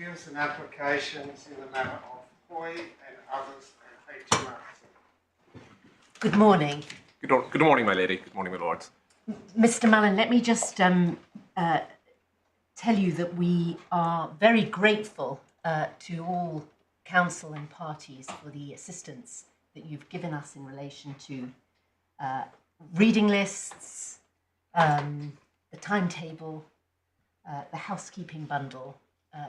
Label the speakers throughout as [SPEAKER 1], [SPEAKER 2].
[SPEAKER 1] appeals and applications in the matter of Hoey and others at HMRC.
[SPEAKER 2] Good morning.
[SPEAKER 3] Good morning, my lady. Good morning, my lords.
[SPEAKER 2] Mr. Mullen, let me just tell you that we are very grateful to all counsel and parties for the assistance that you've given us in relation to reading lists, the timetable, the housekeeping bundle,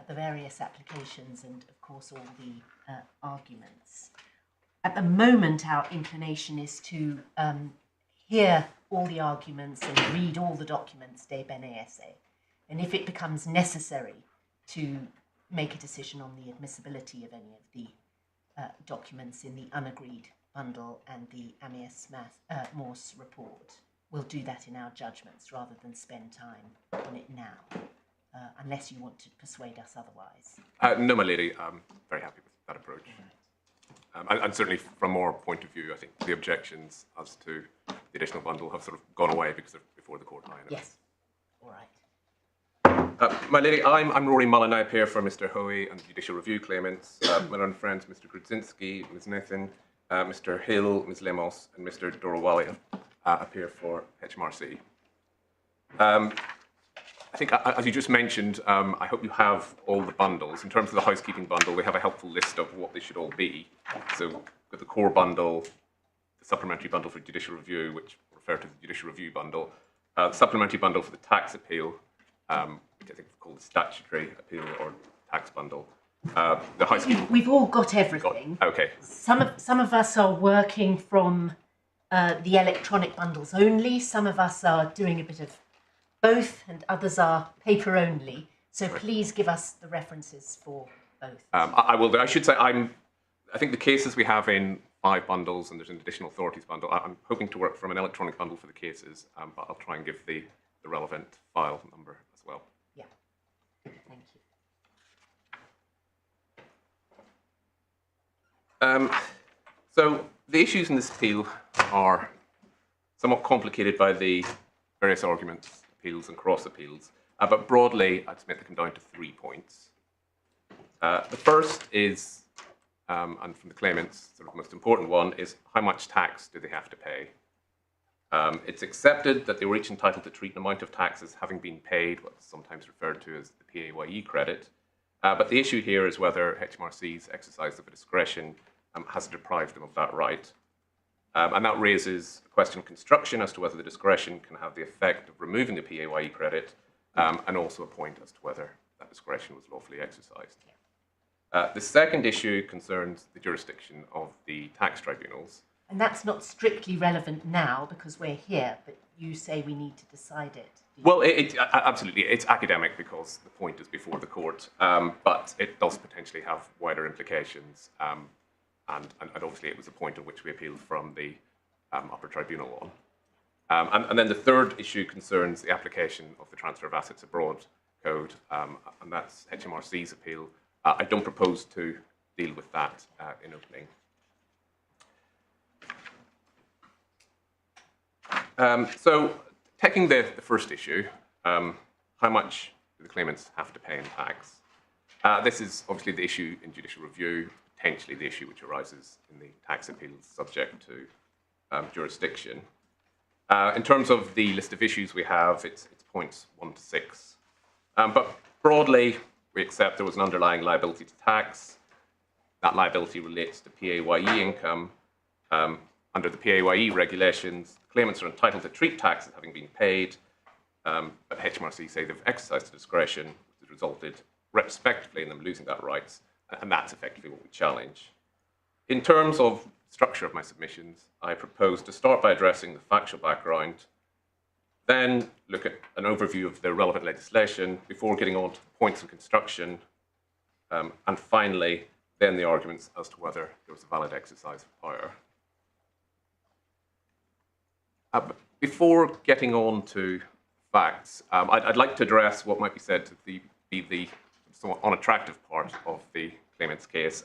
[SPEAKER 2] the various applications, and of course all the arguments. At the moment, our inclination is to hear all the arguments and read all the documents de bene esse. And if it becomes necessary to make a decision on the admissibility of any of the documents in the unagreed bundle and the Amias Morse report, we'll do that in our judgments rather than spend time on it now, unless you want to persuade us otherwise.
[SPEAKER 3] No, my lady, I'm very happy with that approach. And certainly from our point of view, I think the objections as to the additional bundle have sort of gone away because they're before the court.
[SPEAKER 2] Yes, all right.
[SPEAKER 3] My lady, I'm Rory Mullen. I appear for Mr. Hoey and the judicial review claimants. My own friends, Mr. Grudzinski, Ms. Nathan, Mr. Hill, Ms. Lemos, and Mr. Dorowalia appear for HMRC. I think, as you just mentioned, I hope you have all the bundles. In terms of the housekeeping bundle, we have a helpful list of what they should all be. So with the core bundle, the supplementary bundle for judicial review, which we'll refer to the judicial review bundle, the supplementary bundle for the tax appeal, which I think is called the statutory appeal or tax bundle. The housekeeping.
[SPEAKER 2] We've all got everything.
[SPEAKER 3] Okay.
[SPEAKER 2] Some of us are working from the electronic bundles only. Some of us are doing a bit of both, and others are paper only. So please give us the references for both.
[SPEAKER 3] I will do. I should say I think the cases we have in 5 bundles, and there's an additional authorities bundle. I'm hoping to work from an electronic bundle for the cases, but I'll try and give the relevant file number as well.
[SPEAKER 2] Yeah. Thank you.
[SPEAKER 3] So the issues in this appeal are somewhat complicated by the various arguments, appeals and cross appeals, but broadly I'd submit they come down to 3 points. The first is, and from the claimants, sort of most important one, is how much tax do they have to pay? It's accepted that they were each entitled to treat an amount of tax as having been paid, what's sometimes referred to as the PAYE credit, but the issue here is whether HMRC's exercise of a discretion has deprived them of that right. And that raises a question of construction as to whether the discretion can have the effect of removing the PAYE credit, and also a point as to whether that discretion was lawfully exercised. The second issue concerns the jurisdiction of the tax tribunals.
[SPEAKER 2] And that's not strictly relevant now because we're here, but you say we need to decide it.
[SPEAKER 3] Well, absolutely. It's academic because the point is before the court, but it does potentially have wider implications. And obviously it was a point on which we appealed from the upper tribunal on. And then the third issue concerns the application of the Transfer of Assets Abroad Code, and that's HMRC's appeal. I don't propose to deal with that in opening. So taking the first issue, how much do the claimants have to pay in tax? This is obviously the issue in judicial review, potentially the issue which arises in the tax appeals subject to jurisdiction. In terms of the list of issues we have, it's points 1 to 6. But broadly, we accept there was an underlying liability to tax. That liability relates to PAYE income. Under the PAYE regulations, claimants are entitled to treat tax as having been paid, but HMRC say they've exercised the discretion, which has resulted retrospectively in them losing that right, and that's effectively what we challenge. In terms of structure of my submissions, I propose to start by addressing the factual background, then look at an overview of the relevant legislation before getting on to the points of construction, and finally, then the arguments as to whether there was a valid exercise of power. Before getting on to facts, I'd like to address what might be said to be the somewhat unattractive part of the claimant's case.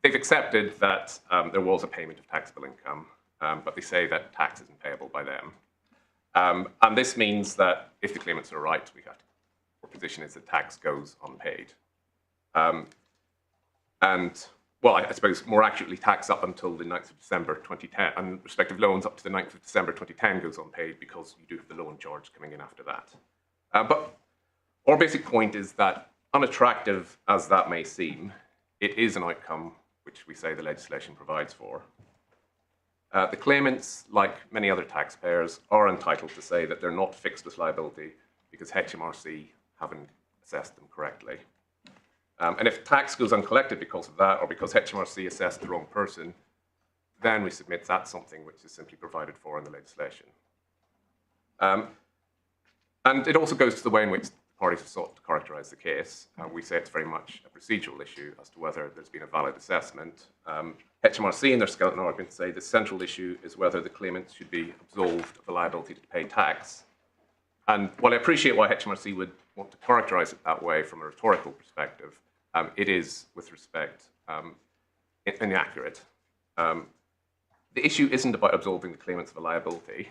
[SPEAKER 3] They've accepted that there was a payment of taxable income, but they say that tax isn't payable by them. And this means that if the claimants are right, our position is that tax goes unpaid. And, well, I suppose more accurately, tax up until the 9th of December 2010, and respective loans up to the 9th of December 2010 goes unpaid because you do have the loan charge coming in after that. But our basic point is that, unattractive as that may seem, it is an outcome which we say the legislation provides for. The claimants, like many other taxpayers, are entitled to say that they're not fixed with liability because HMRC haven't assessed them correctly. And if tax goes uncollected because of that, or because HMRC assessed the wrong person, then we submit that's something which is simply provided for in the legislation. And it also goes to the way in which the parties have sought to characterise the case. We say it's very much a procedural issue as to whether there's been a valid assessment. HMRC in their skeleton argument say the central issue is whether the claimant should be absolved of the liability to pay tax. And while I appreciate why HMRC would want to characterise it that way from a rhetorical perspective, it is, with respect, inaccurate. The issue isn't about absolving the claimants of a liability.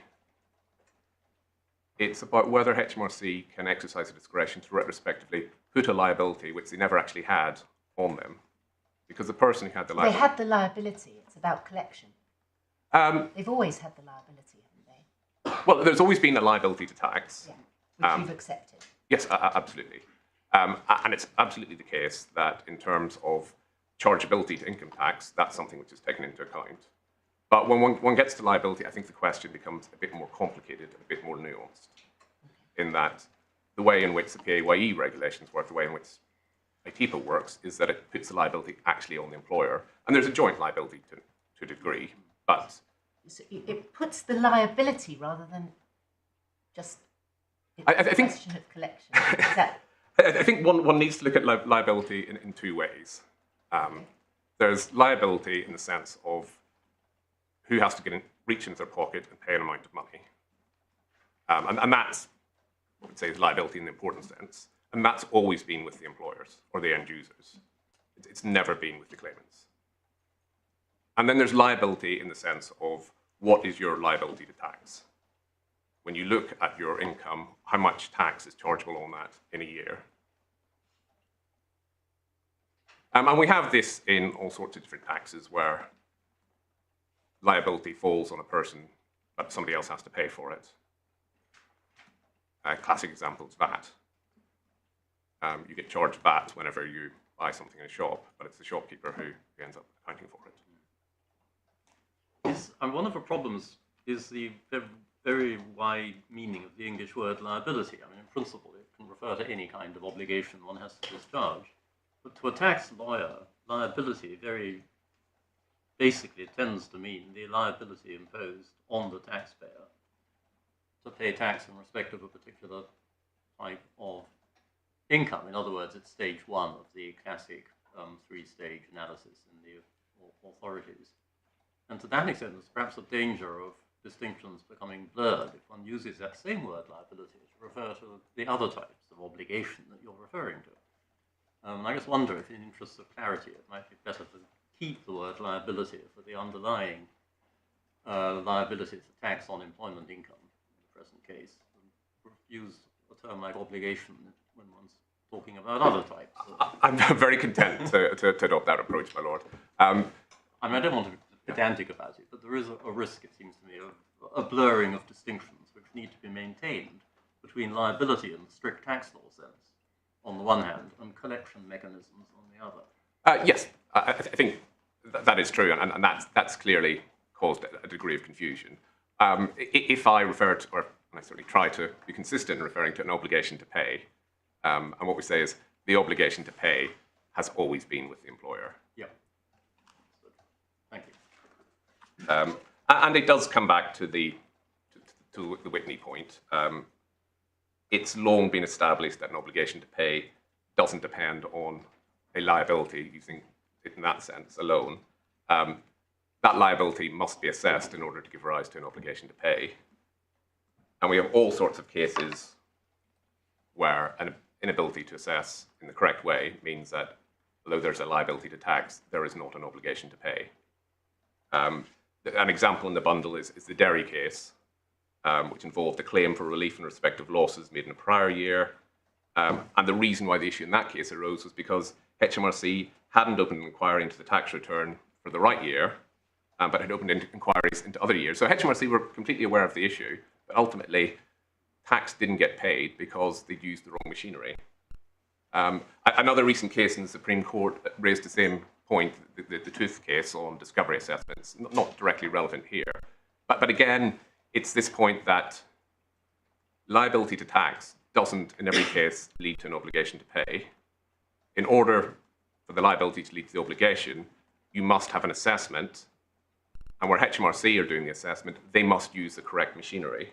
[SPEAKER 3] It's about whether HMRC can exercise a discretion to retrospectively put a liability, which they never actually had, on them. Because the person who had the liability...
[SPEAKER 2] They had the liability. It's about collection. They've always had the liability, haven't they?
[SPEAKER 3] Well, there's always been a liability to tax.
[SPEAKER 2] Yeah, which you've accepted.
[SPEAKER 3] Yes, absolutely. And it's absolutely the case that in terms of chargeability to income tax, that's something which is taken into account. But when one gets to liability, I think the question becomes a bit more complicated, a bit more nuanced, in that the way in which the PAYE regulations work, the way in which ITPA works, is that it puts the liability actually on the employer. And there's a joint liability to a degree, but...
[SPEAKER 2] So it puts the liability rather than just
[SPEAKER 3] I think,
[SPEAKER 2] question of collection. Is that...
[SPEAKER 3] I think one needs to look at liability in two ways. There's liability in the sense of who has to reach into their pocket and pay an amount of money. And that's, I would say, is liability in the important sense. And that's always been with the employers or the end users. It's never been with the claimants. And then there's liability in the sense of what is your liability to tax. When you look at your income, how much tax is chargeable on that in a year. And we have this in all sorts of different taxes where liability falls on a person, but somebody else has to pay for it. A classic example is VAT. You get charged VAT whenever you buy something in a shop, but it's the shopkeeper who ends up accounting for it.
[SPEAKER 4] Yes, and one of the problems is the very wide meaning of the English word liability. I mean, in principle, it can refer to any kind of obligation one has to discharge. But to a tax lawyer, liability very basically tends to mean the liability imposed on the taxpayer to pay tax in respect of a particular type of income. In other words, it's stage one of the classic three-stage analysis in the authorities. And to that extent, there's perhaps a danger of distinctions becoming blurred if one uses that same word liability to refer to the other types of obligation that you're referring to. I just wonder if, in the interest of clarity, it might be better to keep the word liability for the underlying liability to tax on employment income, in the present case, and use a term like obligation when one's talking about other types.
[SPEAKER 3] I'm very content to adopt that approach, my lord.
[SPEAKER 4] I mean, I don't want to be pedantic about it, but there is a risk, it seems to me, of a blurring of distinctions which need to be maintained between liability in the strict tax law sense, on the one hand, and collection mechanisms on the other.
[SPEAKER 3] Yes, I think that is true, and that's clearly caused a degree of confusion. If I refer to, or I certainly try to be consistent in referring to an obligation to pay, and what we say is the obligation to pay has always been with the employer.
[SPEAKER 4] Yeah. Thank you.
[SPEAKER 3] And it does come back to the Whitney point. It's long been established that an obligation to pay doesn't depend on a liability, using it in that sense alone. That liability must be assessed in order to give rise to an obligation to pay. And we have all sorts of cases where an inability to assess in the correct way means that although there's a liability to tax, there is not an obligation to pay. An example in the bundle is the Derry case, which involved a claim for relief in respect of losses made in a prior year. And the reason why the issue in that case arose was because HMRC hadn't opened an inquiry into the tax return for the right year, but had opened inquiries into other years. So HMRC were completely aware of the issue, but ultimately tax didn't get paid because they'd used the wrong machinery. Another recent case in the Supreme Court raised the same point, the tooth case on discovery assessments, not directly relevant here. But again, it's this point that liability to tax doesn't, in every case, lead to an obligation to pay. In order for the liability to lead to the obligation, you must have an assessment, and where HMRC are doing the assessment, they must use the correct machinery.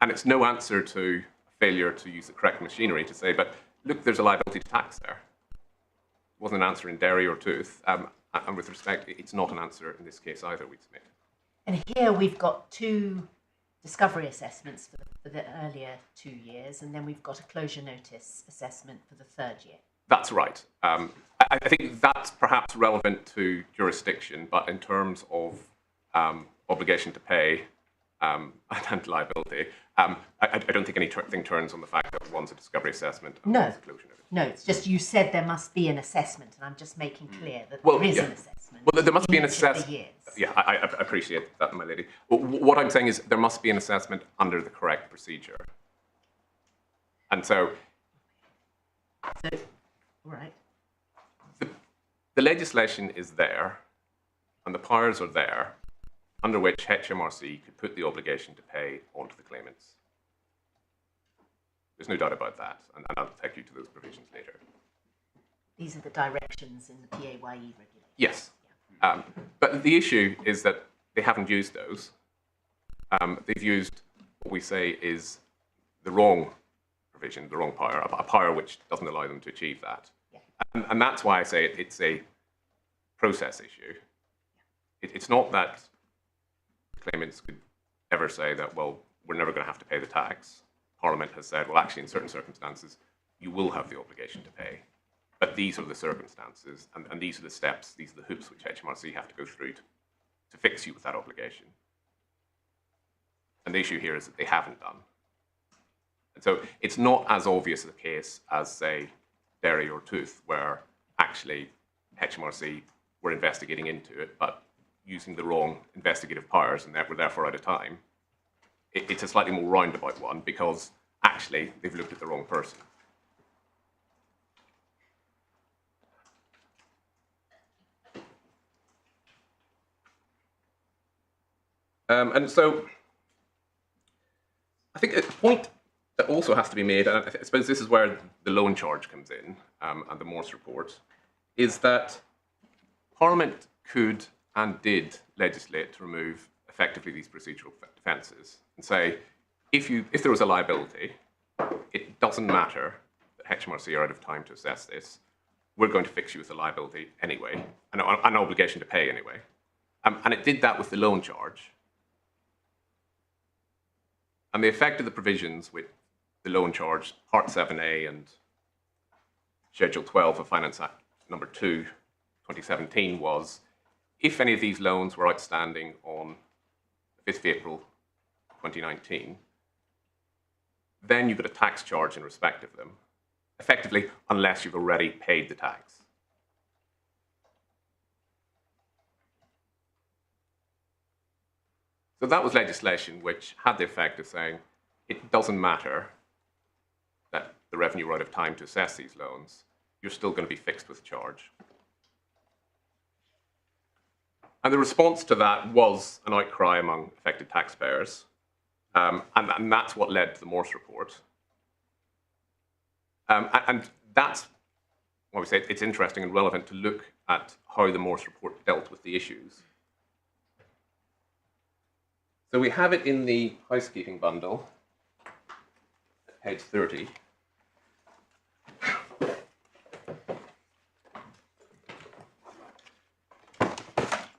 [SPEAKER 3] And it's no answer to failure to use the correct machinery to say, but look, there's a liability to tax there. It wasn't an answer in dairy or tooth, and with respect, it's not an answer in this case either, we'd submit.
[SPEAKER 2] And here we've got 2 discovery assessments for the earlier 2 years, and then we've got a closure notice assessment for the 3rd year.
[SPEAKER 3] That's right. I think that's perhaps relevant to jurisdiction, but in terms of obligation to pay and liability, I don't think anything turns on the fact that one's a discovery assessment and one's a closure notice.
[SPEAKER 2] No, it's just you said there must be an assessment, and I'm just making clear that there is an assessment.
[SPEAKER 3] Well, there must be an
[SPEAKER 2] each of the
[SPEAKER 3] assessment.
[SPEAKER 2] years.
[SPEAKER 3] Yeah, I appreciate that, my lady. What I'm saying is there must be an assessment under the correct procedure. And so,
[SPEAKER 2] So, all right.
[SPEAKER 3] the legislation is there, and the powers are there, under which HMRC could put the obligation to pay onto the claimants. There's no doubt about that, and I'll take you to those provisions later.
[SPEAKER 2] These are the directions in the PAYE regulations.
[SPEAKER 3] Yes. But the issue is that they haven't used those. They've used what we say is the wrong provision, the wrong power, a power which doesn't allow them to achieve that.
[SPEAKER 2] Yeah.
[SPEAKER 3] And that's why I say it's a process issue. It's not that claimants could ever say that, well, we're never going to have to pay the tax. Parliament has said, well, actually, in certain circumstances, you will have the obligation to pay. But these are the circumstances, and these are the steps, these are the hoops which HMRC have to go through to fix you with that obligation. And the issue here is that they haven't done. And so it's not as obvious a case as, say, dairy or tooth, where actually HMRC were investigating into it, but using the wrong investigative powers, and were therefore out of time. It's a slightly more roundabout one, because actually they've looked at the wrong person. And so I think a point that also has to be made, and I suppose this is where the loan charge comes in, and the Morse report, is that Parliament could and did legislate to remove effectively these procedural defences and say, if there was a liability, it doesn't matter that HMRC are out of time to assess this, we're going to fix you with a liability anyway, an obligation to pay anyway. And it did that with the loan charge. And the effect of the provisions with the loan charge, Part 7A and Schedule 12 of Finance Act number 2, 2017, was if any of these loans were outstanding on the 5th of April 2019, then you got a tax charge in respect of them, effectively, unless you've already paid the tax. So that was legislation which had the effect of saying it doesn't matter that the revenue were out of time to assess these loans, you're still going to be fixed with charge. And the response to that was an outcry among affected taxpayers, and that's what led to the Morse report. And that's why we say it's interesting and relevant to look at how the Morse report dealt with the issues. So we have it in the housekeeping bundle, at page 30.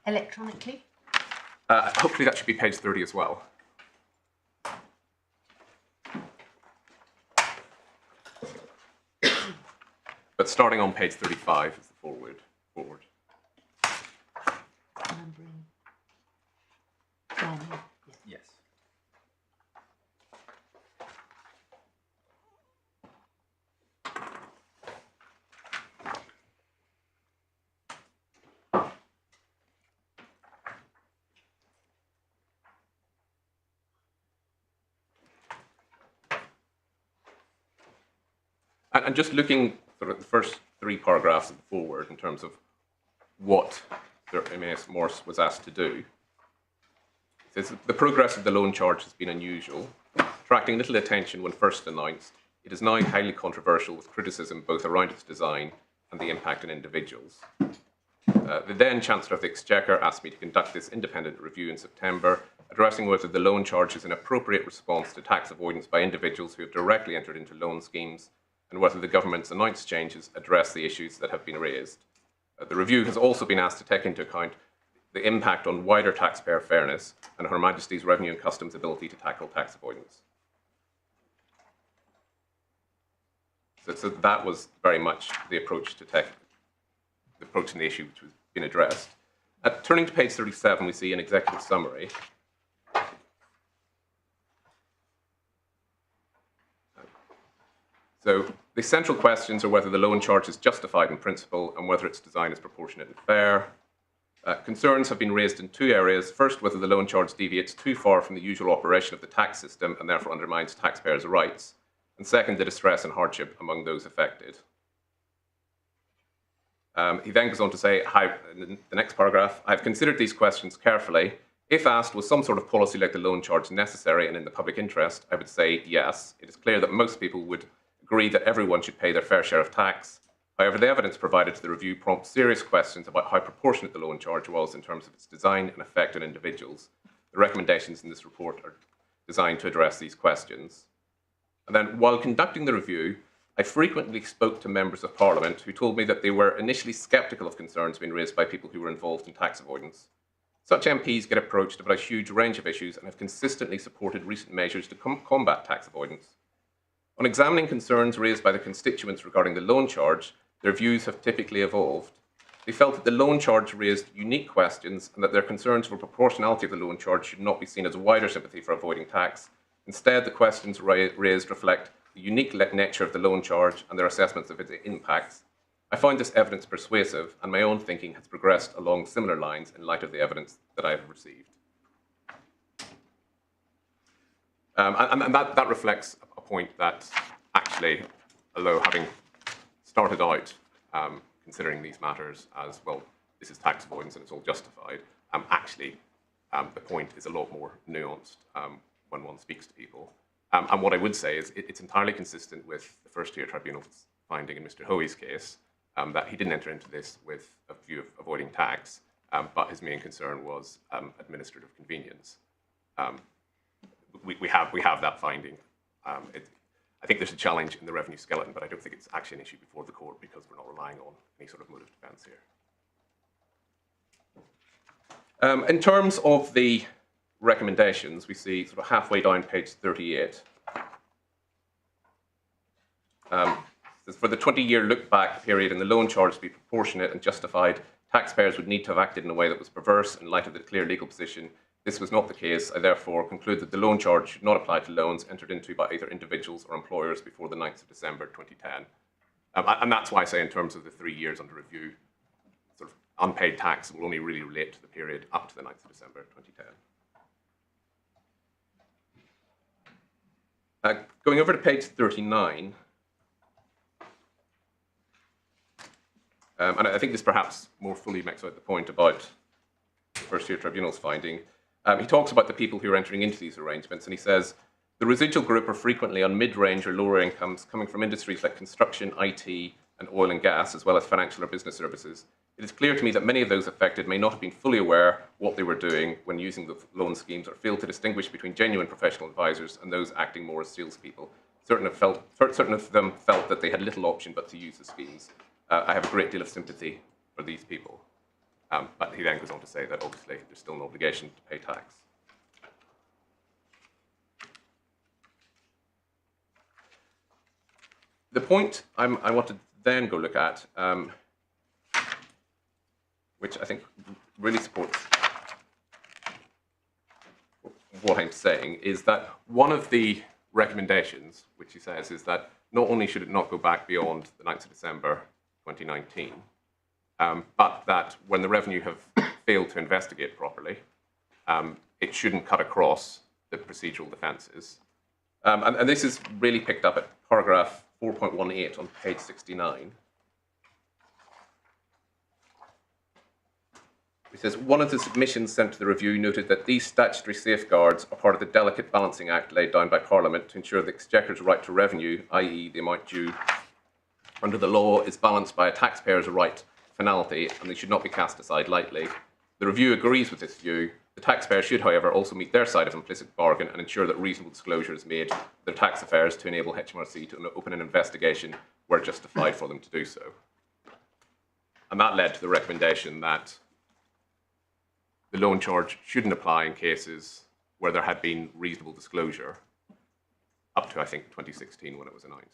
[SPEAKER 2] Electronically?
[SPEAKER 3] Hopefully that should be page 30 as well. But starting on page 35 is the forward.
[SPEAKER 2] Numbering. Down here.
[SPEAKER 3] Yes. And just looking sort of at the first 3 paragraphs of the foreword in terms of what Sir M.A.S. Morse was asked to do, it says, the progress of the loan charge has been unusual, attracting little attention when first announced. It is now highly controversial with criticism both around its design and the impact on individuals. The then Chancellor of the Exchequer asked me to conduct this independent review in September, addressing whether the loan charge is an appropriate response to tax avoidance by individuals who have directly entered into loan schemes, and whether the government's announced changes address the issues that have been raised. The review has also been asked to take into account the impact on wider taxpayer fairness and Her Majesty's Revenue and Customs ability to tackle tax avoidance. So that was very much the approach to the approach in the issue which was being addressed. Turning to page 37, we see an executive summary. So the central questions are whether the loan charge is justified in principle and whether its design is proportionate and fair. Concerns have been raised in 2 areas. First, whether the loan charge deviates too far from the usual operation of the tax system and therefore undermines taxpayers' rights. And second, the distress and hardship among those affected. He then goes on to say, in the next paragraph, I've considered these questions carefully. If asked, was some sort of policy like the loan charge necessary and in the public interest, I would say yes. It is clear that most people would agree that everyone should pay their fair share of tax. However, the evidence provided to the review prompts serious questions about how proportionate the loan charge was in terms of its design and effect on individuals. The recommendations in this report are designed to address these questions. And then, while conducting the review, I frequently spoke to members of Parliament who told me that they were initially sceptical of concerns being raised by people who were involved in tax avoidance. Such MPs get approached about a huge range of issues and have consistently supported recent measures to combat tax avoidance. On examining concerns raised by the constituents regarding the loan charge, their views have typically evolved. They felt that the loan charge raised unique questions and that their concerns over proportionality of the loan charge should not be seen as wider sympathy for avoiding tax. Instead, the questions raised reflect the unique nature of the loan charge and their assessments of its impacts. I find this evidence persuasive, and my own thinking has progressed along similar lines in light of the evidence that I have received. And that reflects a point that actually, although having started out considering these matters as, well, this is tax avoidance and it's all justified, actually the point is a lot more nuanced when one speaks to people. And what I would say is it's entirely consistent with the first-tier tribunal's finding in Mr. Hoey's case, that he didn't enter into this with a view of avoiding tax, but his main concern was administrative convenience. We have that finding. I think there's a challenge in the revenue skeleton, but I don't think it's actually an issue before the court because we're not relying on any sort of motive defense here. In terms of the recommendations, we see sort of halfway down page 38. For the 20-year look-back period and the loan charge to be proportionate and justified, taxpayers would need to have acted in a way that was perverse in light of the clear legal position. This was not the case. I therefore conclude that the loan charge should not apply to loans entered into by either individuals or employers before the 9th of December 2010. And that's why I say in terms of the 3 years under review, sort of unpaid tax will only really relate to the period up to the 9th of December 2010. Going over to page 39, and I think this perhaps more fully makes out the point about the first-tier tribunal's finding. He talks about the people who are entering into these arrangements, and he says, the residual group are frequently on mid-range or lower incomes coming from industries like construction, IT, and oil and gas, as well as financial or business services. It is clear to me that many of those affected may not have been fully aware what they were doing when using the loan schemes or failed to distinguish between genuine professional advisors and those acting more as salespeople. Certain of them felt that they had little option but to use the schemes. I have a great deal of sympathy for these people. But he then goes on to say that obviously there's still an obligation to pay tax. The point I want to then go look at, which I think really supports what I'm saying, is that one of the recommendations, which he says, is that not only should it not go back beyond the 9th of December 2019, but that when the revenue have failed to investigate properly, it shouldn't cut across the procedural defences. And this is really picked up at paragraph 4.18 on page 69. It says, one of the submissions sent to the review noted that these statutory safeguards are part of the delicate balancing act laid down by Parliament to ensure the Exchequer's right to revenue, i.e. the amount due under the law, is balanced by a taxpayer's right to finality, and they should not be cast aside lightly. The review agrees with this view. The taxpayer should, however, also meet their side of implicit bargain and ensure that reasonable disclosure is made of their tax affairs to enable HMRC to open an investigation where justified for them to do so. And that led to the recommendation that the loan charge shouldn't apply in cases where there had been reasonable disclosure up to, I think, 2016 when it was announced.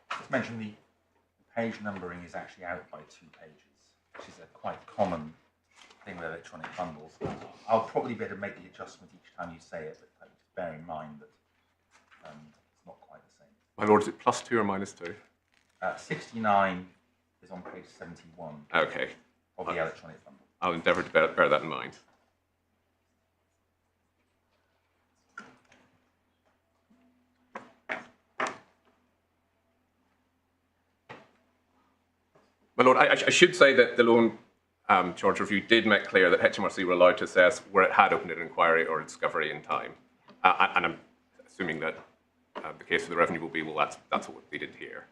[SPEAKER 5] Let's mention the page numbering is actually out by 2 pages, which is a quite common thing with electronic bundles. I'll probably be able to make the adjustment each time you say it, but just bear in mind that it's not quite the same.
[SPEAKER 3] My lord, is it +2 or -2?
[SPEAKER 5] 69 is on page 71
[SPEAKER 3] Okay.
[SPEAKER 5] of the electronic bundle.
[SPEAKER 3] I'll endeavour to bear that in mind. My lord, I should say that the loan charge review did make clear that HMRC were allowed to assess where it had opened an inquiry or a discovery in time. And I'm assuming that the case for the revenue will be, well, that's what they did here.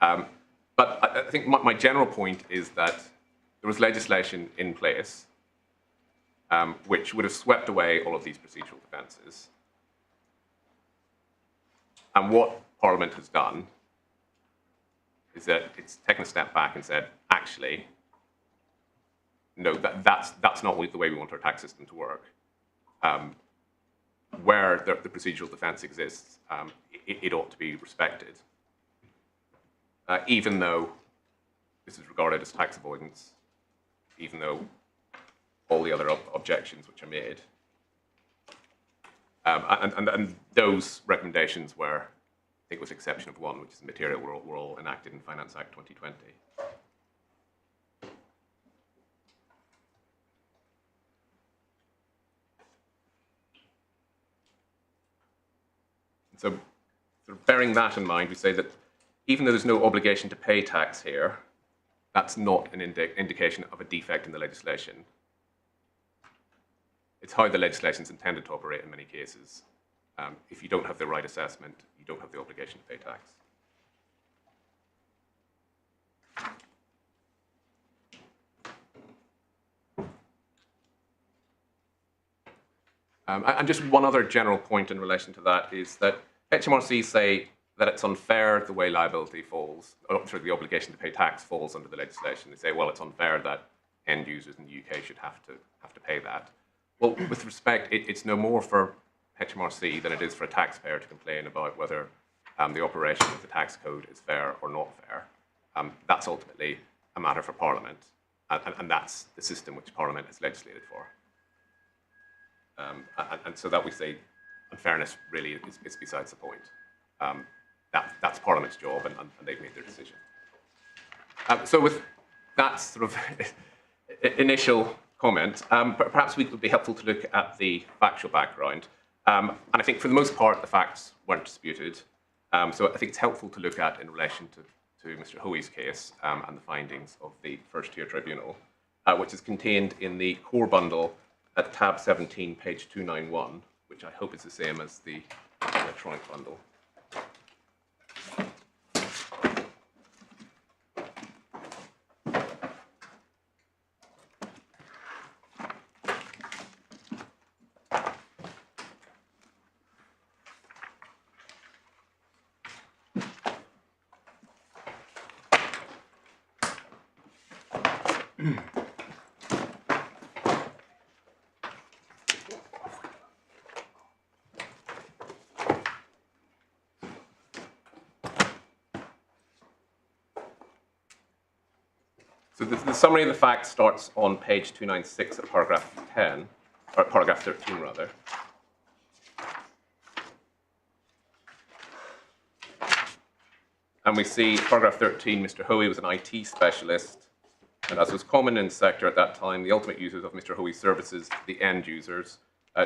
[SPEAKER 3] But I think my general point is that there was legislation in place which would have swept away all of these procedural defences. And what Parliament has done is that it's taken a step back and said, actually, no, that's not the way we want our tax system to work. Where the procedural defence exists, it ought to be respected, even though this is regarded as tax avoidance, even though all the other objections which are made. And those recommendations were, I think with the exception of one, which is material, were all enacted in Finance Act 2020. And so, sort of bearing that in mind, we say that even though there's no obligation to pay tax here, that's not an indication of a defect in the legislation. It's how the legislation is intended to operate in many cases. If you don't have the right assessment, you don't have the obligation to pay tax. And just one other general point in relation to that is that HMRC say that it's unfair the way liability falls, or sorry, the obligation to pay tax falls under the legislation. They say, well, it's unfair that end users in the UK should have to pay that. Well, with respect, it's no more for HMRC than it is for a taxpayer to complain about whether the operation of the tax code is fair or not fair. That's ultimately a matter for Parliament, and that's the system which Parliament has legislated for. And so that we say unfairness really is besides the point. That's Parliament's job, and they've made their decision. So with that sort of initial comment, perhaps it would be helpful to look at the factual background. And I think for the most part, the facts weren't disputed. So I think it's helpful to look at in relation to Mr. Hoey's case and the findings of the first-tier tribunal, which is contained in the core bundle at tab 17, page 291, which I hope is the same as the electronic bundle. So the summary of the facts starts on page 296 at paragraph 10, or paragraph 13 rather. And we see paragraph 13, Mr. Hoey was an IT specialist. And as was common in the sector at that time, the ultimate users of Mr. Hoey's services, the end users,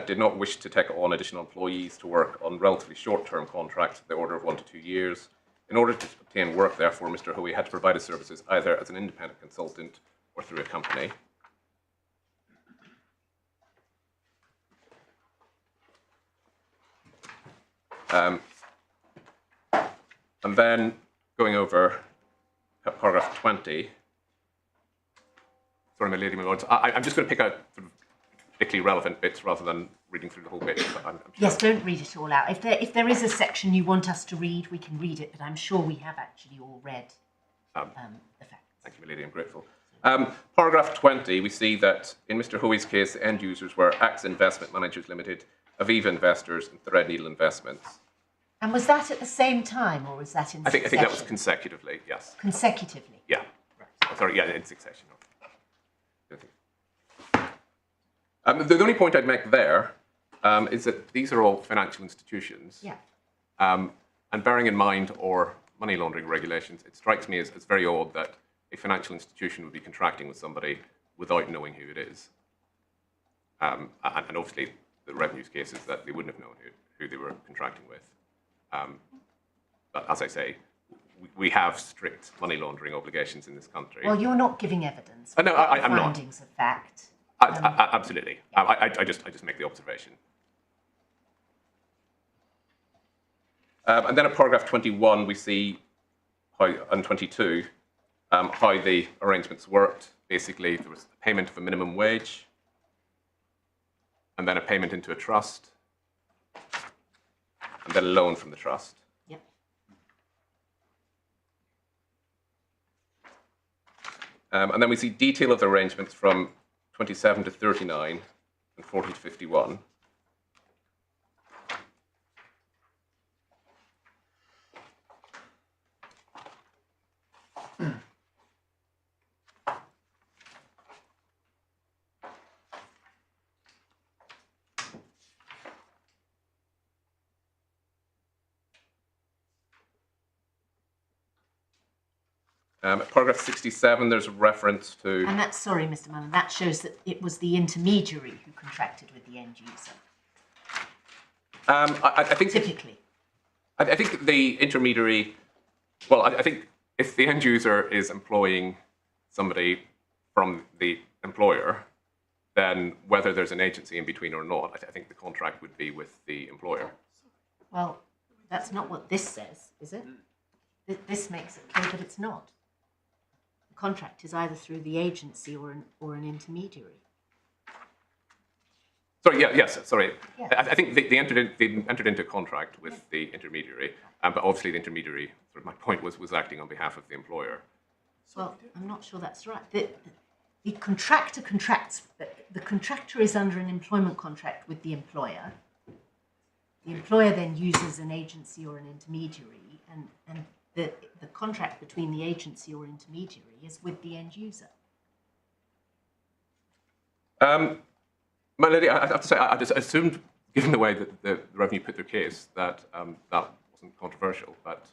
[SPEAKER 3] did not wish to take on additional employees to work on relatively short-term contracts, the order of 1 to 2 years. In order to obtain work, therefore, Mr. Hoey had to provide his services either as an independent consultant or through a company. And then going over paragraph 20. Sorry, my lady, my lords. I'm just going to pick out sort of particularly relevant bits rather than reading through the whole bit. I'm sure.
[SPEAKER 2] Yes, don't read it all out. If there is a section you want us to read, we can read it, but I'm sure we have actually all read the facts.
[SPEAKER 3] Thank you, my lady. I'm grateful. Paragraph 20, we see that in Mr. Hoey's case, the end users were AXA Investment Managers Limited, Aviva Investors, and Threadneedle Investments.
[SPEAKER 2] And was that at the same time, or was that in
[SPEAKER 3] I
[SPEAKER 2] succession?
[SPEAKER 3] think that was consecutively, yes.
[SPEAKER 2] Consecutively?
[SPEAKER 3] Yeah. Right. Sorry, yeah, in succession. The only point I'd make there is that these are all financial institutions.
[SPEAKER 2] Yeah.
[SPEAKER 3] And bearing in mind our money laundering regulations, it strikes me as very odd that a financial institution would be contracting with somebody without knowing who it is. And obviously, the revenues case is that they wouldn't have known who they were contracting with. But as I say, we have strict money laundering obligations in this country.
[SPEAKER 2] Well, you're not giving evidence.
[SPEAKER 3] No, I'm not.
[SPEAKER 2] Findings of fact.
[SPEAKER 3] Absolutely. I just make the observation. And then at paragraph 21, we see how, and 22, how the arrangements worked. Basically, there was a payment of a minimum wage, and then a payment into a trust, and then a loan from the trust.
[SPEAKER 2] Yep.
[SPEAKER 3] And then we see detail of the arrangements from 27 to 39 and 40 to 51. Paragraph 67, there's a reference to...
[SPEAKER 2] And that's, sorry, Mr. Mullen, that shows that it was the intermediary who contracted with the end user.
[SPEAKER 3] I think...
[SPEAKER 2] Typically.
[SPEAKER 3] I think the intermediary... Well, I think if the end user is employing somebody from the employer, then whether there's an agency in between or not, I think the contract would be with the employer.
[SPEAKER 2] Well, that's not what this says, is it? This makes it clear that it's not. The contract is either through the agency or an intermediary.
[SPEAKER 3] Sorry, yes, sorry.
[SPEAKER 2] Yeah.
[SPEAKER 3] I think they entered into a contract with the intermediary, but obviously the intermediary, sort of my point was acting on behalf of the employer.
[SPEAKER 2] Well, I'm not sure that's right. The contractor contracts, the contractor is under an employment contract with the employer. The employer then uses an agency or an intermediary, and the contract between the agency or intermediary is with the end user.
[SPEAKER 3] My lady, I have to say, I just assumed, given the way that the Revenue put their case, that that wasn't controversial. But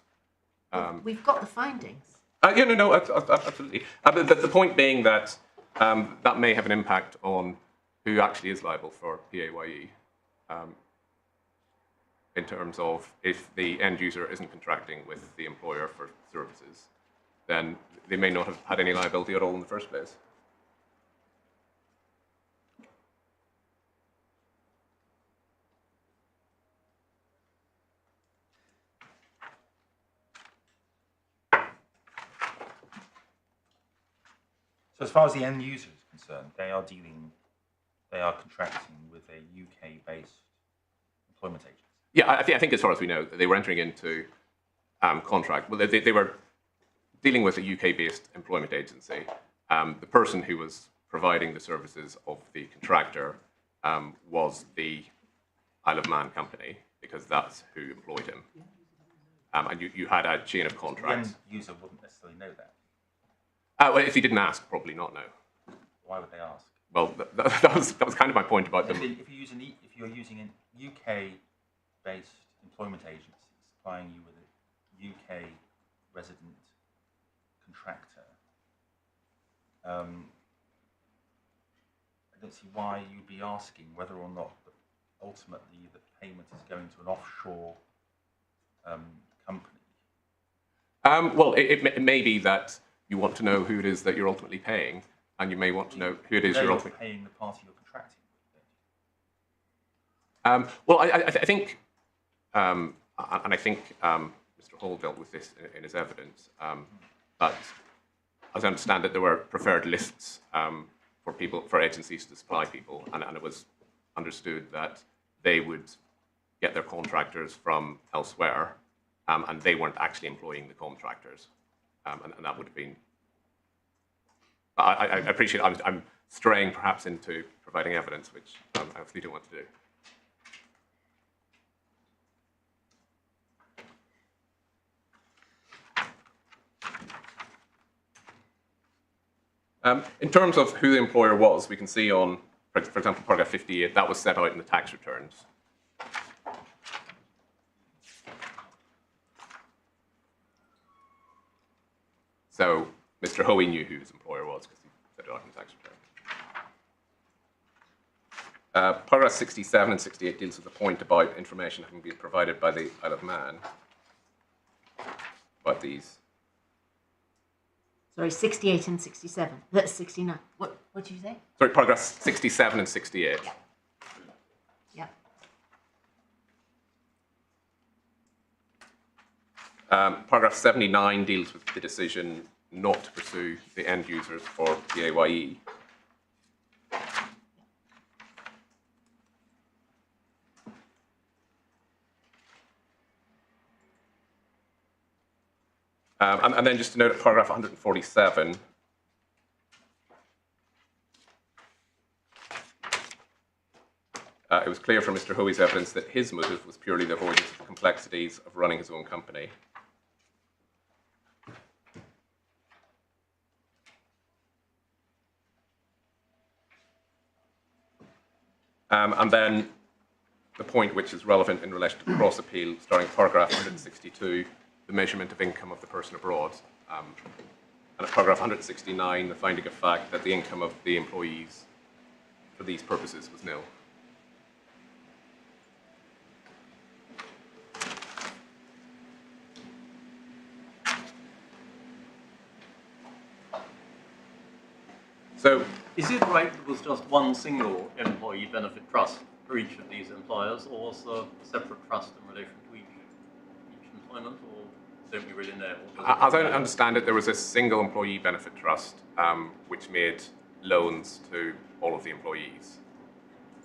[SPEAKER 2] We've got the findings.
[SPEAKER 3] no, absolutely. But the point being that that may have an impact on who actually is liable for PAYE. In terms of if the end user isn't contracting with the employer for services, then they may not have had any liability at all in the first place.
[SPEAKER 5] So as far as the end user is concerned, they are contracting with a UK-based employment agency.
[SPEAKER 3] Yeah, I think as far as we know, they were entering into contract. Well, they were dealing with a UK-based employment agency. The person who was providing the services of the contractor was the Isle of Man company, because that's who employed him. And you had a chain of contracts.
[SPEAKER 5] The end user wouldn't necessarily know that.
[SPEAKER 3] Well, if he didn't ask, probably not know.
[SPEAKER 5] Why would they ask?
[SPEAKER 3] Well, that was kind of my point about them.
[SPEAKER 5] If you're using a UK-based employment agency supplying you with a resident contractor, I don't see why you'd be asking whether or not ultimately the payment is going to an offshore company.
[SPEAKER 3] Well, it may be that you want to know who it is that you're ultimately paying, and you may want to know who it is you're ultimately
[SPEAKER 5] paying the party you're contracting with.
[SPEAKER 3] Well, I think, and I think Mr. Hall dealt with this in his evidence, but as I understand it, there were preferred lists for agencies to supply people, and it was understood that they would get their contractors from elsewhere, and they weren't actually employing the contractors, and that would have been. I appreciate I'm straying perhaps into providing evidence, which I obviously don't want to do. In terms of who the employer was, we can see on, for example, paragraph 58, that was set out in the tax returns. So Mr. Hoey knew who his employer was because he set it out in the tax return. Paragraph 67 and 68 deals with the point about information having been provided by the Isle of Man about these.
[SPEAKER 2] Sorry, 68 and 67. That's 69. What did you say?
[SPEAKER 3] Sorry, paragraphs 67 and 68.
[SPEAKER 2] Yeah.
[SPEAKER 3] Paragraph 79 deals with the decision not to pursue the end users for PAYE. And then just to note at paragraph 147, it was clear from Mr. Hoey's evidence that his motive was purely the avoidance of the complexities of running his own company. And then the point which is relevant in relation to cross appeal, starting paragraph 162, the measurement of income of the person abroad. And at paragraph 169, the finding of fact that the income of the employees for these purposes was nil. So,
[SPEAKER 4] is it right that it was just one single employee benefit trust for each of these employers, or was there a separate trust in relation to each employment, or don't we really know?
[SPEAKER 3] As I understand it, there was a single employee benefit trust which made loans to all of the employees.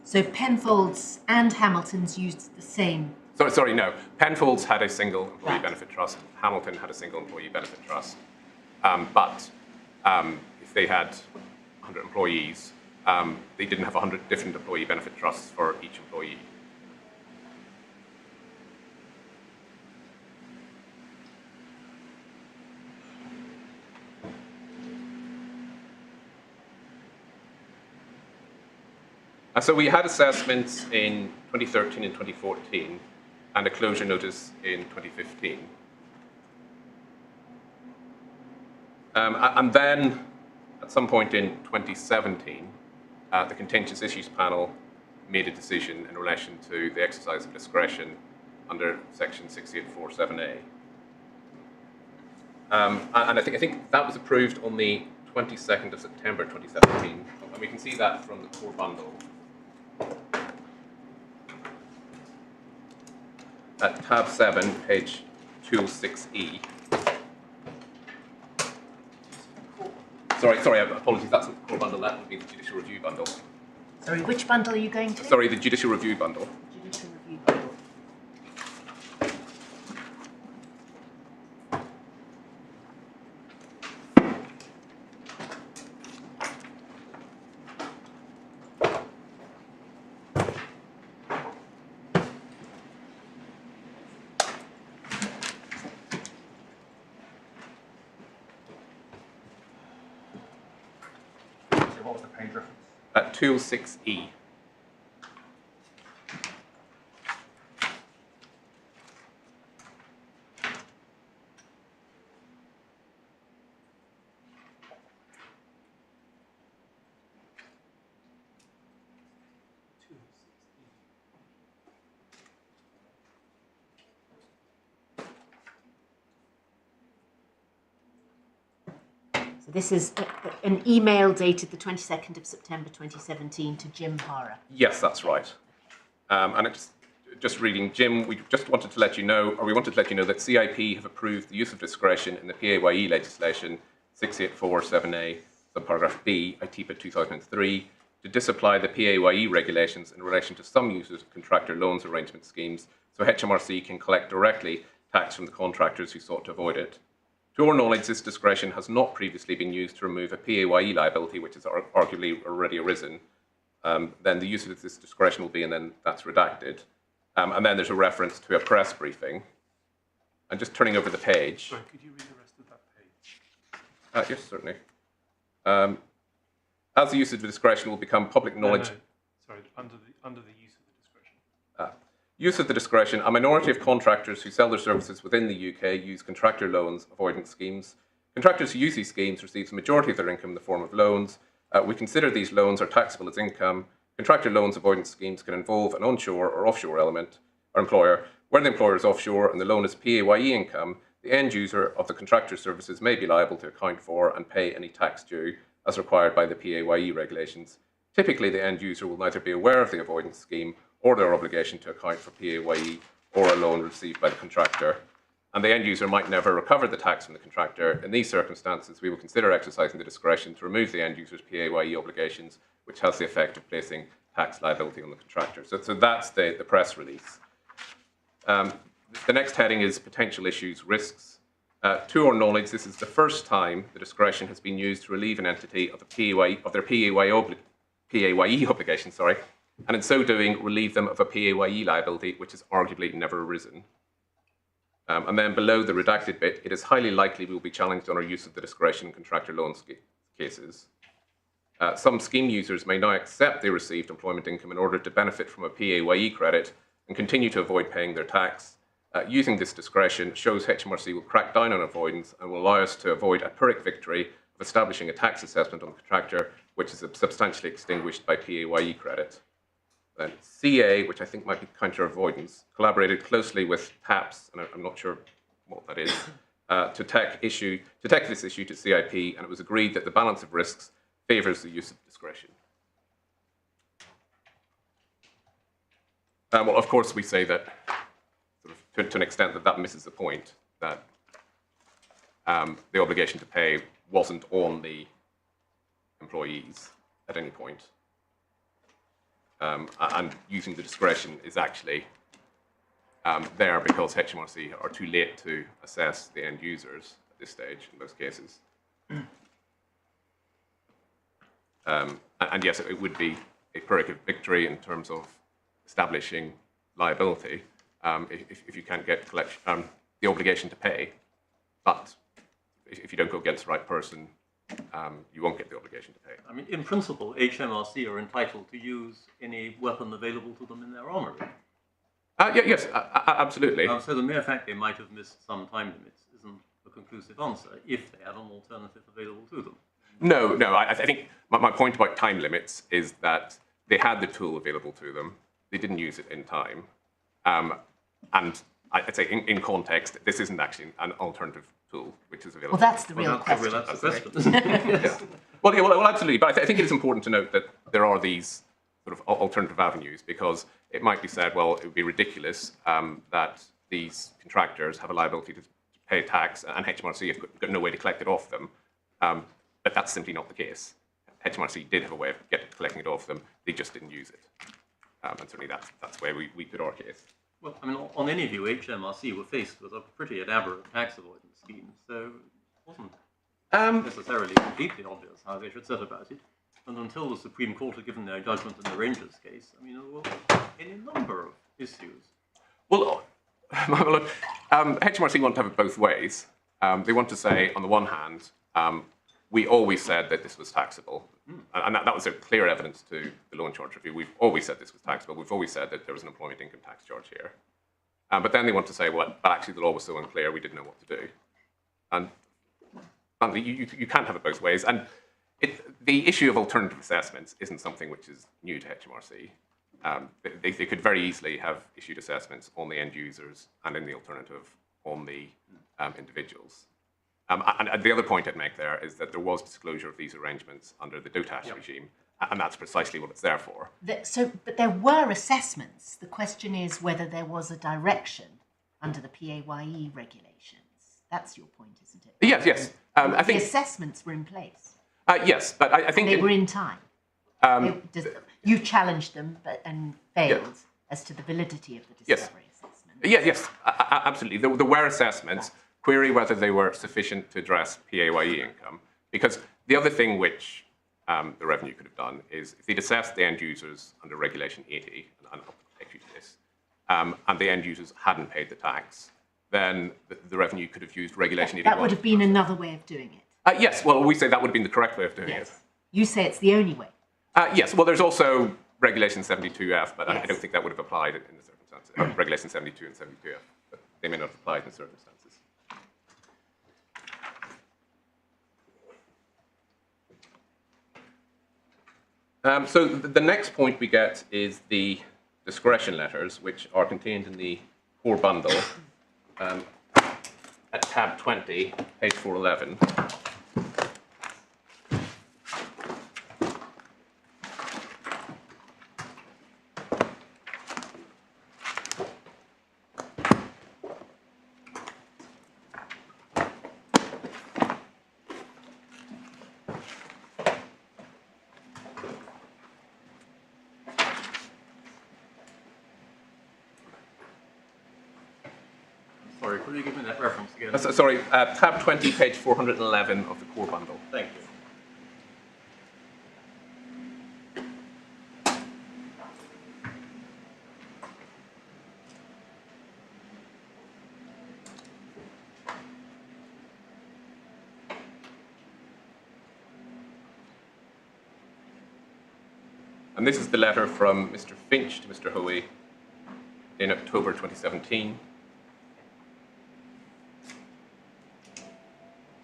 [SPEAKER 2] So Penfolds and Hamilton's used the same.
[SPEAKER 3] Sorry, no. Penfolds had a single employee
[SPEAKER 2] Right.
[SPEAKER 3] benefit trust. Hamilton had a single employee benefit trust. But if they had 100 employees, they didn't have 100 different employee benefit trusts for each employee. So we had assessments in 2013 and 2014, and a closure notice in 2015. And then, at some point in 2017, the Contentious Issues Panel made a decision in relation to the exercise of discretion under Section 6847A. And I think that was approved on the 22nd of September 2017, and we can see that from the core bundle. At tab 7, page 206E. Sorry, apologies, that's not the core bundle, that would be the judicial review bundle.
[SPEAKER 2] Sorry, which bundle are you going to?
[SPEAKER 3] Sorry, the judicial review bundle.
[SPEAKER 2] Judicial review bundle.
[SPEAKER 5] What was the page reference?
[SPEAKER 3] At 206E.
[SPEAKER 2] So this is an email dated the 22nd of September 2017 to Jim Hara.
[SPEAKER 3] Yes, that's right. And it's just reading, Jim, we just wanted to let you know, or we wanted to let you know that CIP have approved the use of discretion in the PAYE legislation 6847A, subparagraph B, ITPA 2003, to disapply the PAYE regulations in relation to some users of contractor loans arrangement schemes, so HMRC can collect directly tax from the contractors who sought to avoid it. To our knowledge, this discretion has not previously been used to remove a PAYE liability, which has arguably already arisen. Then the use of this discretion will be, and then that's redacted. And then there's a reference to a press briefing. And just turning over the page.
[SPEAKER 6] Sorry, could you read the rest of that page?
[SPEAKER 3] Yes, certainly. As the use of the discretion will become public knowledge.
[SPEAKER 6] No. Sorry, under the use of the discretion.
[SPEAKER 3] Use of the discretion, a minority of contractors who sell their services within the UK use contractor loans avoidance schemes. Contractors who use these schemes receive the majority of their income in the form of loans. We consider these loans are taxable as income. Contractor loans avoidance schemes can involve an onshore or offshore element or employer. Where the employer is offshore and the loan is PAYE income, the end user of the contractor services may be liable to account for and pay any tax due as required by the PAYE regulations. Typically, the end user will neither be aware of the avoidance scheme or their obligation to account for PAYE or a loan received by the contractor. And the end user might never recover the tax from the contractor. In these circumstances, we will consider exercising the discretion to remove the end user's PAYE obligations, which has the effect of placing tax liability on the contractor. So that's the press release. The next heading is potential issues, risks. To our knowledge, this is the first time the discretion has been used to relieve an entity of their PAYE obligation, and in so doing, relieve them of a PAYE liability, which has arguably never arisen. And then below the redacted bit, it is highly likely we will be challenged on our use of the discretion in contractor loan cases. Some scheme users may now accept they received employment income in order to benefit from a PAYE credit and continue to avoid paying their tax. Using this discretion shows HMRC will crack down on avoidance and will allow us to avoid a Pyrrhic victory of establishing a tax assessment on the contractor, which is substantially extinguished by PAYE credit. Then CA, which I think might be counter avoidance, collaborated closely with TAPS, and I'm not sure what that is, to take this issue to CIP, and it was agreed that the balance of risks favours the use of discretion. Well, of course, we say that, sort of, to an extent, that misses the point, that the obligation to pay wasn't on the employees at any point. And using the discretion is actually there because HMRC are too late to assess the end users at this stage in most cases. And yes, it would be a Pyrrhic victory in terms of establishing liability if you can't get the obligation to pay. But if you don't go against the right person, you won't get the obligation to pay.
[SPEAKER 4] I mean, in principle, HMRC are entitled to use any weapon available to them in their armory.
[SPEAKER 3] Yes, absolutely.
[SPEAKER 4] So the mere fact they might have missed some time limits isn't a conclusive answer if they had an alternative available to them.
[SPEAKER 3] No, I think my point about time limits is that they had the tool available to them. They didn't use it in time. And I'd say in context, this isn't actually an alternative tool which is available.
[SPEAKER 2] Well, that's the real question.
[SPEAKER 4] That's the question.
[SPEAKER 3] Yes. Well, absolutely. But I think it is important to note that there are these sort of alternative avenues because it might be said, well, it would be ridiculous that these contractors have a liability to pay tax and HMRC have got no way to collect it off them. But that's simply not the case. HMRC did have a way of collecting it off them. They just didn't use it. And certainly that's where we put our case.
[SPEAKER 4] Well, I mean, on any view, HMRC were faced with a pretty elaborate tax avoidance scheme, so it wasn't necessarily completely obvious how they should set about it. And until the Supreme Court had given their judgment in the Rangers case, I mean, there were any number of issues. Well,
[SPEAKER 3] look, HMRC want to have it both ways. They want to say, on the one hand, we always said that this was taxable. And that was a clear evidence to the loan charge review. We've always said this was taxable. We've always said that there was an employment income tax charge here. But then they want to say, well, but actually the law was so unclear, we didn't know what to do. And you can't have it both ways. And the issue of alternative assessments isn't something which is new to HMRC. They could very easily have issued assessments on the end users and in the alternative on the individuals. And the other point I'd make there is that there was disclosure of these arrangements under the dotage regime, and that's precisely what it's there for.
[SPEAKER 2] But there were assessments. The question is whether there was a direction under the PAYE regulations. That's your point, isn't it?
[SPEAKER 3] Yes. I think
[SPEAKER 2] the assessments were in place.
[SPEAKER 3] yes, but I think
[SPEAKER 2] They were in time. You challenged them and failed as to the validity of the discovery assessment.
[SPEAKER 3] Yes, absolutely. There were assessments. Query whether they were sufficient to address PAYE income, because the other thing which the revenue could have done is if they'd assessed the end users under Regulation 80, and I'll take you to this, and the end users hadn't paid the tax, then the revenue could have used Regulation 81.
[SPEAKER 2] That would have been another way of doing it.
[SPEAKER 3] Yes, well, we say that would have been the correct way of doing it.
[SPEAKER 2] You say it's the only way.
[SPEAKER 3] Yes, well, there's also Regulation 72F, but I don't think that would have applied in the circumstances. Regulation 72 and 72F, but they may not have applied in the circumstances. So the next point we get is the discretion letters, which are contained in the core bundle at tab 20, page 411.
[SPEAKER 4] Sorry, could you give me that reference again?
[SPEAKER 3] Sorry, tab 20, page 411 of the core bundle.
[SPEAKER 4] Thank you.
[SPEAKER 3] And this is the letter from Mr. Finch to Mr. Hoey in October 2017.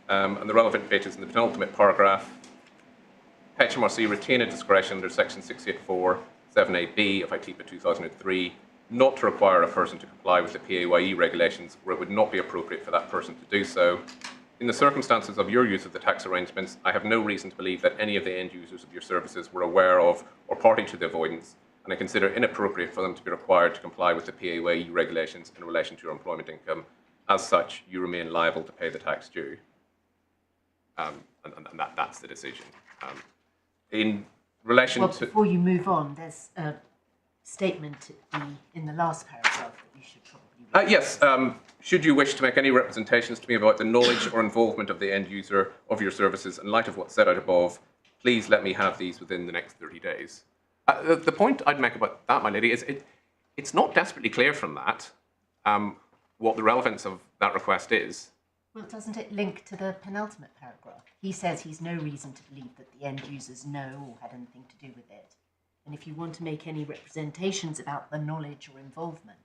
[SPEAKER 3] And the relevant bit is in the penultimate paragraph. HMRC retain a discretion under section 684 7AB of ITIPA 2003 not to require a person to comply with the PAYE regulations where it would not be appropriate for that person to do so. In the circumstances of your use of the tax arrangements, I have no reason to believe that any of the end users of your services were aware of or party to the avoidance, and I consider inappropriate for them to be required to comply with the PAYE regulations in relation to your employment income. As such, you remain liable to pay the tax due. And that's the decision. In relation to...
[SPEAKER 2] Before you move on, there's a statement in the last paragraph that you should probably read.
[SPEAKER 3] Yes. Should you wish to make any representations to me about the knowledge or involvement of the end user of your services in light of what's set out above, please let me have these within the next 30 days. The point I'd make about that, my lady, is it's not desperately clear from that what the relevance of that request is.
[SPEAKER 2] Well, doesn't it link to the penultimate paragraph? He says he's no reason to believe that the end users know or had anything to do with it. And if you want to make any representations about the knowledge or involvement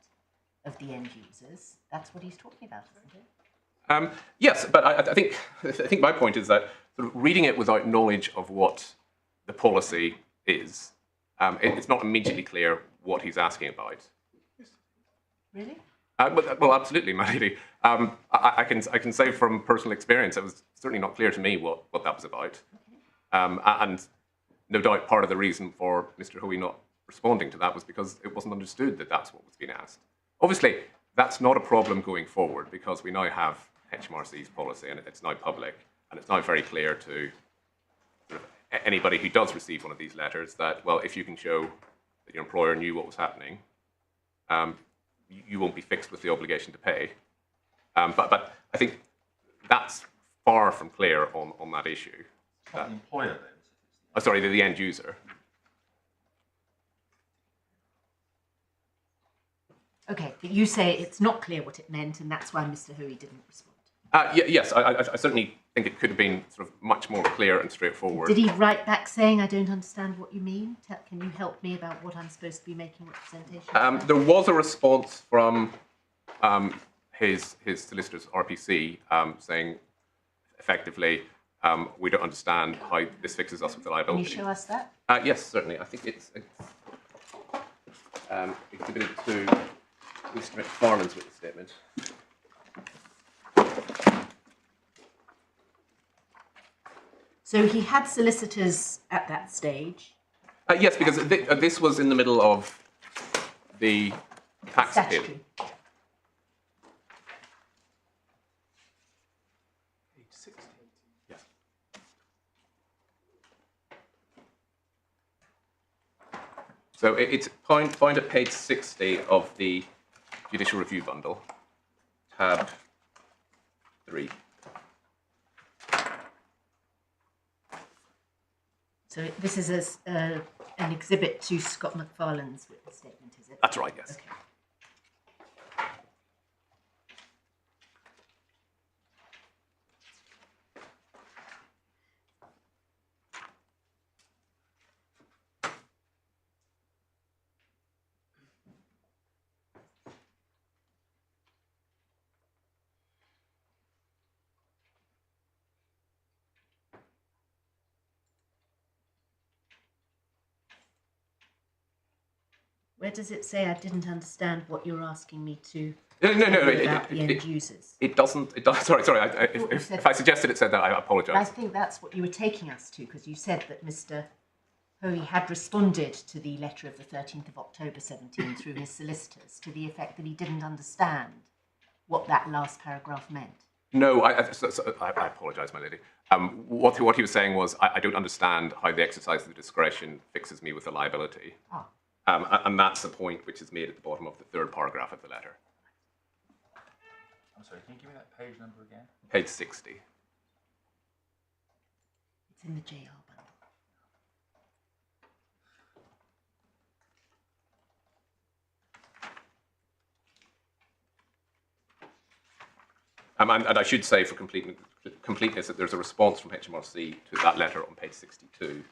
[SPEAKER 2] of the end users, that's what he's talking about, isn't it?
[SPEAKER 3] Yes, but I think my point is that sort of reading it without knowledge of what the policy is, it's not immediately clear what he's asking about.
[SPEAKER 2] Really?
[SPEAKER 3] Well, absolutely, my lady. I can say from personal experience, it was certainly not clear to me what that was about. And no doubt part of the reason for Mr. Hoey not responding to that was because it wasn't understood that that's what was being asked. Obviously, that's not a problem going forward because we now have HMRC's policy and it's now public and it's now very clear to sort of anybody who does receive one of these letters that, well, if you can show that your employer knew what was happening, you won't be fixed with the obligation to pay. But I think that's far from clear on that issue.
[SPEAKER 5] Not the employer, then?
[SPEAKER 3] Sorry, the end user.
[SPEAKER 2] Okay, but you say it's not clear what it meant, and that's why Mr. Hoey didn't respond.
[SPEAKER 3] Yes, I certainly think it could have been sort of much more clear and straightforward.
[SPEAKER 2] Did he write back saying, I don't understand what you mean? Can you help me about what I'm supposed to be making representations?
[SPEAKER 3] There was a response from his solicitors, RPC, saying effectively, we don't understand how this fixes us with the liability.
[SPEAKER 2] Can you show us that?
[SPEAKER 3] Yes, certainly. I think it's exhibited to Mr. McFarland's witness statement.
[SPEAKER 2] So he had solicitors at that stage.
[SPEAKER 3] Yes, because this was in the middle of the tax appeal.
[SPEAKER 2] Statutory.
[SPEAKER 6] Page 16.
[SPEAKER 3] Yes. So it's find at page 60 of the Judicial Review Bundle, tab 3.
[SPEAKER 2] So this is an exhibit to Scott McFarlane's witness statement, is it?
[SPEAKER 3] That's right, yes.
[SPEAKER 2] Okay. Where does it say I didn't understand what you're asking me to
[SPEAKER 3] No.
[SPEAKER 2] about the end users?
[SPEAKER 3] It doesn't. It does. Sorry. If I suggested it said that, I
[SPEAKER 2] I
[SPEAKER 3] apologise.
[SPEAKER 2] think that's what you were taking us to, because you said that Mr. Hoey had responded to the letter of the 13th of October 17 through his solicitors to the effect that he didn't understand what that last paragraph meant.
[SPEAKER 3] No, I apologise, my lady. What he was saying was, I don't understand how the exercise of the discretion fixes me with the liability.
[SPEAKER 2] Ah.
[SPEAKER 3] And that's the point which is made at the bottom of the third paragraph of the letter.
[SPEAKER 5] I'm sorry, can you give me that page number again?
[SPEAKER 3] Page 60.
[SPEAKER 2] It's in the JR bundle.
[SPEAKER 3] And I should say, for completeness, that there's a response from HMRC to that letter on page 62.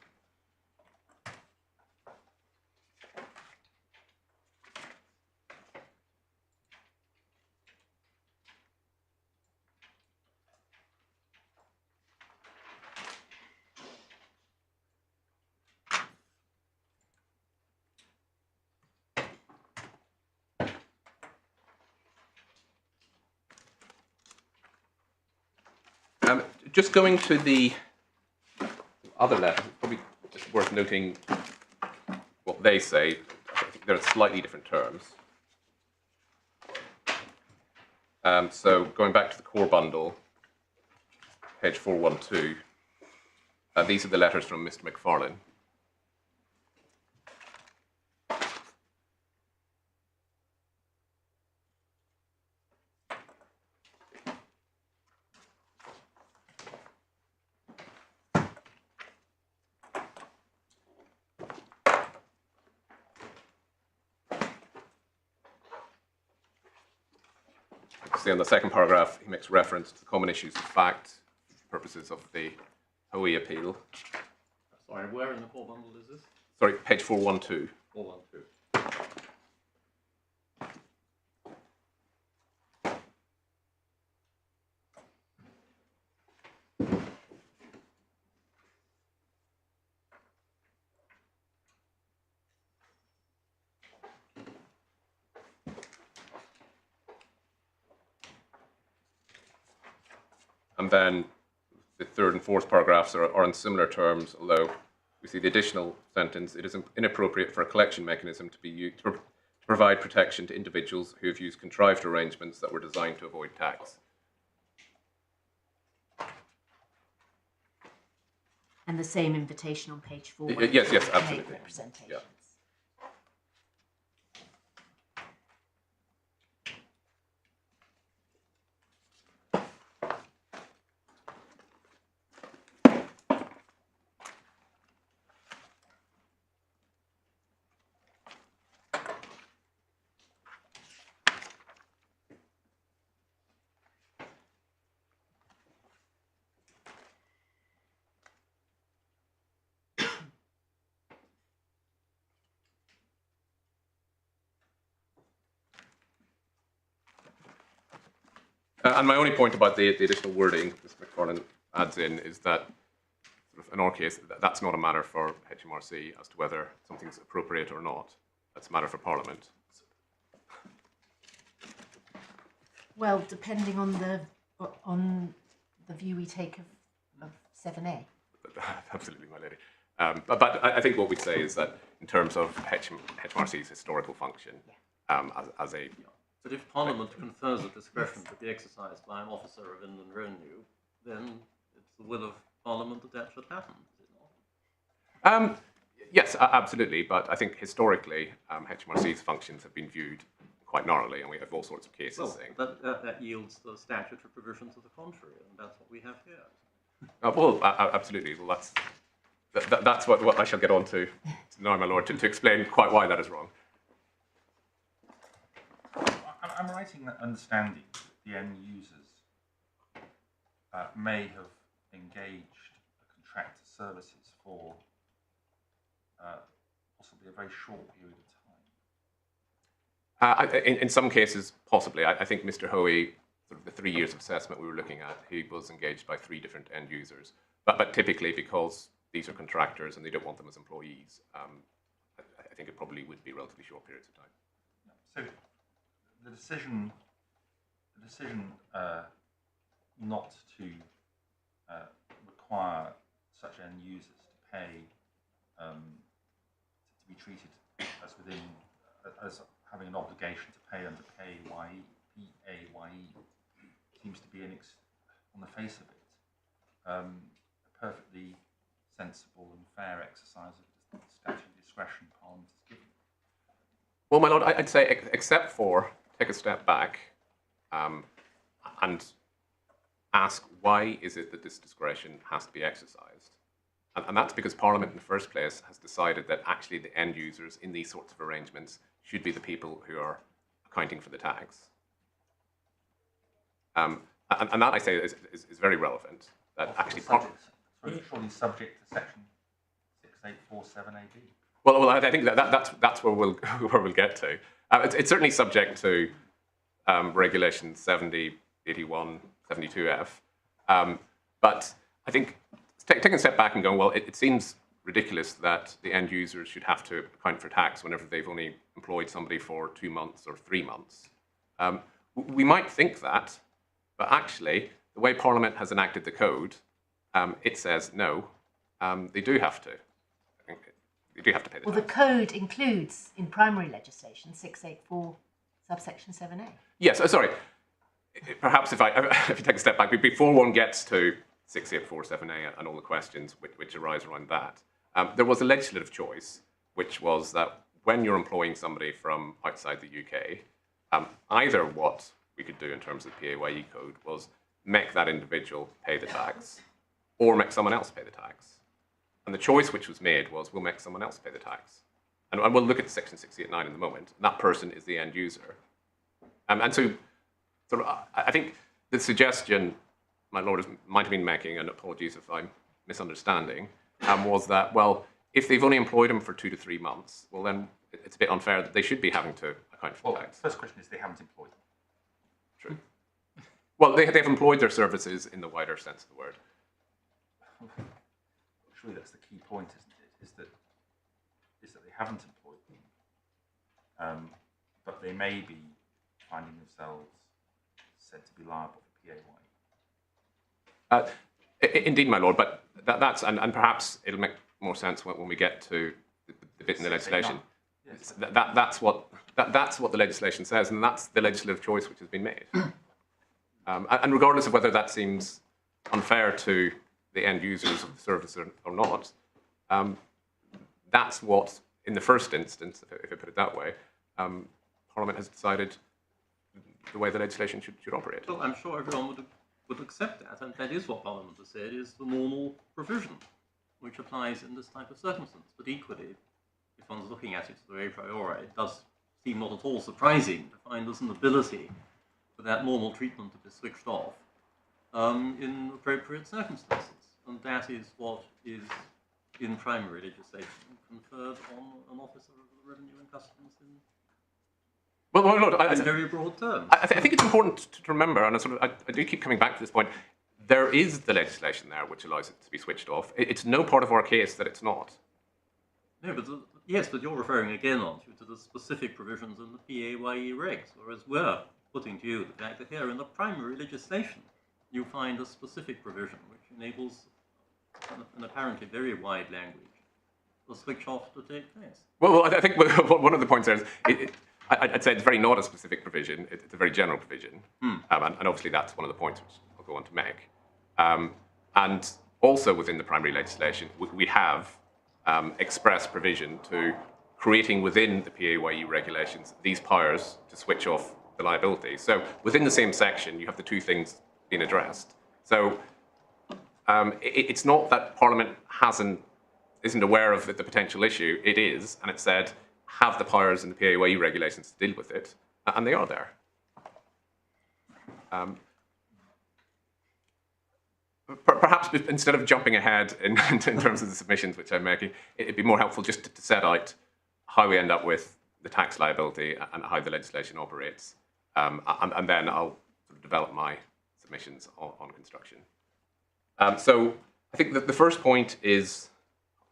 [SPEAKER 3] Just going to the other letters, it's probably just worth noting what they say. I think they're slightly different terms. So going back to the core bundle, page 412, these are the letters from Mr. McFarlane. See, on the second paragraph, he makes reference to the common issues of fact for purposes of the Hoey appeal.
[SPEAKER 4] Sorry, where in the core bundle is this?
[SPEAKER 3] Sorry, page 412.
[SPEAKER 4] 412.
[SPEAKER 3] And then the third and fourth paragraphs are in similar terms, although we see the additional sentence, it is inappropriate for a collection mechanism to be used to provide protection to individuals who have used contrived arrangements that were designed to avoid tax.
[SPEAKER 2] And the same invitation on page 4.
[SPEAKER 3] Yes,
[SPEAKER 2] to
[SPEAKER 3] absolutely.
[SPEAKER 2] make representations.
[SPEAKER 3] Yeah. And my only point about the additional wording Mr. McFarlane adds in is that, sort of in our case, that's not a matter for HMRC as to whether something's appropriate or not. That's a matter for Parliament.
[SPEAKER 2] Well, depending on the view we take of 7A.
[SPEAKER 3] Absolutely, my lady. But I think what we'd say is that in terms of HMRC's historical function, as a
[SPEAKER 4] But if Parliament confers a discretion to be exercised by an officer of Inland Revenue, then it's the will of Parliament that that should happen, is it not?
[SPEAKER 3] Yes, absolutely. But I think historically, HMRC's functions have been viewed quite narrowly, and we have all sorts of cases
[SPEAKER 4] Well,
[SPEAKER 3] saying.
[SPEAKER 4] that yields the statutory provision to the contrary, and that's what we have here.
[SPEAKER 3] Absolutely. Well, that's what I shall get on to now, my lord, to explain quite why that is wrong.
[SPEAKER 5] I'm writing that understanding that the end users may have engaged a contractor services for possibly a very short period of time.
[SPEAKER 3] In some cases, possibly. I think Mr. Hoey, sort of the 3 years of assessment we were looking at, he was engaged by 3 different end users. But typically, because these are contractors and they don't want them as employees, I think it probably would be relatively short periods of time.
[SPEAKER 5] So the decision not to require such end users to pay, to be treated as having an obligation to pay under PAYE, seems to be on the face of it, a perfectly sensible and fair exercise of statutory discretion Parliament has given.
[SPEAKER 3] Well, my lord, I'd say, except for take a step back and ask why is it that this discretion has to be exercised? And that's because Parliament in the first place has decided that actually the end users in these sorts of arrangements should be the people who are accounting for the tax. And that, I say, is very relevant. That actually
[SPEAKER 5] surely subject to section 6847AB.
[SPEAKER 3] Well, I think that's where we'll get to. It's certainly subject to Regulation 70, 81, 72F. But I think taking a step back and going, well, it seems ridiculous that the end users should have to account for tax whenever they've only employed somebody for 2 months or 3 months. We might think that, but actually, the way Parliament has enacted the code, it says no, they do have to. They do have to pay the tax.
[SPEAKER 2] Well, the code includes in primary legislation 684 subsection 7A.
[SPEAKER 3] Yes, sorry. Perhaps if you take a step back, before one gets to 6847A and all the questions which arise around that, there was a legislative choice, which was that when you're employing somebody from outside the UK, either what we could do in terms of the PAYE code was make that individual pay the tax, or make someone else pay the tax. And the choice which was made was we'll make someone else pay the tax. And we'll look at section 689 in a moment. And that person is the end user. And so I think the suggestion my lord might have been making, and apologies if I'm misunderstanding, was that, well, if they've only employed him for 2 to 3 months, well, then it's a bit unfair that they should be having to account for the tax.
[SPEAKER 5] First question is they haven't employed them.
[SPEAKER 3] True. Well, they've employed their services in the wider sense of the word.
[SPEAKER 5] Surely that's the key point, isn't it? Is that they haven't employed them, but they may be finding themselves said to be liable for PAYE.
[SPEAKER 3] Indeed, my lord, but that's and perhaps it'll make more sense when we get to the bit in the legislation. Yes. That's what the legislation says, and that's the legislative choice which has been made. And regardless of whether that seems unfair to the end users of the service or not, that's what, in the first instance, if I put it that way, Parliament has decided the way the legislation should operate.
[SPEAKER 4] Well, I'm sure everyone would accept that, and that is what Parliament has said is the normal provision, which applies in this type of circumstance. But equally, if one's looking at it a priori, it does seem not at all surprising to find there's an ability for that normal treatment to be switched off in appropriate circumstances. And that is what is in primary legislation conferred on an officer of the Revenue and Customs in very broad terms.
[SPEAKER 3] I think it's important to remember, and I do keep coming back to this point, there is the legislation there which allows it to be switched off. It's no part of our case that it's not.
[SPEAKER 4] No, but yes, but you're referring again, aren't you, to the specific provisions in the PAYE regs, whereas we're putting to you the fact that here in the primary legislation you find a specific provision which enables an apparently very wide language for switch off to take place.
[SPEAKER 3] Well, I think one of the points there is, I'd say it's very not a specific provision, it's a very general provision. And obviously that's one of the points which I'll go on to make. And also within the primary legislation, we have express provision to creating within the PAYE regulations these powers to switch off the liability. So within the same section, you have the two things being addressed. So it's not that Parliament isn't aware of the potential issue. It is, and it said, have the powers in the PAYE regulations to deal with it, and they are there. Perhaps instead of jumping ahead in terms of the submissions which I'm making, it'd be more helpful just to set out how we end up with the tax liability and how the legislation operates. And then I'll sort of develop my submissions on construction. So I think that the first point is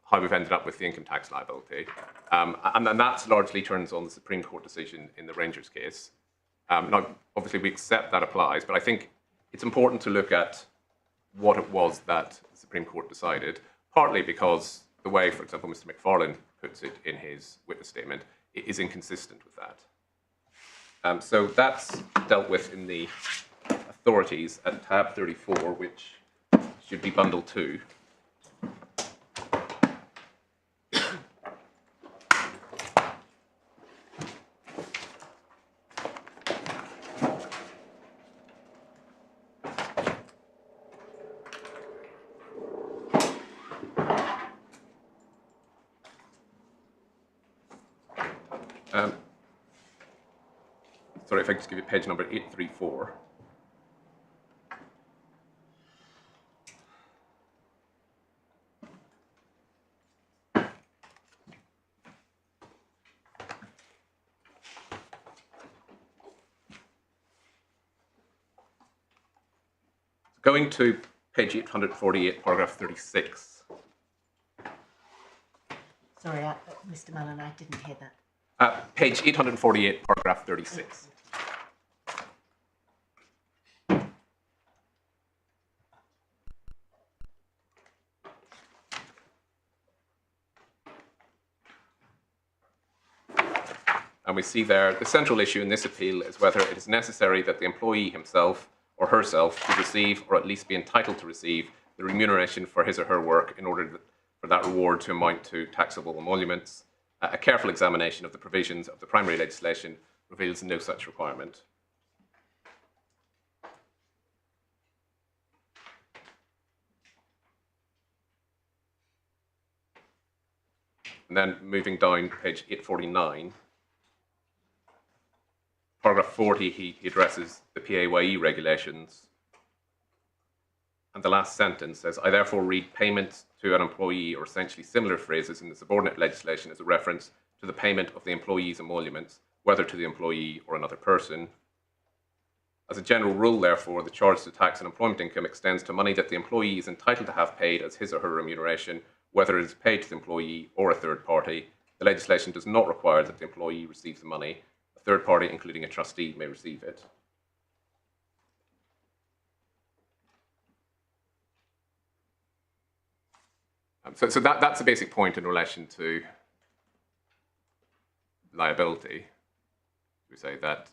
[SPEAKER 3] how we've ended up with the income tax liability. And then that largely turns on the Supreme Court decision in the Rangers case. Now, obviously, we accept that applies, but I think it's important to look at what it was that the Supreme Court decided, partly because the way, for example, Mr. McFarlane puts it in his witness statement is inconsistent with that. So that's dealt with in the authorities at tab 34, which should be bundle 2. Sorry, if I could just give you page number 834. Going to page 848, paragraph 36.
[SPEAKER 2] Sorry, Mr. Mallon, I didn't hear that.
[SPEAKER 3] Page 848, paragraph 36. And we see there, the central issue in this appeal is whether it is necessary that the employee himself or herself should receive, or at least be entitled to receive, the remuneration for his or her work in order for that reward to amount to taxable emoluments. A careful examination of the provisions of the primary legislation reveals no such requirement. And then moving down page 849, paragraph 40, he addresses the PAYE regulations. And the last sentence says, I therefore read payment to an employee, or essentially similar phrases in the subordinate legislation, as a reference to the payment of the employee's emoluments, whether to the employee or another person. As a general rule, therefore, the charge to tax on employment income extends to money that the employee is entitled to have paid as his or her remuneration, whether it is paid to the employee or a third party. The legislation does not require that the employee receives the money. A third party, including a trustee, may receive it. So that's the basic point in relation to liability. We say that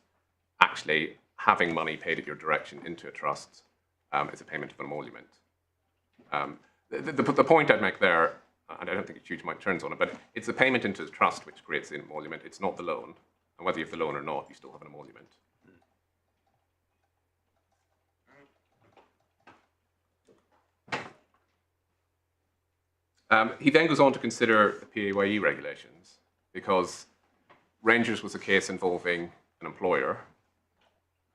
[SPEAKER 3] actually having money paid at your direction into a trust is a payment of an emolument. The point I'd make there, and I don't think a huge amount turns on it, but it's the payment into the trust which creates the emolument. It's not the loan. And whether you have the loan or not, you still have an emolument. He then goes on to consider the PAYE regulations, because Rangers was a case involving an employer,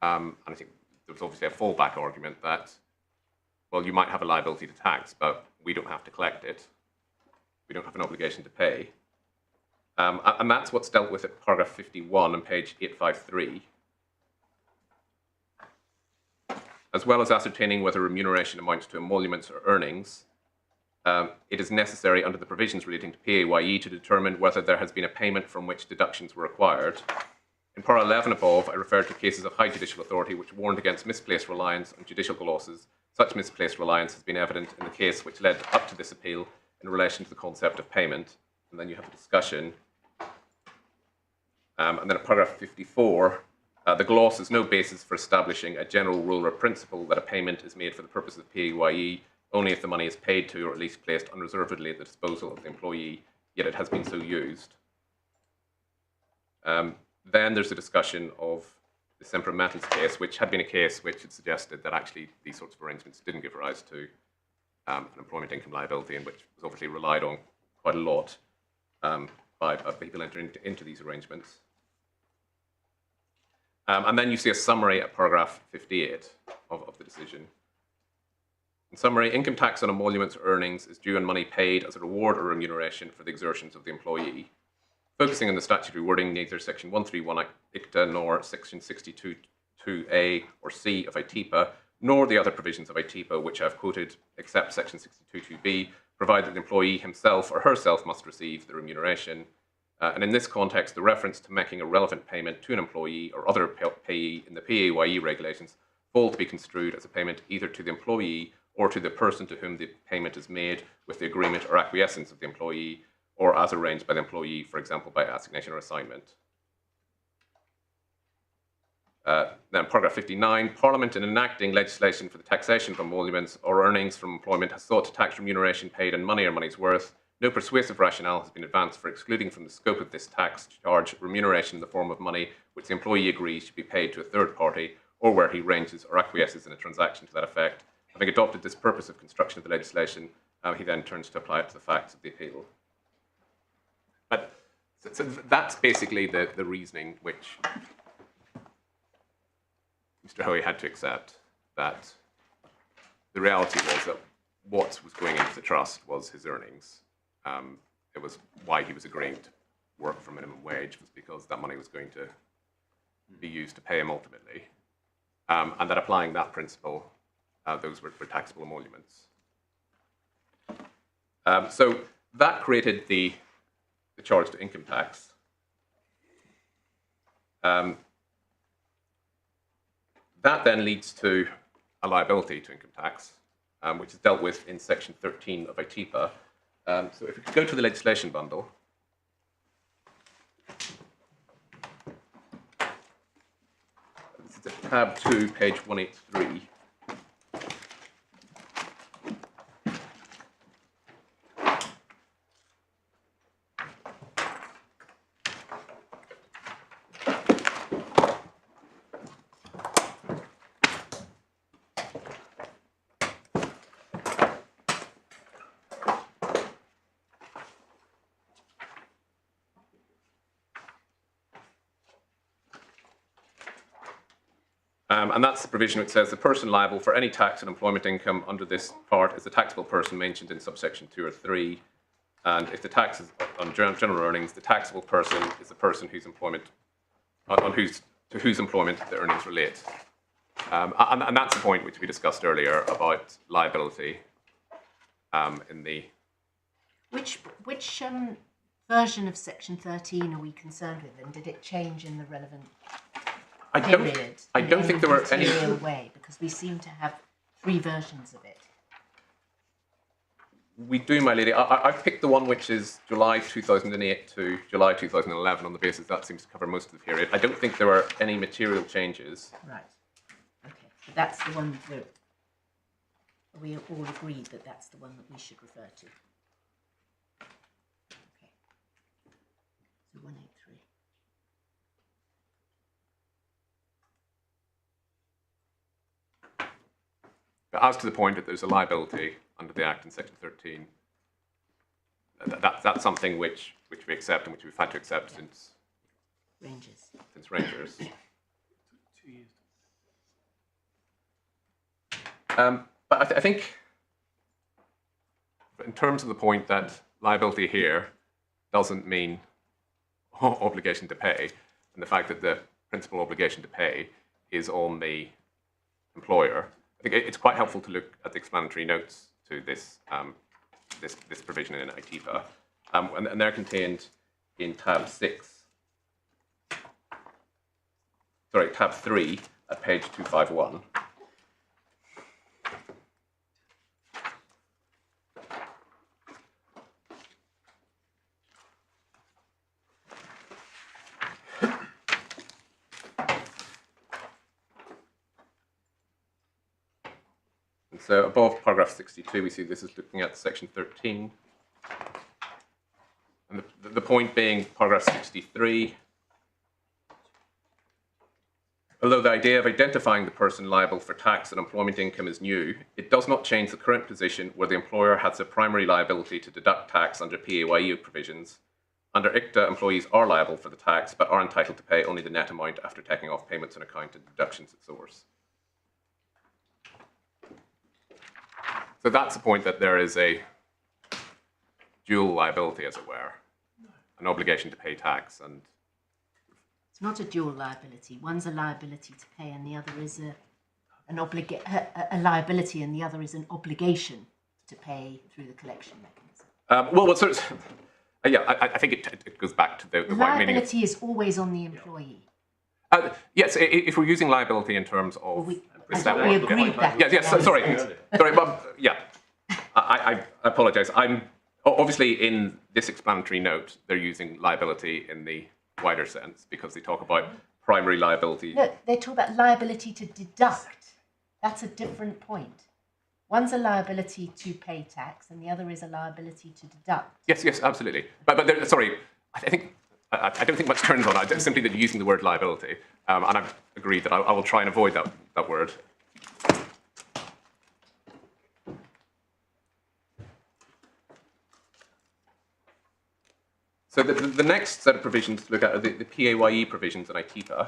[SPEAKER 3] and I think there was obviously a fallback argument that, well, you might have a liability to tax, but we don't have to collect it. We don't have an obligation to pay. And that's what's dealt with at paragraph 51 on page 853. As well as ascertaining whether remuneration amounts to emoluments or earnings, it is necessary under the provisions relating to PAYE to determine whether there has been a payment from which deductions were required. In para 11 above, I referred to cases of high judicial authority which warned against misplaced reliance on judicial glosses such misplaced reliance has been evident in the case which led up to this appeal in relation to the concept of payment. And then you have a discussion. And then at paragraph 54, the gloss is no basis for establishing a general rule or principle that a payment is made for the purpose of PAYE only if the money is paid to or at least placed unreservedly at the disposal of the employee, yet it has been so used. Then there's a discussion of the Semper Metals case, which had been a case which had suggested that actually these sorts of arrangements didn't give rise to an employment income liability, and which was obviously relied on quite a lot by people entering into these arrangements. And then you see a summary at paragraph 58 of the decision. In summary, income tax on emoluments or earnings is due on money paid as a reward or remuneration for the exertions of the employee. Focusing on the statutory wording, neither Section 131 ICTA nor Section 62(2)A or C of ITIPA, nor the other provisions of ITIPA which I've quoted, except Section 62(2)B, provide that the employee himself or herself must receive the remuneration. And in this context, the reference to making a relevant payment to an employee or other payee in the PAYE regulations fall to be construed as a payment either to the employee or to the person to whom the payment is made with the agreement or acquiescence of the employee, or as arranged by the employee, for example, by assignation or assignment. Then paragraph 59, Parliament in enacting legislation for the taxation of emoluments or earnings from employment has sought to tax remuneration paid in money or money's worth. No persuasive rationale has been advanced for excluding from the scope of this tax charge remuneration in the form of money which the employee agrees should be paid to a third party, or where he arranges or acquiesces in a transaction to that effect. Having adopted this purpose of construction of the legislation, he then turns to apply it to the facts of the appeal. But so that's basically the reasoning which Mr. Hoey had to accept, that the reality was that what was going into the trust was his earnings. It was why he was agreeing to work for minimum wage, was because that money was going to be used to pay him ultimately. And that applying that principle, those were taxable emoluments. So that created the charge to income tax. That then leads to a liability to income tax, which is dealt with in Section 13 of ITIPA. So if we could go to the legislation bundle. This is at tab 2, page 183. And that's the provision which says the person liable for any tax on employment income under this part is the taxable person mentioned in subsection 2 or 3. And if the tax is on general earnings, the taxable person is the person whose employment, to whose employment the earnings relate. And that's the point which we discussed earlier about liability in the...
[SPEAKER 2] Which version of Section 13 are we concerned with, and did it change in the relevant period?
[SPEAKER 3] I don't think there were any
[SPEAKER 2] way, because we seem to have 3 versions of it.
[SPEAKER 3] We do, my lady. I've picked the one which is July 2008 to July 2011 on the basis that seems to cover most of the period. I don't think there were any material changes.
[SPEAKER 2] Right. Okay. So that's the one that we all agreed that that's the one that we should refer to. Okay. So 183.
[SPEAKER 3] But as to the point that there's a liability under the Act in Section 13, that's something which we accept and which we've had to accept since Rangers.
[SPEAKER 6] 2 years.
[SPEAKER 3] But I think in terms of the point that liability here doesn't mean obligation to pay, and the fact that the principal obligation to pay is on the employer, I think it's quite helpful to look at the explanatory notes to this this provision in ITIPA, and they're contained in tab 3 at page 251. So above paragraph 62, we see this is looking at section 13. And the point being, paragraph 63, although the idea of identifying the person liable for tax and employment income is new, it does not change the current position where the employer has a primary liability to deduct tax under PAYE provisions. Under ICTA, employees are liable for the tax, but are entitled to pay only the net amount after taking off payments on account and deductions at source. So that's the point, that there is a dual liability, as it were, an obligation to pay tax. And
[SPEAKER 2] It's not a dual liability. One's a liability to pay, and the other is a liability, and the other is an obligation to pay through the collection mechanism.
[SPEAKER 3] well, what's sort of, yeah, I think it goes back to the right meaning.
[SPEAKER 2] Liability is always on the employee.
[SPEAKER 3] Yes, if we're using liability in terms of...
[SPEAKER 2] I thought we agreed that.
[SPEAKER 3] Yes, sorry, but yeah, I apologise. I'm obviously in this explanatory note, they're using liability in the wider sense because they talk about primary liability.
[SPEAKER 2] No, they talk about liability to deduct. That's a different point. One's a liability to pay tax, and the other is a liability to deduct.
[SPEAKER 3] Yes, absolutely. But sorry, I don't think much turns on it. It's simply that you're using the word liability, and I've agreed that I will try and avoid that word. So the next set of provisions to look at are the PAYE provisions in ITIPA.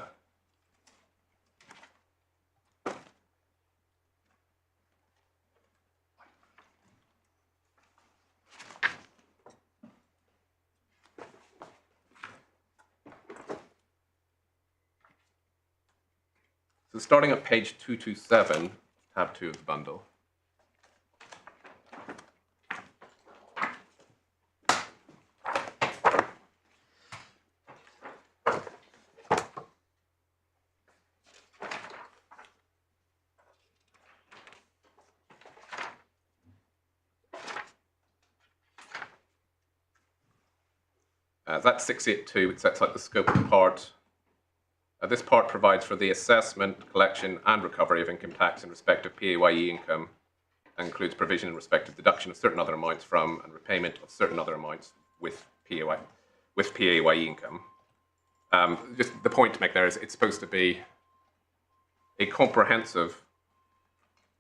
[SPEAKER 3] So starting at page 227, tab 2 of the bundle. That's 682, it sets out the scope of the part. This part provides for the assessment, collection and recovery of income tax in respect of PAYE income, and includes provision in respect of deduction of certain other amounts from and repayment of certain other amounts with PAYE income. Just the point to make there is it's supposed to be a comprehensive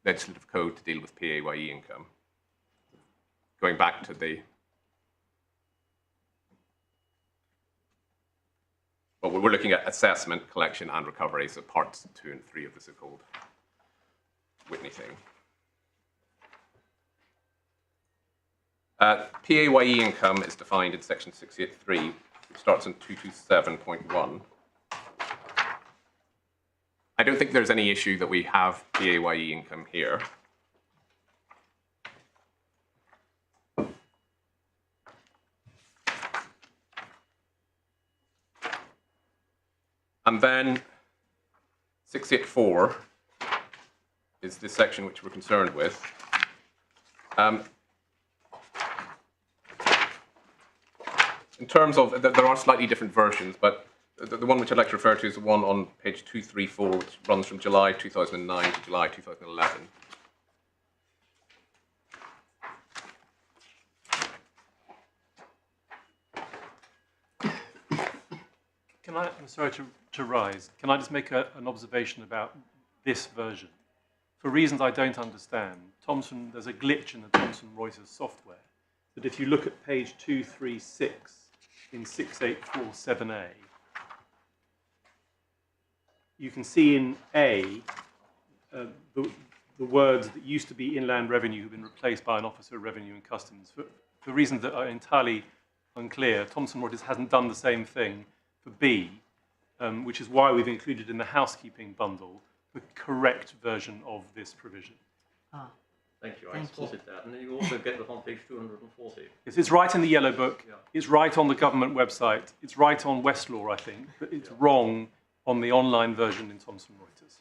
[SPEAKER 3] legislative code to deal with PAYE income. Going back to the... Well, we're looking at assessment, collection, and recovery, so parts 2 and 3 of the so-called Whitney thing. PAYE income is defined in section 683, which starts in 227.1. I don't think there's any issue that we have PAYE income here. And then 684 is this section which we're concerned with. In terms of, there are slightly different versions, but the one which I'd like to refer to is the one on page 234, which runs from July 2009 to July 2011.
[SPEAKER 6] I'm sorry to rise. Can I just make an observation about this version? For reasons I don't understand, there's a glitch in the Thomson Reuters software that if you look at page 236 in 6847A, you can see in A the words that used to be inland revenue have been replaced by an officer of revenue and customs. For reasons that are entirely unclear, Thomson Reuters hasn't done the same thing for B, which is why we've included in the housekeeping bundle the correct version of this provision.
[SPEAKER 2] Ah,
[SPEAKER 4] Thank you. I spotted that. And then you also get that on page 240.
[SPEAKER 6] It's right in the yellow book.
[SPEAKER 4] Yeah.
[SPEAKER 6] It's right on the government website. It's right on Westlaw, I think, but it's wrong on the online version in Thomson Reuters.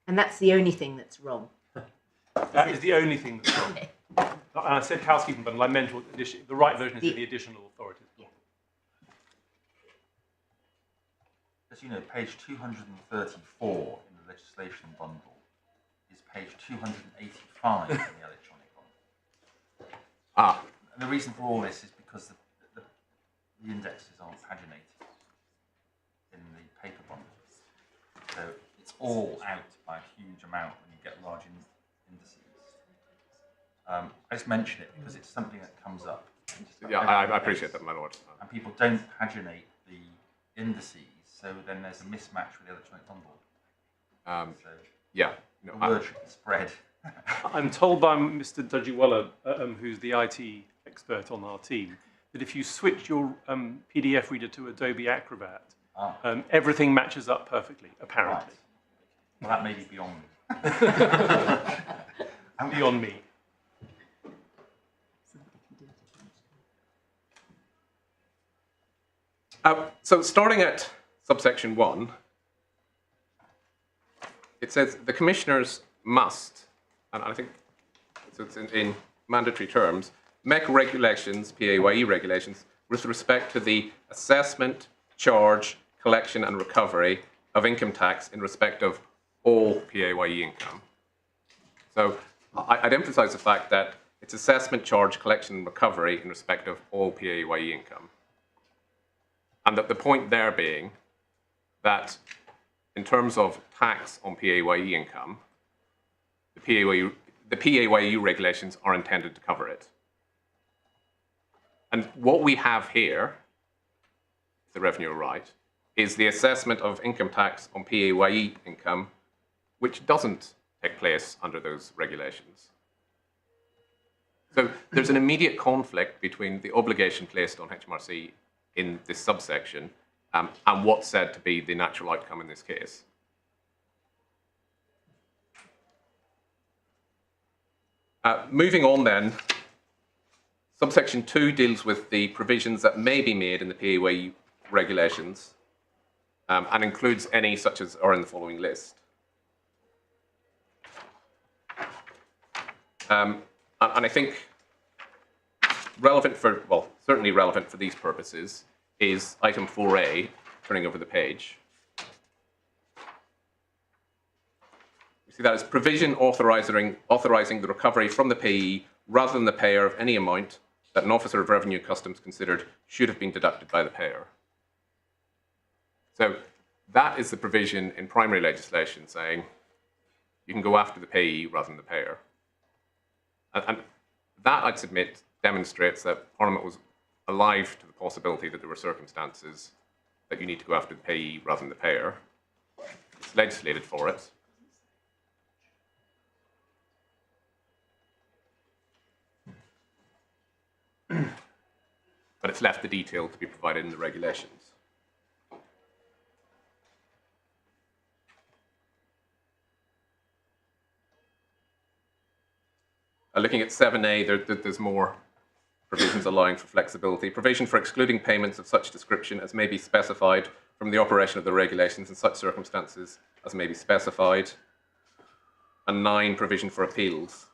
[SPEAKER 2] and that's the only thing that's wrong.
[SPEAKER 6] That is the only thing that's wrong. I said housekeeping bundle, I meant the right version is the additional authorities.
[SPEAKER 2] Yeah.
[SPEAKER 5] As you know, page 234 in the legislation bundle is page 285 in the electronic bundle.
[SPEAKER 3] Ah,
[SPEAKER 5] And the reason for all this is because the indexes aren't paginated in the paper bundles. So it's all out by a huge amount when you get large indices. I just mention it because it's something that comes up.
[SPEAKER 3] yeah, I appreciate that, my lord.
[SPEAKER 5] And people don't paginate the indices, so then there's a mismatch with the electronic bundle. So
[SPEAKER 3] Yeah. No,
[SPEAKER 5] the word should be spread.
[SPEAKER 6] I'm told by Mr. Dajiwala, who's the IT expert on our team, that if you switch your PDF reader to Adobe Acrobat, everything matches up perfectly, apparently.
[SPEAKER 5] Right. Well, that may be beyond me.
[SPEAKER 6] And beyond me.
[SPEAKER 3] So starting at subsection 1, it says the commissioners must, and I think so it's in mandatory terms, make regulations, PAYE regulations, with respect to the assessment, charge, collection and recovery of income tax in respect of all PAYE income. So I'd emphasize the fact that it's assessment, charge, collection and recovery in respect of all PAYE income. And that the point there being that in terms of tax on PAYE income, the PAYE regulations are intended to cover it. And what we have here, if the revenue are right, is the assessment of income tax on PAYE income, which doesn't take place under those regulations. So there's an immediate conflict between the obligation placed on HMRC in this subsection and what's said to be the natural outcome in this case. Moving on then, subsection 2 deals with the provisions that may be made in the PAYE regulations and includes any such as are in the following list. And I think relevant for, well, certainly relevant for these purposes is item 4A, turning over the page. You see that as provision authorizing the recovery from the payee rather than the payer of any amount that an officer of revenue and customs considered should have been deducted by the payer. So that is the provision in primary legislation saying you can go after the payee rather than the payer. And that, I'd submit, demonstrates that Parliament was alive to the possibility that there were circumstances that you need to go after the payee rather than the payer. It's legislated for it. But it's left the detail to be provided in the regulations. Looking at 7A, there's more provisions allowing for flexibility. Provision for excluding payments of such description as may be specified from the operation of the regulations in such circumstances as may be specified. And 9, provision for appeals.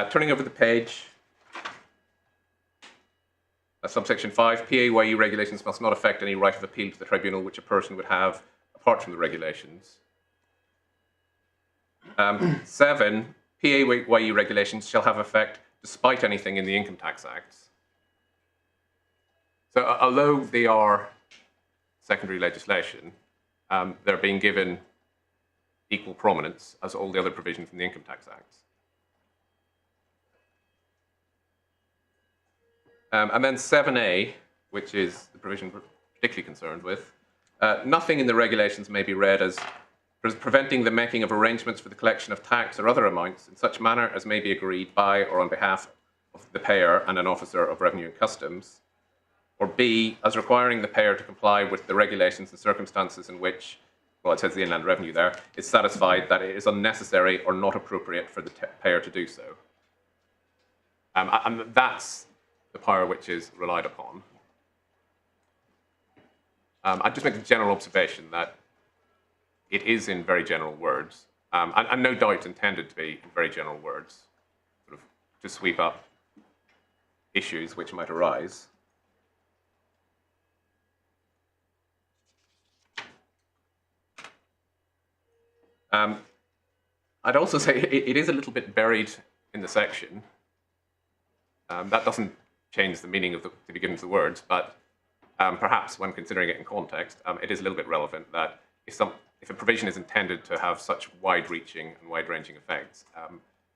[SPEAKER 3] Turning over the page, subsection 5, PAYE regulations must not affect any right of appeal to the tribunal which a person would have apart from the regulations. 7, PAYE regulations shall have effect despite anything in the Income Tax Acts. So although they are secondary legislation, they're being given equal prominence as all the other provisions in the Income Tax Acts. And then 7A, which is the provision we're particularly concerned with, nothing in the regulations may be read as preventing the making of arrangements for the collection of tax or other amounts in such manner as may be agreed by or on behalf of the payer and an officer of revenue and customs, or B, as requiring the payer to comply with the regulations and circumstances in which well, it says the Inland Revenue there, is satisfied that it is unnecessary or not appropriate for the payer to do so. And that's the power which is relied upon. I'd just make a general observation that it is in very general words, and no doubt intended to be in very general words, sort of to sweep up issues which might arise. I'd also say it is a little bit buried in the section. That doesn't change the meaning of the beginning of the words, but perhaps when considering it in context, it is a little bit relevant that if a provision is intended to have such wide-reaching and wide-ranging effects,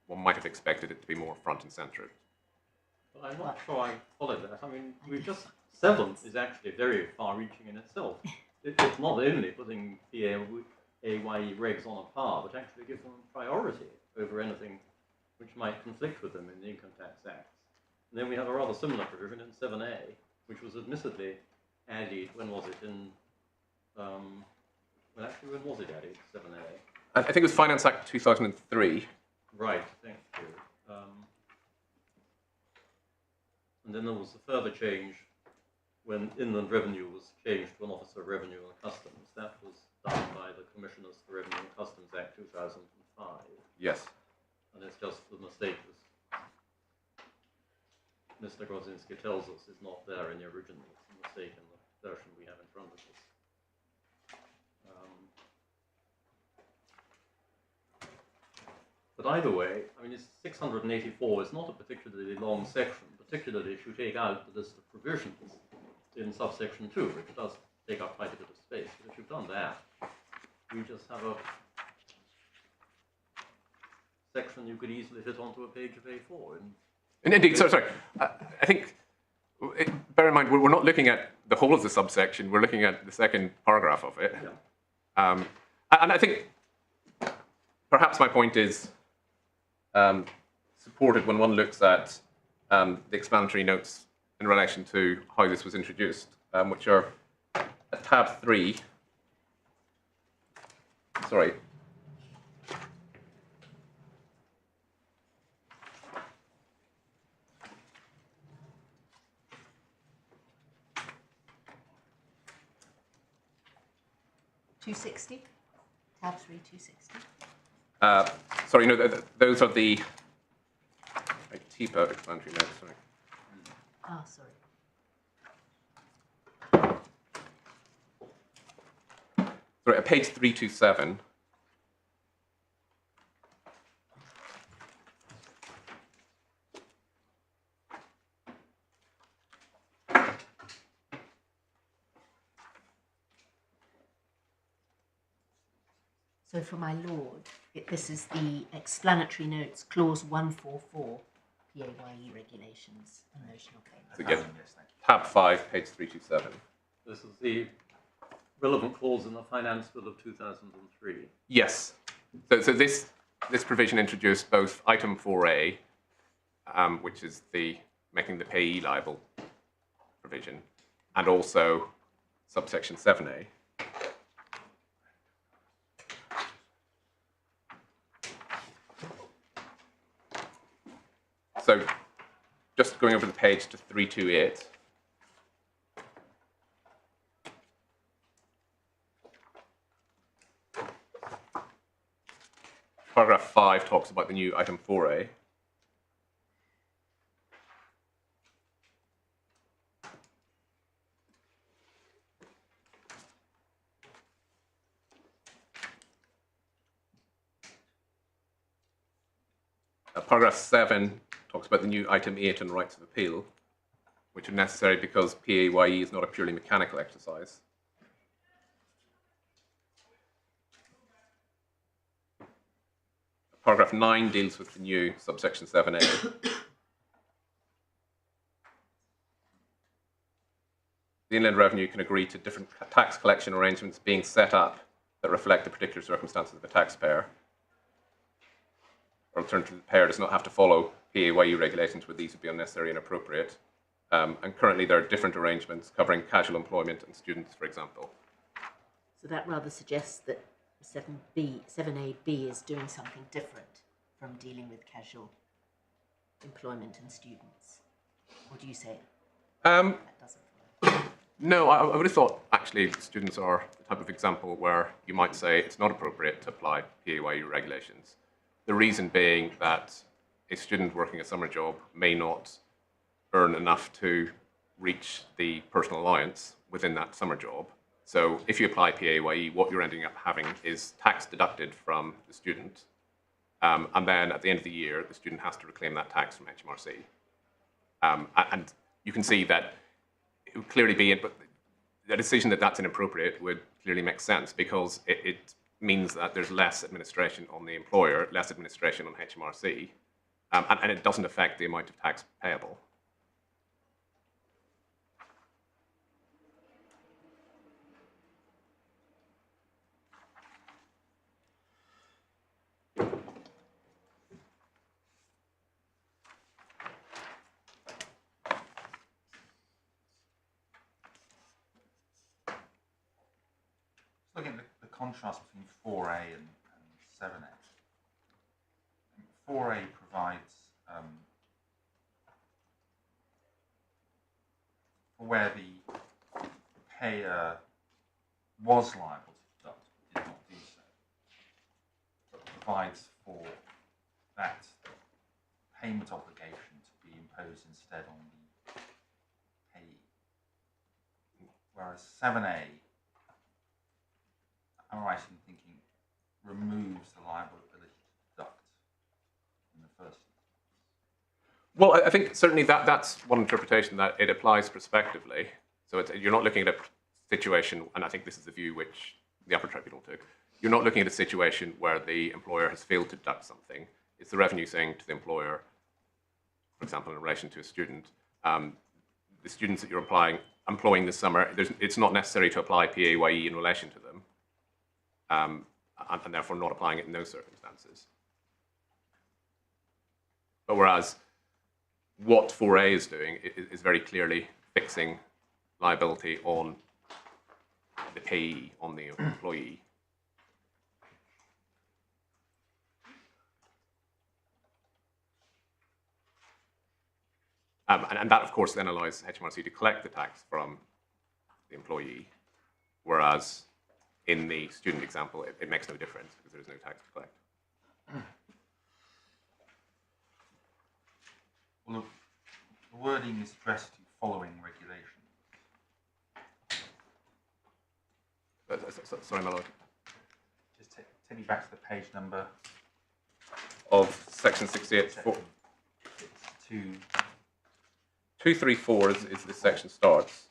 [SPEAKER 3] one might have expected it to be more front and centre.
[SPEAKER 4] But I'm not sure I followed that. I mean, we've just 7 is actually very far-reaching in itself. It's not only putting PAYE regs on a par, but actually gives them priority over anything which might conflict with them in the Income Tax Act. And then we have a rather similar provision in 7A, which was admittedly added, when was it, in, well actually when was it added, 7A?
[SPEAKER 3] I think it was Finance Act 2003.
[SPEAKER 4] Right, thank you. And then there was a further change when Inland Revenue was changed to an Officer of Revenue and Customs. That was done by the Commissioners for Revenue and Customs Act 2005.
[SPEAKER 3] Yes.
[SPEAKER 4] And it's just the mistake was Mr. Grodzinski tells us is not there in the original. It's a mistake in the version we have in front of us. But either way, I mean, it's 684 is not a particularly long section, particularly if you take out the list of provisions in subsection 2, which does take up quite a bit of space. But if you've done that, we just have a section you could easily fit onto a page of A4.
[SPEAKER 3] And indeed, sorry. I think, bear in mind, we're not looking at the whole of the subsection, we're looking at the second paragraph of it.
[SPEAKER 4] Yeah.
[SPEAKER 3] And I think perhaps my point is supported when one looks at the explanatory notes in relation to how this was introduced, which are at tab 3. Sorry.
[SPEAKER 2] $260, tab 3, $260.
[SPEAKER 3] Sorry, no, those are the TPA explanatory notes. Sorry.
[SPEAKER 2] Ah, sorry.
[SPEAKER 3] Sorry, at page 327.
[SPEAKER 2] So for my lord, this is the explanatory notes, clause 144, PAYE regulations and notional claims.
[SPEAKER 3] So, yes, tab 5, page 327.
[SPEAKER 4] This is the relevant clause in the Finance Bill of 2003.
[SPEAKER 3] Yes. So this provision introduced both item 4A, which is the making the payee liable provision, and also subsection 7A. So just going over the page to 328. Paragraph 5 talks about the new item 4A. Paragraph 7 talks about the new item 8 and rights of appeal, which are necessary because PAYE is not a purely mechanical exercise. Paragraph 9 deals with the new subsection 7A. The Inland Revenue can agree to different tax collection arrangements being set up that reflect the particular circumstances of the taxpayer. Or alternatively, the payer does not have to follow PAYE regulations where these would be unnecessary and appropriate. And currently there are different arrangements covering casual employment and students, for example.
[SPEAKER 2] So that rather suggests that 7AB is doing something different from dealing with casual employment and students. Or do you say that doesn't follow?
[SPEAKER 3] No, I would have thought actually students are the type of example where you might say it's not appropriate to apply PAYE regulations. The reason being that a student working a summer job may not earn enough to reach the personal allowance within that summer job. So if you apply PAYE, what you're ending up having is tax deducted from the student. And then at the end of the year, the student has to reclaim that tax from HMRC. And you can see that it would clearly be, but the decision that that's inappropriate would clearly make sense because it means that there's less administration on the employer, less administration on HMRC, and it doesn't affect the amount of tax payable.
[SPEAKER 5] Looking at the contrast between 4A and 7A. 4A provides for where the payer was liable to deduct but did not do so, but provides for that payment obligation to be imposed instead on the payee. Whereas 7A, am I right in thinking, removes the liability to deduct in the first instance?
[SPEAKER 3] Well, I think certainly that's one interpretation, that it applies prospectively. So you're not looking at a situation, and I think this is the view which the upper tribunal took, you're not looking at a situation where the employer has failed to deduct something. It's the revenue saying to the employer, for example, in relation to a student, the students that you're employing this summer, it's not necessary to apply PAYE in relation to them. And therefore not applying it in those circumstances. But whereas what 4A is doing is very clearly fixing liability on the payee, on the employee. And that, of course, then allows HMRC to collect the tax from the employee, whereas in the student example, it makes no difference because there is no tax to collect.
[SPEAKER 5] Well, the wording is addressed to following regulations.
[SPEAKER 3] Sorry, my lord.
[SPEAKER 5] Just take me back to the page number
[SPEAKER 3] Of section 68,
[SPEAKER 5] section. It's
[SPEAKER 3] 234 is this section starts.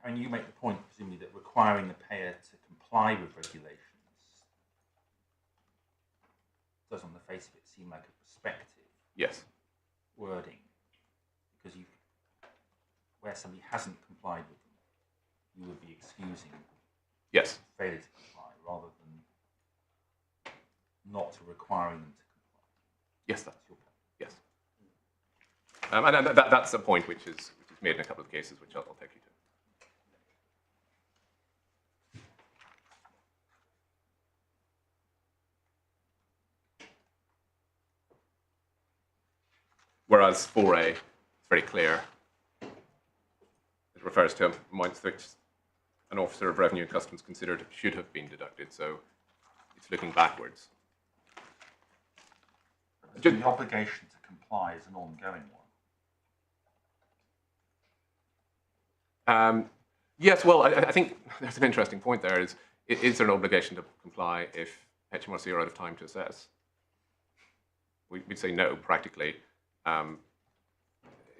[SPEAKER 5] And you make the point, presumably, that requiring the payer to comply with regulations does, on the face of it, seem like a prospective
[SPEAKER 3] Yes.
[SPEAKER 5] wording, because where somebody hasn't complied with them, you would be excusing
[SPEAKER 3] Yes.
[SPEAKER 5] failure to comply rather than not requiring them to comply.
[SPEAKER 3] Yes,
[SPEAKER 5] That's your point.
[SPEAKER 3] yes. And that's a point which is made in a couple of cases, which I'll take you to. Whereas 4A, it's very clear. It refers to amounts which an officer of revenue and customs considered should have been deducted, so it's looking backwards.
[SPEAKER 5] The obligation to comply is an ongoing one.
[SPEAKER 3] Yes, well, I think there's an interesting point there. Is there an obligation to comply if HMRC are out of time to assess? We'd say no, practically.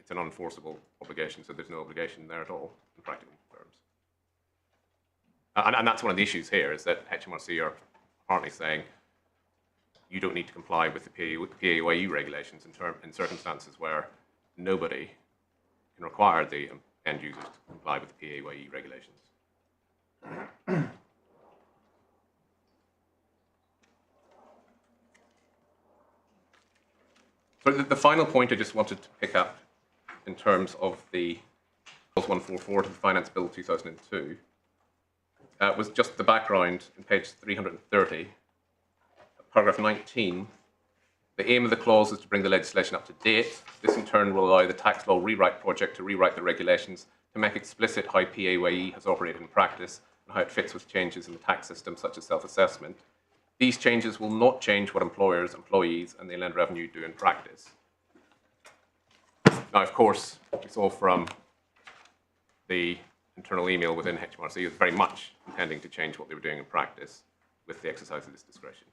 [SPEAKER 3] it's an unenforceable obligation, so there's no obligation there at all in practical terms. And that's one of the issues here, is that HMRC are apparently saying you don't need to comply with the PAYE regulations in circumstances where nobody can require the end users to comply with the PAYE regulations. So the final point I just wanted to pick up in terms of the Clause 144 to the Finance Bill 2002 was just the background in page 330, paragraph 19. The aim of the clause is to bring the legislation up to date. This in turn will allow the tax law rewrite project to rewrite the regulations to make explicit how PAYE has operated in practice and how it fits with changes in the tax system such as self-assessment. These changes will not change what employers, employees and the Inland Revenue do in practice. Now, of course, we saw from the internal email within HMRC is very much intending to change what they were doing in practice with the exercise of this discretion.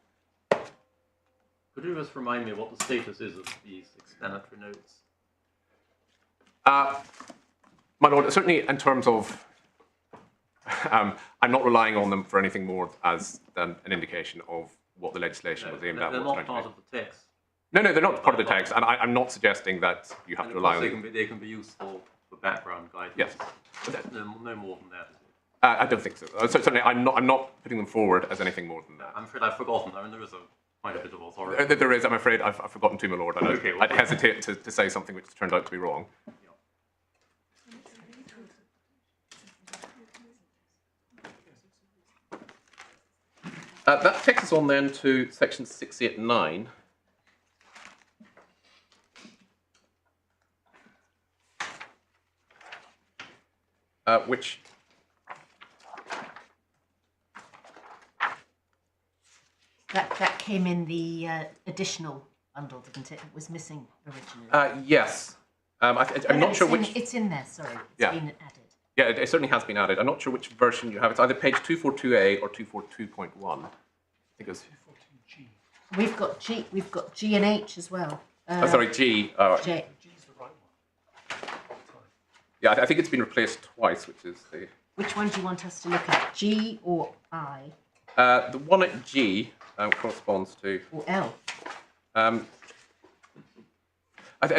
[SPEAKER 4] Could you just remind me what the status is of these explanatory notes?
[SPEAKER 3] My Lord, certainly in terms of, I'm not relying on them for anything more as than an indication of what the legislation was aimed at.
[SPEAKER 4] They're not part of the text.
[SPEAKER 3] No, they're not part of the text, and I'm not suggesting that you have to rely on them.
[SPEAKER 4] They can be useful for background guidance.
[SPEAKER 3] Yes.
[SPEAKER 4] No more than that, is it?
[SPEAKER 3] I don't think so. Certainly, I'm not putting them forward as anything more than that.
[SPEAKER 4] I'm afraid I've forgotten. I mean, there is quite a bit of authority.
[SPEAKER 3] There is, I'm afraid, I've forgotten to, my Lord, and
[SPEAKER 4] Okay, well,
[SPEAKER 3] I'd hesitate to say something which turned out to be wrong. That takes us on then to section 689. Which
[SPEAKER 2] That came in the additional bundle, didn't it? It was missing originally.
[SPEAKER 3] yes. I'm not sure which.
[SPEAKER 2] It's in there, sorry. It's
[SPEAKER 3] Yeah.
[SPEAKER 2] been added.
[SPEAKER 3] Yeah, it certainly has been added. I'm not sure which version you have. It's either page 242A or 242.1. I think it's.
[SPEAKER 2] We've got G and H as well.
[SPEAKER 3] Sorry, G.
[SPEAKER 2] J.
[SPEAKER 6] G's the right one.
[SPEAKER 3] Yeah, I think it's been replaced twice, which is the.
[SPEAKER 2] Which one do you want us to look at? G or I
[SPEAKER 3] The one at G corresponds to.
[SPEAKER 2] or L?
[SPEAKER 3] I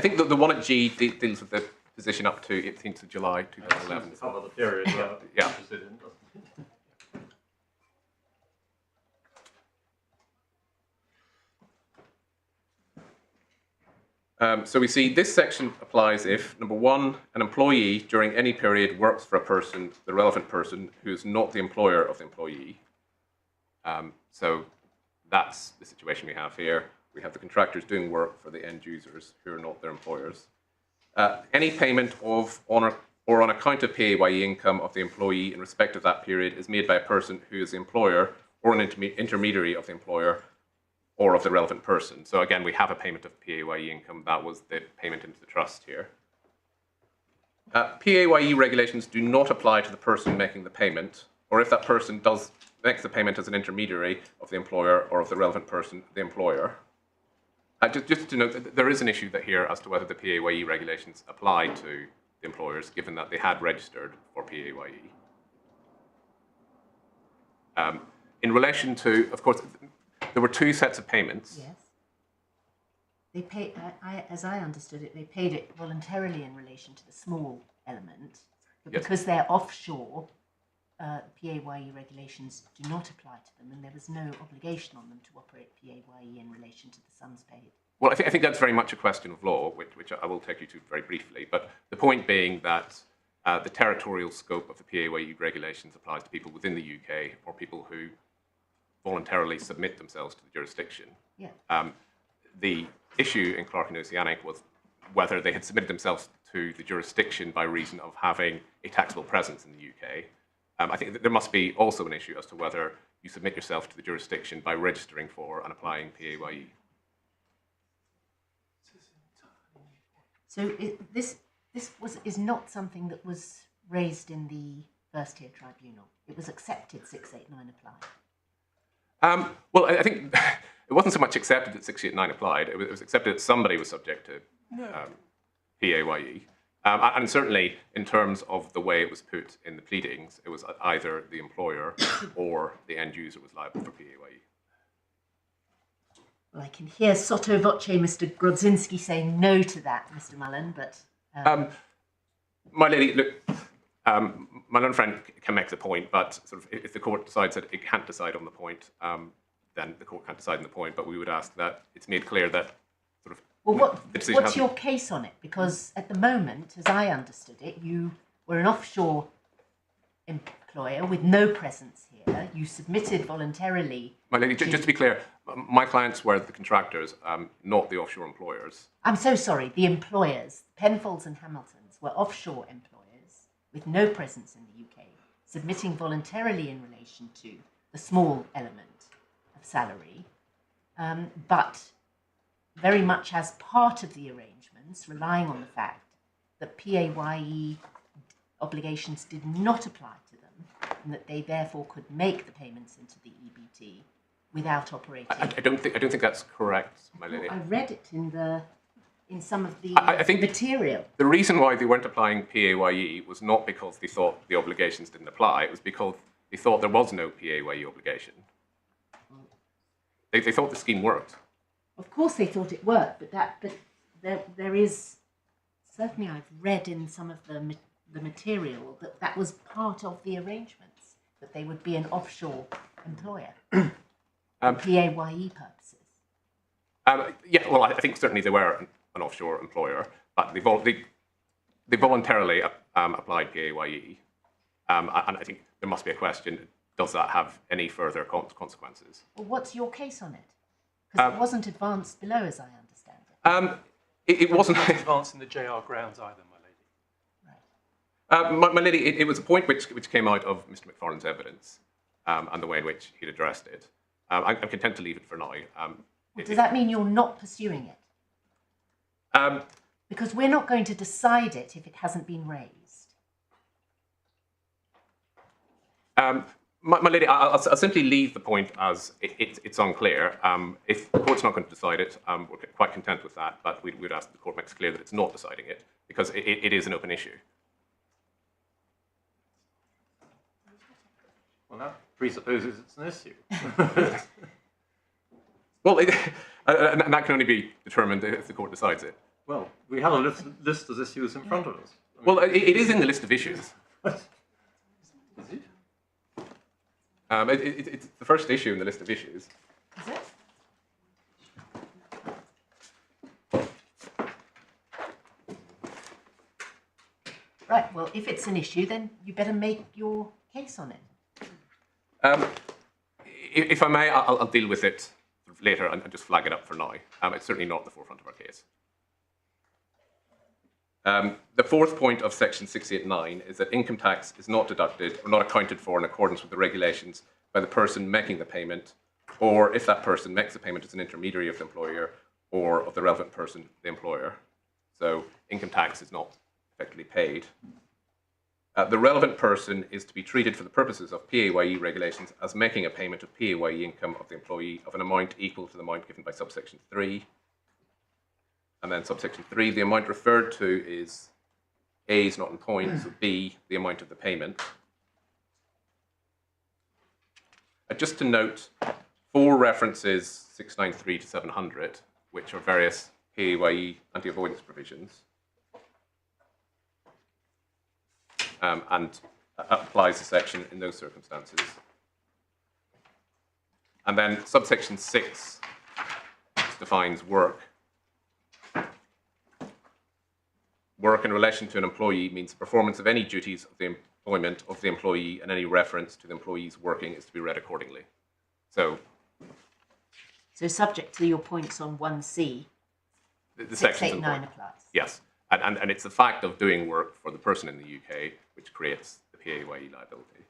[SPEAKER 3] think the one at G deals with the position up to 18th of July
[SPEAKER 4] That
[SPEAKER 3] 2011.
[SPEAKER 4] seems to cover the period we're
[SPEAKER 3] Yeah.
[SPEAKER 4] interested in, doesn't it?
[SPEAKER 3] So we see this section applies if, number one, an employee during any period works for a person, the relevant person, who is not the employer of the employee. So that's the situation we have here. We have the contractors doing work for the end users who are not their employers. Any payment of, on or on account of PAYE income of the employee in respect of that period is made by a person who is the employer or an intermediary of the employer or of the relevant person. So again, we have a payment of PAYE income. That was the payment into the trust here. PAYE regulations do not apply to the person making the payment, or if that person makes the payment as an intermediary of the employer or of the relevant person, the employer. Just to note that there is an issue here as to whether the PAYE regulations apply to the employers, given that they had registered for PAYE. In relation to, of course, there were two sets of payments.
[SPEAKER 2] Yes. They paid, as I understood it, they paid it voluntarily in relation to the small element, but
[SPEAKER 3] Yes.
[SPEAKER 2] because they're offshore, PAYE regulations do not apply to them, and there was no obligation on them to operate PAYE in relation to the sums paid.
[SPEAKER 3] Well, I think that's very much a question of law, which I will take you to very briefly. But the point being that the territorial scope of the PAYE regulations applies to people within the UK or people who voluntarily submit themselves to the jurisdiction.
[SPEAKER 2] Yeah.
[SPEAKER 3] The issue in Clark and Oceanic was whether they had submitted themselves to the jurisdiction by reason of having a taxable presence in the UK. I think that there must be also an issue as to whether you submit yourself to the jurisdiction by registering for and applying PAYE.
[SPEAKER 2] So this is not something that was raised in the first tier tribunal. It was accepted 689 applied.
[SPEAKER 3] Well, I think it wasn't so much accepted that 689 applied. It was accepted that somebody was subject to. PAYE. And certainly, in terms of the way it was put in the pleadings, it was either the employer or the end user was liable for PAYE.
[SPEAKER 2] Well, I can hear sotto voce Mr. Grodzinski saying no to that, Mr. Mullen, but...
[SPEAKER 3] My lady, look, my learned friend can make the point, but sort of if the court decides that it can't decide on the point, then the court can't decide on the point, but we would ask that it's made clear that sort of...
[SPEAKER 2] Well,
[SPEAKER 3] the decision
[SPEAKER 2] what's
[SPEAKER 3] hasn't-
[SPEAKER 2] your case on it? Because at the moment, as I understood it, you were an offshore employer with no presence here. You submitted voluntarily...
[SPEAKER 3] My lady, just to be clear, my clients were the contractors, not the offshore employers.
[SPEAKER 2] I'm so sorry, the employers, Penfolds and Hamiltons, were offshore employers with no presence in the UK, submitting voluntarily in relation to the small element of salary, but very much as part of the arrangements, relying on the fact that PAYE obligations did not apply to them, and that they therefore could make the payments into the EBT without operating.
[SPEAKER 3] I don't think that's correct, my lady.
[SPEAKER 2] I read it in some of the
[SPEAKER 3] I think
[SPEAKER 2] material.
[SPEAKER 3] the reason why they weren't applying PAYE was not because they thought the obligations didn't apply, it was because they thought there was no PAYE obligation. They thought the scheme worked.
[SPEAKER 2] Of course, they thought it worked, but there is certainly I've read in some of the material that was part of the arrangements, that they would be an offshore employer for PAYE purposes.
[SPEAKER 3] Yeah, well, I think certainly they were an offshore employer, but they voluntarily applied PAYE, and I think there must be a question: does that have any further consequences?
[SPEAKER 2] Well, what's your case on it? Because it wasn't advanced below, as I understand it.
[SPEAKER 3] It wasn't.
[SPEAKER 6] Advance in the JR grounds either, my lady.
[SPEAKER 2] Right.
[SPEAKER 3] My lady, it was a point which came out of Mr. McFarlane's evidence and the way in which he'd addressed it. I'm content to leave it for now.
[SPEAKER 2] Does that mean you're not pursuing it? Because we're not going to decide it if it hasn't been raised.
[SPEAKER 3] My lady, I'll simply leave the point as it's unclear. If the court's not going to decide it, we're quite content with that, but we'd ask the court makes clear that it's not deciding it, because it is an open issue.
[SPEAKER 4] Well, that presupposes it's an issue.
[SPEAKER 3] Well, and that can only be determined if the court decides it.
[SPEAKER 4] Well, we have a list of issues in front of us.
[SPEAKER 3] Well, it is in the list of issues.
[SPEAKER 4] Is it?
[SPEAKER 3] It's the first issue in the list of issues.
[SPEAKER 2] Is it? Right, well, if it's an issue, then you better make your case on it.
[SPEAKER 3] If I may, I'll deal with it later and just flag it up for now. It's certainly not the forefront of our case. The fourth point of section 689 is that income tax is not deducted or not accounted for in accordance with the regulations by the person making the payment, or if that person makes the payment as an intermediary of the employer or of the relevant person, the employer. So income tax is not effectively paid. The relevant person is to be treated for the purposes of PAYE regulations as making a payment of PAYE income of the employee of an amount equal to the amount given by subsection 3. And then subsection 3, the amount referred to is A is not in point, so B, the amount of the payment. Just to note, 4 references 693 to 700, which are various PAYE anti-avoidance provisions. And applies the section in those circumstances. And then subsection 6 defines work. Work in relation to an employee means the performance of any duties of the employment of the employee, and any reference to the employee's working is to be read accordingly. So
[SPEAKER 2] subject to your points on 1C,
[SPEAKER 3] the sections
[SPEAKER 2] 689 applies.
[SPEAKER 3] Yes, and it's the fact of doing work for the person in the UK which creates the PAYE liability.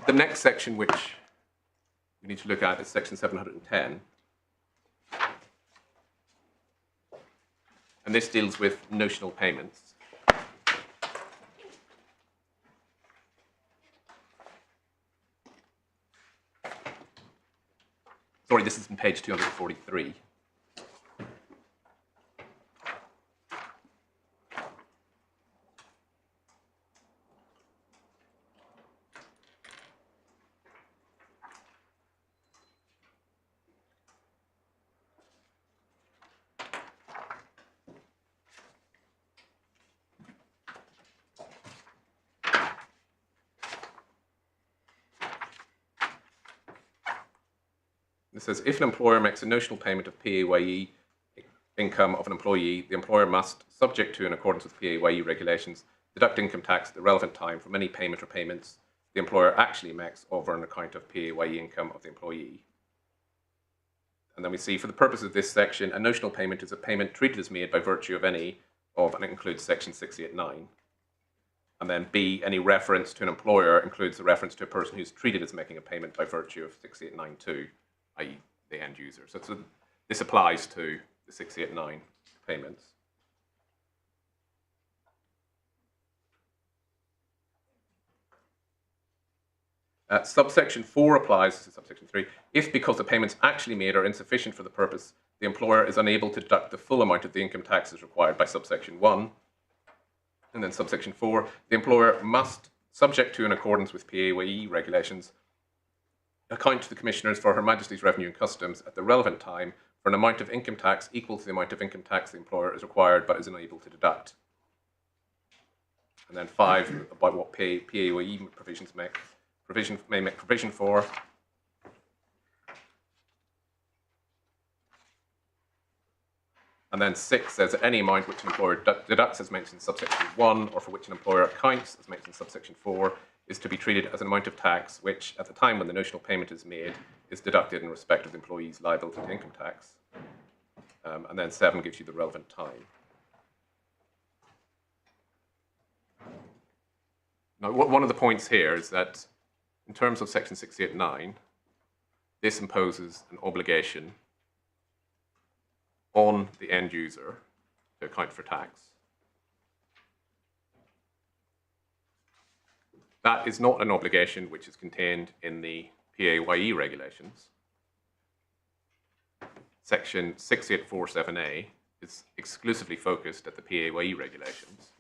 [SPEAKER 3] The next section which we need to look at is section 710. And this deals with notional payments. this is on page 243. It says, if an employer makes a notional payment of PAYE income of an employee, the employer must, subject to in accordance with PAYE regulations, deduct income tax at the relevant time from any payment or payments the employer actually makes over an account of PAYE income of the employee. And then we see, for the purpose of this section, a notional payment is a payment treated as made by virtue of any of, and it includes section 689. And then B, any reference to an employer includes the reference to a person who's treated as making a payment by virtue of 6892. i.e. the end user. So this applies to the 689 payments. Subsection 4 applies to subsection 3 if, because the payments actually made are insufficient for the purpose, the employer is unable to deduct the full amount of the income taxes required by subsection 1. And then subsection 4, the employer must, subject to in accordance with PAYE regulations, account to the Commissioners for Her Majesty's Revenue and Customs at the relevant time for an amount of income tax equal to the amount of income tax the employer is required but is unable to deduct. And then 5, about what PAYE provisions may make provision for. And then 6 says that any amount which an employer deducts as mentioned in subsection 1 or for which an employer accounts as mentioned in subsection 4 is to be treated as an amount of tax which, at the time when the notional payment is made, is deducted in respect of the employee's liability to income tax. And then 7 gives you the relevant time. Now, one of the points here is that in terms of section 689, this imposes an obligation on the end user to account for tax. That is not an obligation which is contained in the PAYE regulations. Section 6847A is exclusively focused at the PAYE regulations.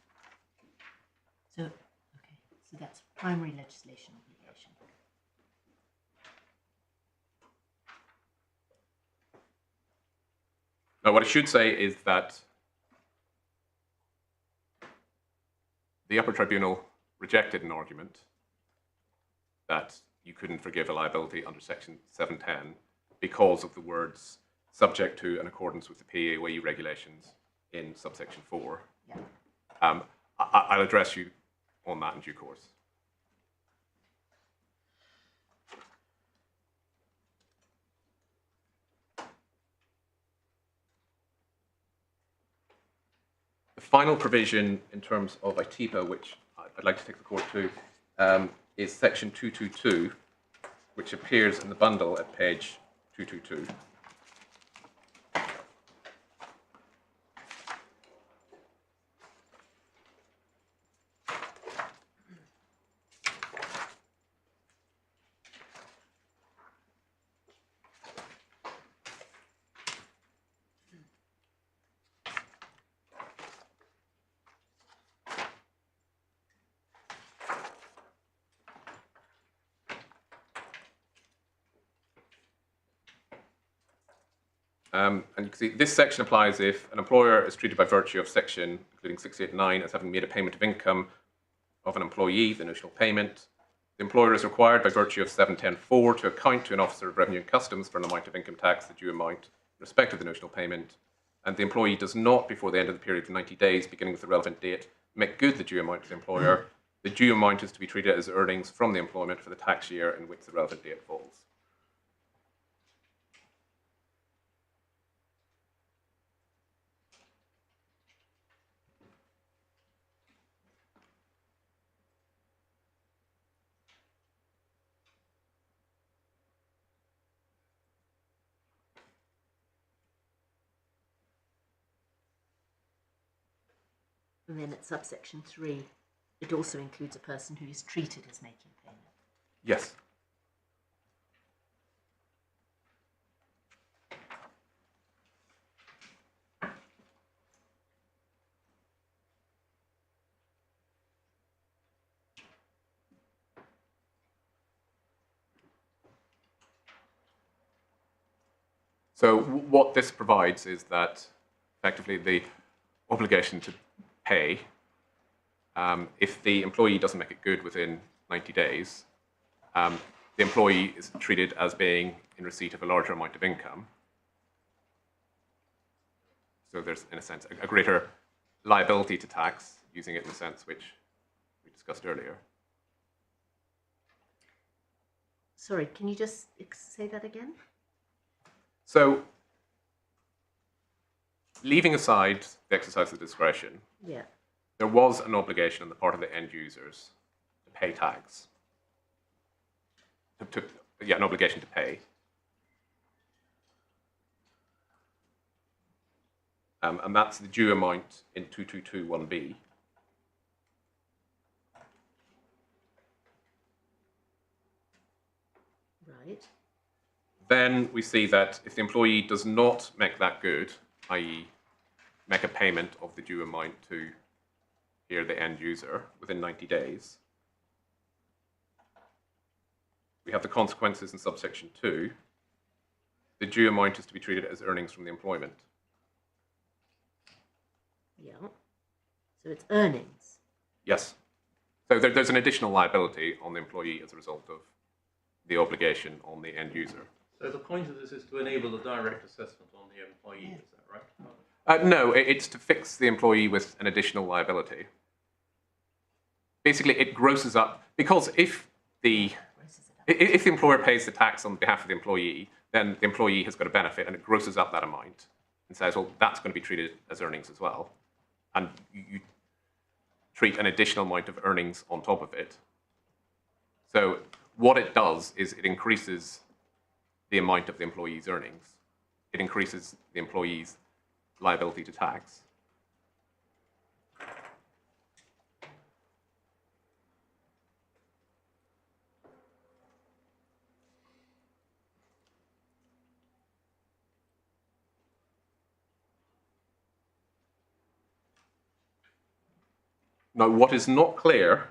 [SPEAKER 2] So, okay, so that's primary legislation obligation.
[SPEAKER 3] Now, what I should say is that the upper tribunal rejected an argument that you couldn't forgive a liability under section 710 because of the words subject to in accordance with the PAYE regulations in subsection 4.
[SPEAKER 2] Yeah.
[SPEAKER 3] I'll address you on that in due course. The final provision in terms of ITIPA, which I'd like to take the court to, is section 222, which appears in the bundle at page 222. And you can see this section applies if an employer is treated by virtue of section, including 689, as having made a payment of income of an employee, the notional payment. The employer is required by virtue of 710(4) to account to an officer of revenue and customs for an amount of income tax, the due amount, in respect of the notional payment. And the employee does not, before the end of the period of 90 days, beginning with the relevant date, make good the due amount to the employer. The due amount is to be treated as earnings from the employment for the tax year in which the relevant date falls.
[SPEAKER 2] And then at subsection 3, it also includes a person who is treated as making payment.
[SPEAKER 3] Yes. So what this provides is that effectively the obligation to pay, if the employee doesn't make it good within 90 days, the employee is treated as being in receipt of a larger amount of income. So there's, in a sense, a greater liability to tax, using it in the sense which we discussed earlier.
[SPEAKER 2] Sorry, can you just say that again?
[SPEAKER 3] So, leaving aside the exercise of discretion,
[SPEAKER 2] Yeah.
[SPEAKER 3] there was an obligation on the part of the end users to pay tax. An obligation to pay. And that's the due amount in 2221B.
[SPEAKER 2] Right.
[SPEAKER 3] Then we see that if the employee does not make that good, i.e. make a payment of the due amount to here the end user within 90 days, we have the consequences in subsection 2. The due amount is to be treated as earnings from the employment.
[SPEAKER 2] Yeah. So it's earnings.
[SPEAKER 3] Yes. So there's an additional liability on the employee as a result of the obligation on the end user.
[SPEAKER 4] So the point of this is to enable a direct assessment on the employee, is that right?
[SPEAKER 3] No, it's to fix the employee with an additional liability. Basically, it grosses up, because if the employer pays the tax on behalf of the employee, then the employee has got a benefit, and it grosses up that amount and says, well, that's going to be treated as earnings as well. And you treat an additional amount of earnings on top of it. So what it does is it increases the amount of the employee's earnings. It increases the employee's liability to tax. Now, what is not clear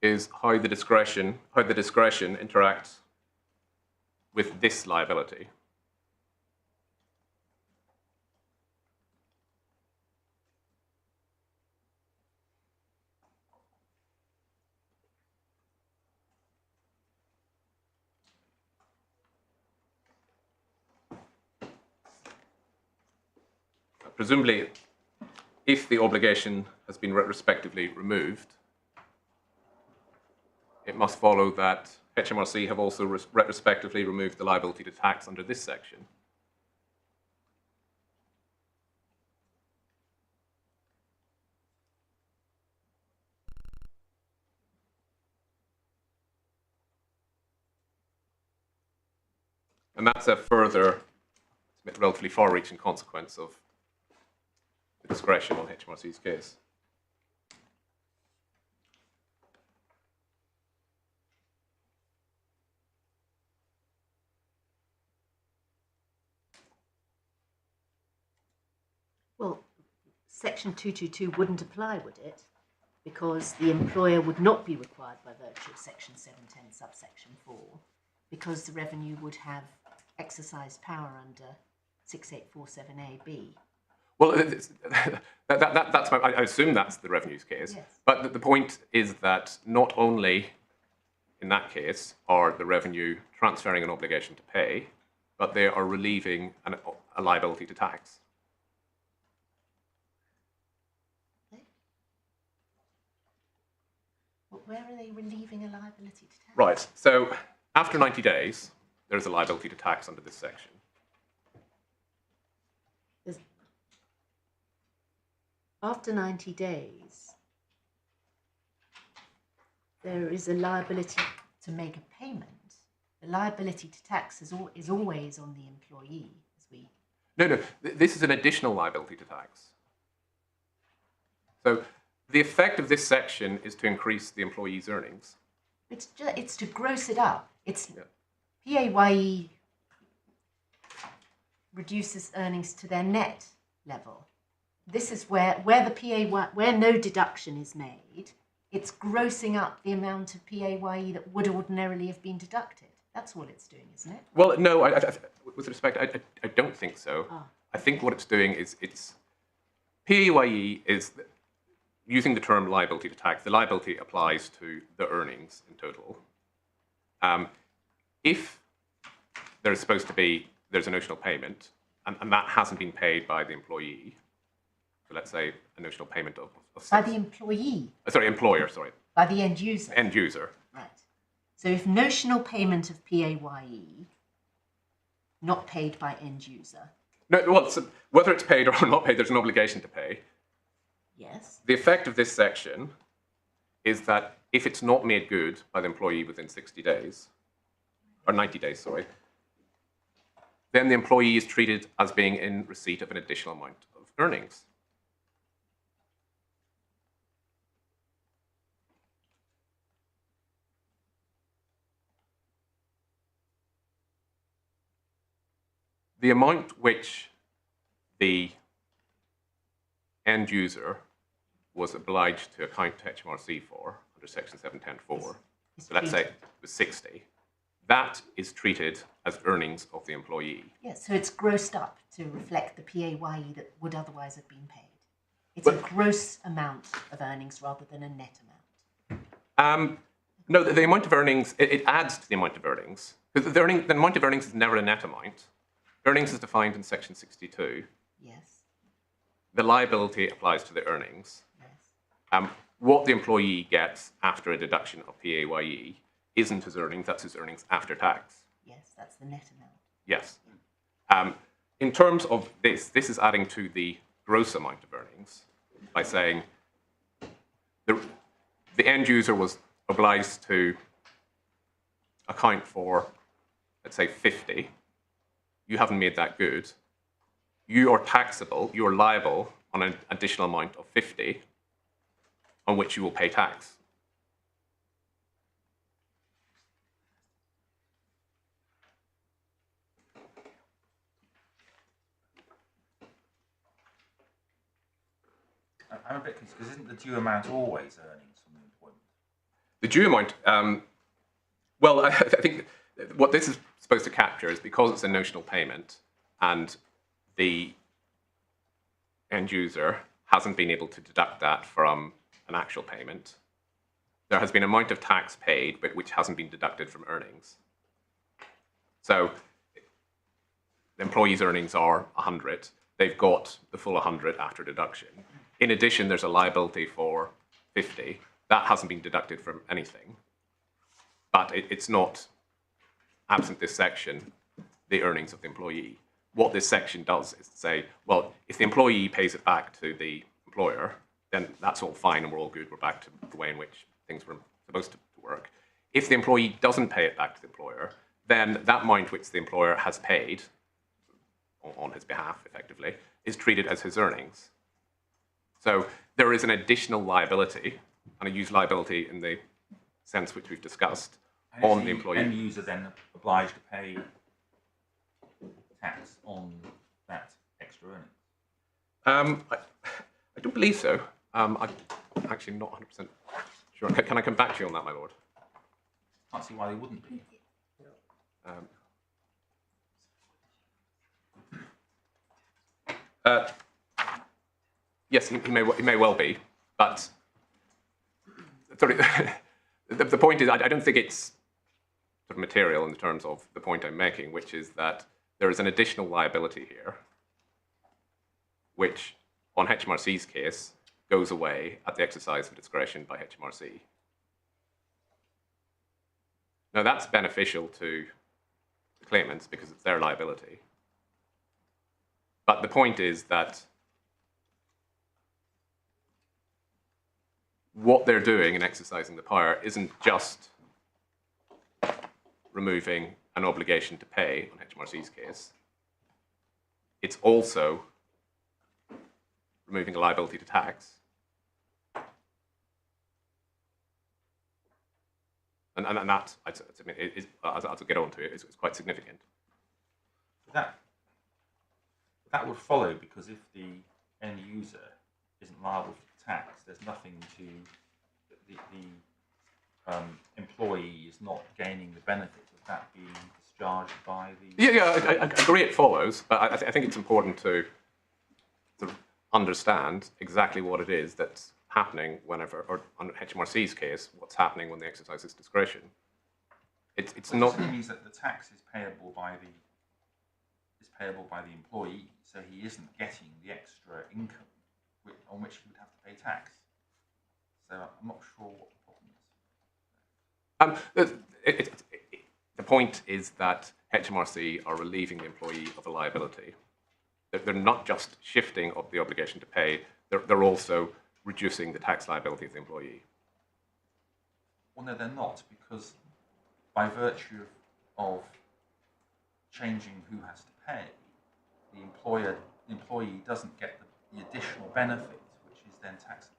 [SPEAKER 3] is how the discretion interacts with this liability. Presumably, if the obligation has been retrospectively removed, it must follow that HMRC have also retrospectively removed the liability to tax under this section. And that's a further, relatively far-reaching consequence of the discretion on HMRC's case.
[SPEAKER 2] Well, section 222 wouldn't apply, would it? Because the employer would not be required by virtue of section 710 subsection 4, because the revenue would have exercised power under 6847AB.
[SPEAKER 3] Well, that's I assume that's the revenues case.
[SPEAKER 2] Yes.
[SPEAKER 3] But the point is that not only in that case are the revenue transferring an obligation to pay, but they are relieving a liability to tax.
[SPEAKER 2] Where are they relieving a liability to tax?
[SPEAKER 3] Right. So after 90 days, there's a liability to tax under this section.
[SPEAKER 2] After 90 days, there is a liability to make a payment. The liability to tax is always on the employee.
[SPEAKER 3] No, this is an additional liability to tax. So the effect of this section is to increase the employee's earnings.
[SPEAKER 2] It's to gross it up. It's PAYE reduces earnings to their net level. This is where no deduction is made, it's grossing up the amount of PAYE that would ordinarily have been deducted. That's all it's doing, isn't it?
[SPEAKER 3] Well, no, with respect, I don't think so.
[SPEAKER 2] Ah.
[SPEAKER 3] I think what it's doing is it's PAYE is using the term liability to tax. The liability applies to the earnings in total. If there's supposed to be, there's a notional payment, and that hasn't been paid by the employee, so let's say a notional payment of
[SPEAKER 2] By the employee,
[SPEAKER 3] sorry, employer, sorry,
[SPEAKER 2] by the end user.
[SPEAKER 3] end user.
[SPEAKER 2] Right. So if notional payment of PAYE, not paid by end user,
[SPEAKER 3] No, well, so whether it's paid or not paid, there's an obligation to pay.
[SPEAKER 2] yes,
[SPEAKER 3] The effect of this section is that if it's not made good by the employee within 60 days, or 90 days, sorry, then the employee is treated as being in receipt of an additional amount of earnings. The amount which the end user was obliged to account to HMRC for under section 710(4),
[SPEAKER 2] is
[SPEAKER 3] so let's say
[SPEAKER 2] treated.
[SPEAKER 3] it was 60, that is treated as earnings of the employee.
[SPEAKER 2] Yes, so it's grossed up to reflect the PAYE that would otherwise have been paid. It's
[SPEAKER 3] But-
[SPEAKER 2] a gross amount of earnings rather than a net amount.
[SPEAKER 3] No, the amount of earnings, it adds to the amount of earnings. Because the amount of earnings is never a net amount. Earnings is defined in section 62.
[SPEAKER 2] Yes,
[SPEAKER 3] The liability applies to the earnings.
[SPEAKER 2] yes.
[SPEAKER 3] What the employee gets after a deduction of PAYE isn't his earnings, that's his earnings after tax.
[SPEAKER 2] Yes, that's the net amount.
[SPEAKER 3] Yes. In terms of this is adding to the gross amount of earnings by saying the end user was obliged to account for, let's say, 50. You haven't made that good. You are taxable, you are liable on an additional amount of 50 on which you will pay tax.
[SPEAKER 5] I'm a bit confused because isn't the due amount always earnings from the employment?
[SPEAKER 3] The due amount, well, I think what this is supposed to capture is because it's a notional payment and the end user hasn't been able to deduct that from an actual payment, there has been an amount of tax paid but which hasn't been deducted from earnings. So the employee's earnings are 100. They've got the full 100 after deduction. In addition, there's a liability for 50. That hasn't been deducted from anything. But it's not, absent this section, the earnings of the employee. What this section does is say, well, if the employee pays it back to the employer, then that's all fine and we're all good. We're back to the way in which things were supposed to work. If the employee doesn't pay it back to the employer, then that amount which the employer has paid on his behalf, effectively, is treated as his earnings. So there is an additional liability, and I use liability in the sense which we've discussed,
[SPEAKER 5] And
[SPEAKER 3] on
[SPEAKER 5] is
[SPEAKER 3] the employee.
[SPEAKER 5] End user then obliged to pay tax on that extra earning?
[SPEAKER 3] I don't believe so. I'm actually not 100% sure. Can I come back to you on that, my lord?
[SPEAKER 5] Can't see why they wouldn't be.
[SPEAKER 3] Yes, he may well be, but sorry, the point is, I don't think it's sort of material in the terms of the point I'm making, which is that there is an additional liability here, which, on HMRC's case, goes away at the exercise of discretion by HMRC. Now, that's beneficial to the claimants because it's their liability. But the point is that what they're doing in exercising the power isn't just removing an obligation to pay on HMRC's case. It's also removing a liability to tax. And that, as I'll get on to it, is quite significant.
[SPEAKER 5] That would follow because if the end user isn't liable for tax, there's nothing to the employee is not gaining the benefit of that being discharged by the...
[SPEAKER 3] I agree it follows, but I think it's important to sort of understand exactly what it is that's happening whenever, or on HMRC's case, what's happening when they exercise this discretion. It's
[SPEAKER 5] It
[SPEAKER 3] not...
[SPEAKER 5] means that the tax is payable by the employee, so he isn't getting the extra income on which he would have to pay tax. So I'm not sure what the problem is.
[SPEAKER 3] The point is that HMRC are relieving the employee of a liability. They're not just shifting of the obligation to pay, they're also reducing the tax liability of the employee.
[SPEAKER 5] Well, no, they're not, because by virtue of changing who has to pay, the employee doesn't get the additional benefit, which is then taxable.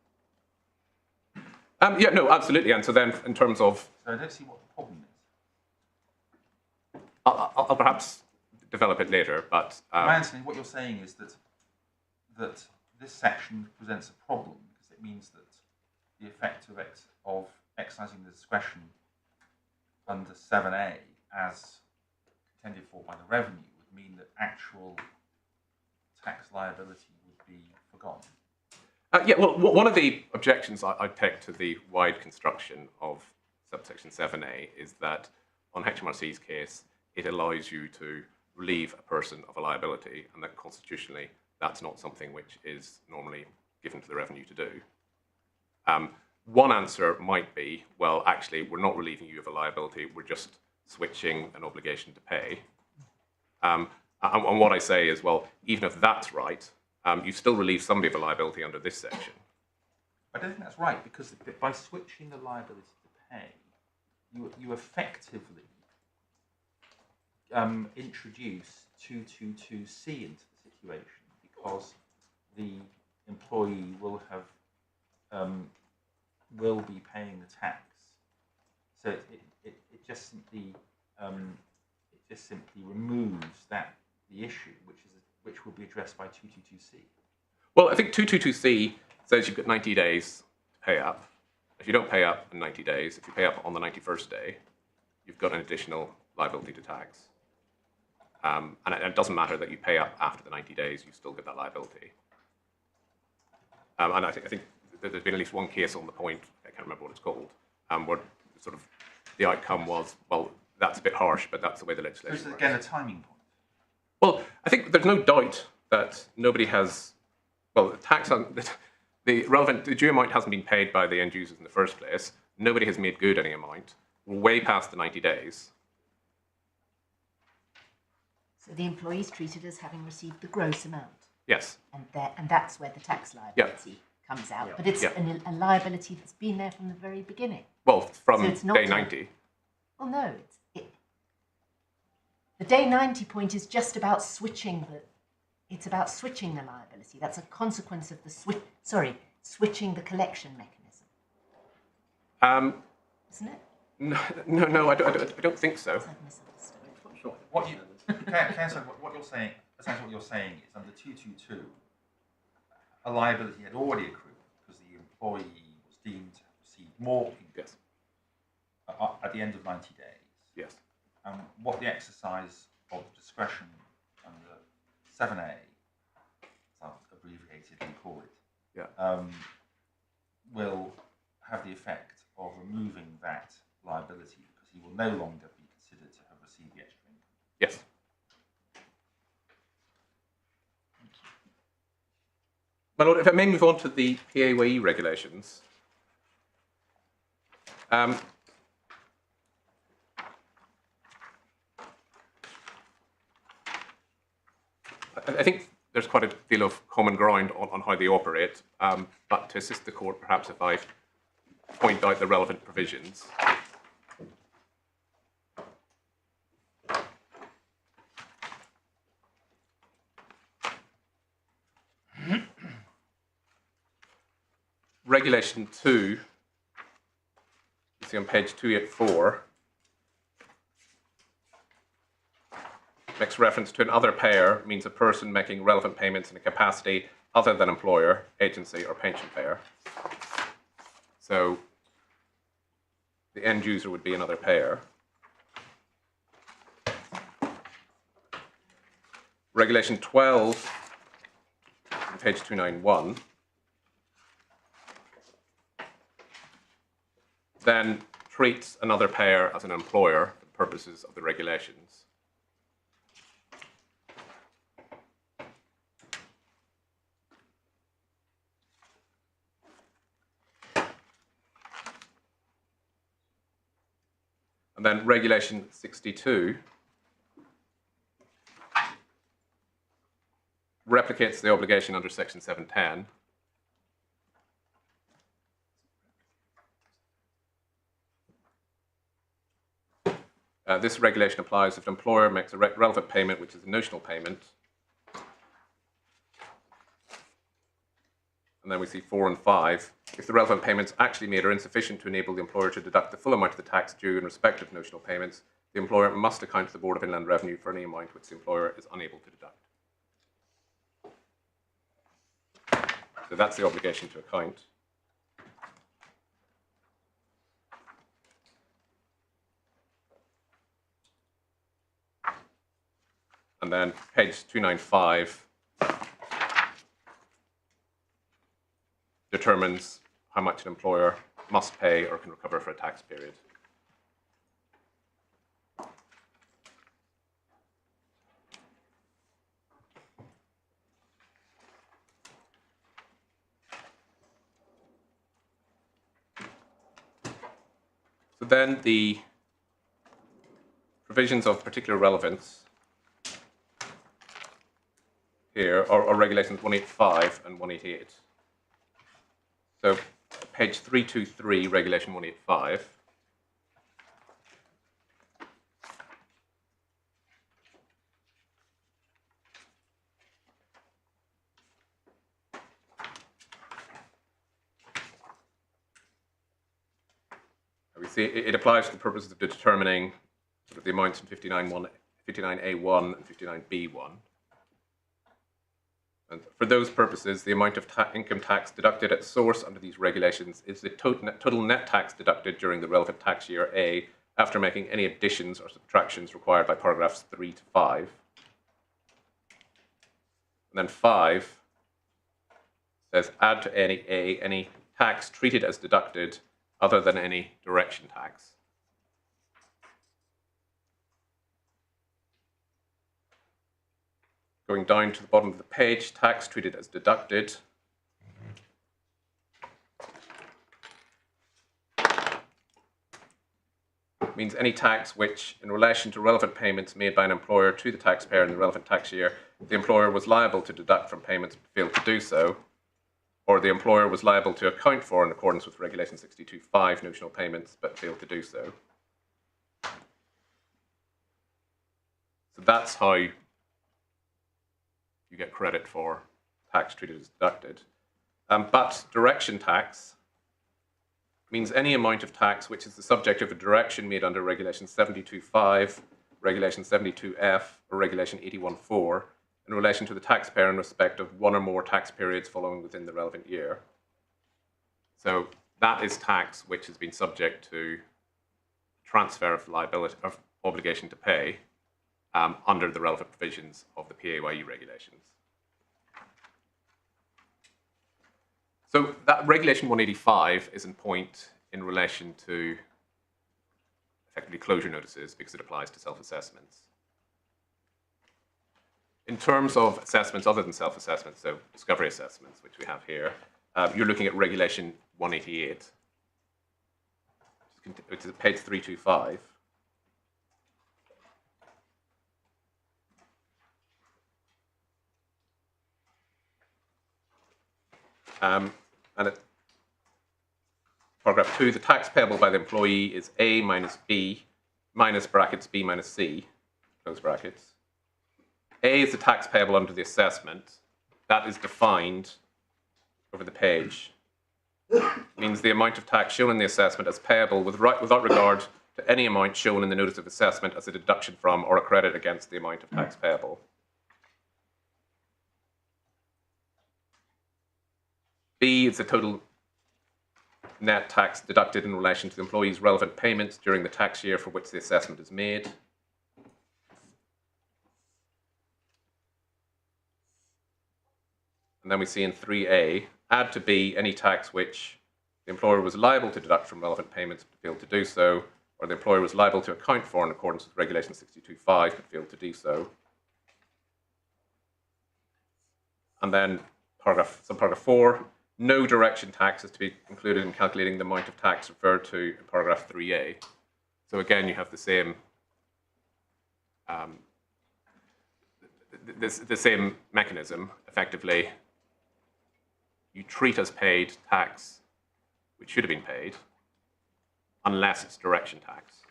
[SPEAKER 3] Yeah, no, absolutely. And so then, in terms of...
[SPEAKER 5] So I don't see what the problem is.
[SPEAKER 3] I'll perhaps develop it later, but...
[SPEAKER 5] My understanding, what you're saying is that this section presents a problem, because it means that the effect of exercising the discretion under 7A as intended for by the revenue would mean that actual tax liability would be forgotten.
[SPEAKER 3] Yeah, well, one of the objections I take to the wide construction of subsection 7A is that on HMRC's case, it allows you to relieve a person of a liability, and that constitutionally, that's not something which is normally given to the revenue to do. One answer might be, well, actually, we're not relieving you of a liability, we're just switching an obligation to pay. And what I say is, well, even if that's right, you still relieve somebody of a liability under this section.
[SPEAKER 5] I don't think that's right, because by switching the liability to pay, you effectively introduce 222C into the situation, because the employee will be paying the tax. So it just simply removes the issue, which will be addressed by 222C.
[SPEAKER 3] Well, I think 222C says you've got 90 days to pay up. If you don't pay up in 90 days, if you pay up on the 91st day, you've got an additional liability to tax. And it doesn't matter that you pay up after the 90 days, you still get that liability. And I think there's been at least one case on the point, I can't remember what it's called, where sort of the outcome was, well, that's a bit harsh, but that's the way the legislation
[SPEAKER 5] This is
[SPEAKER 3] works.
[SPEAKER 5] again a timing point.
[SPEAKER 3] Well, I think there's no doubt that nobody has, well, the due amount hasn't been paid by the end users in the first place. Nobody has made good any amount. We're way past the 90 days.
[SPEAKER 2] So the employee is treated as having received the gross amount.
[SPEAKER 3] Yes.
[SPEAKER 2] And that's where the tax liability comes out.
[SPEAKER 4] Yeah.
[SPEAKER 2] But it's
[SPEAKER 3] Yeah.
[SPEAKER 2] a liability that's been there from the very beginning.
[SPEAKER 3] Well, from
[SPEAKER 2] So it's not
[SPEAKER 3] day
[SPEAKER 2] a-
[SPEAKER 3] 90.
[SPEAKER 2] Well, no. The day 90 point is just about switching it's about switching the liability. That's a consequence of the switching the collection mechanism. Isn't it?
[SPEAKER 3] No, I don't think so.
[SPEAKER 2] I've misunderstood.
[SPEAKER 4] Sure.
[SPEAKER 5] What you're saying, essentially what you're saying is under 222, a liability had already accrued because the employee was deemed to have received more income
[SPEAKER 3] Yes.
[SPEAKER 5] at the end of 90 days.
[SPEAKER 3] Yes.
[SPEAKER 5] What the exercise of discretion under 7A, as I'll abbreviatedly call it,
[SPEAKER 3] Yeah.
[SPEAKER 5] will have the effect of removing that liability because he will no longer be considered to have received the extra income.
[SPEAKER 3] Yes. My Lord, if I may move on to the PAYE regulations. I think there's quite a deal of common ground on how they operate, but to assist the court, perhaps if I point out the relevant provisions. Regulation 2, you see on page 284, makes reference to another payer, means a person making relevant payments in a capacity other than employer, agency, or pension payer. So the end user would be another payer. Regulation 12, on page 291, then treats another payer as an employer for the purposes of the regulations. And then Regulation 62 replicates the obligation under Section 710. This regulation applies if an employer makes a relevant payment, which is a notional payment. And then we see 4 and 5. If the relevant payments actually made are insufficient to enable the employer to deduct the full amount of the tax due in respect of notional payments, the employer must account to the Board of Inland Revenue for any amount which the employer is unable to deduct. So that's the obligation to account. And then page 295 determines how much an employer must pay or can recover for a tax period. So then the provisions of particular relevance here are regulations 185 and 188. So page 323, regulation 185. We see it applies for the purposes of determining sort of the amounts in 59A1 and 59B1. And for those purposes, the amount of income tax deducted at source under these regulations is the total net tax deducted during the relevant tax year A after making any additions or subtractions required by paragraphs 3 to 5. And then 5 says add to any tax treated as deducted other than any direction tax. Going down to the bottom of the page, tax treated as deducted. Means any tax which, in relation to relevant payments made by an employer to the taxpayer in the relevant tax year, the employer was liable to deduct from payments but failed to do so, or the employer was liable to account for in accordance with Regulation 62(5) notional payments but failed to do so. So that's how you get credit for tax treated as deducted. But direction tax means any amount of tax which is the subject of a direction made under Regulation 72(5), Regulation 72F, or Regulation 81(4) in relation to the taxpayer in respect of one or more tax periods following within the relevant year. So that is tax which has been subject to transfer of liability of obligation to pay under the relevant provisions of the PAYE regulations. So that Regulation 185 is in point in relation to effectively closure notices because it applies to self-assessments. In terms of assessments other than self-assessments, so discovery assessments, which we have here, you're looking at Regulation 188, which is page 325. And at paragraph 2, the tax payable by the employee is A minus B, minus brackets B minus C, close brackets. A is the tax payable under the assessment. That is defined over the page. It means the amount of tax shown in the assessment as payable without regard to any amount shown in the notice of assessment as a deduction from or a credit against the amount of tax payable. B is the total net tax deducted in relation to the employee's relevant payments during the tax year for which the assessment is made. And then we see in 3A, add to B any tax which the employer was liable to deduct from relevant payments but failed to do so, or the employer was liable to account for in accordance with Regulation 62.5 but failed to do so. And then subparagraph 4, no direction tax is to be included in calculating the amount of tax referred to in paragraph 3A. So again, you have the same the same mechanism. Effectively, you treat as paid tax which should have been paid unless it's direction tax.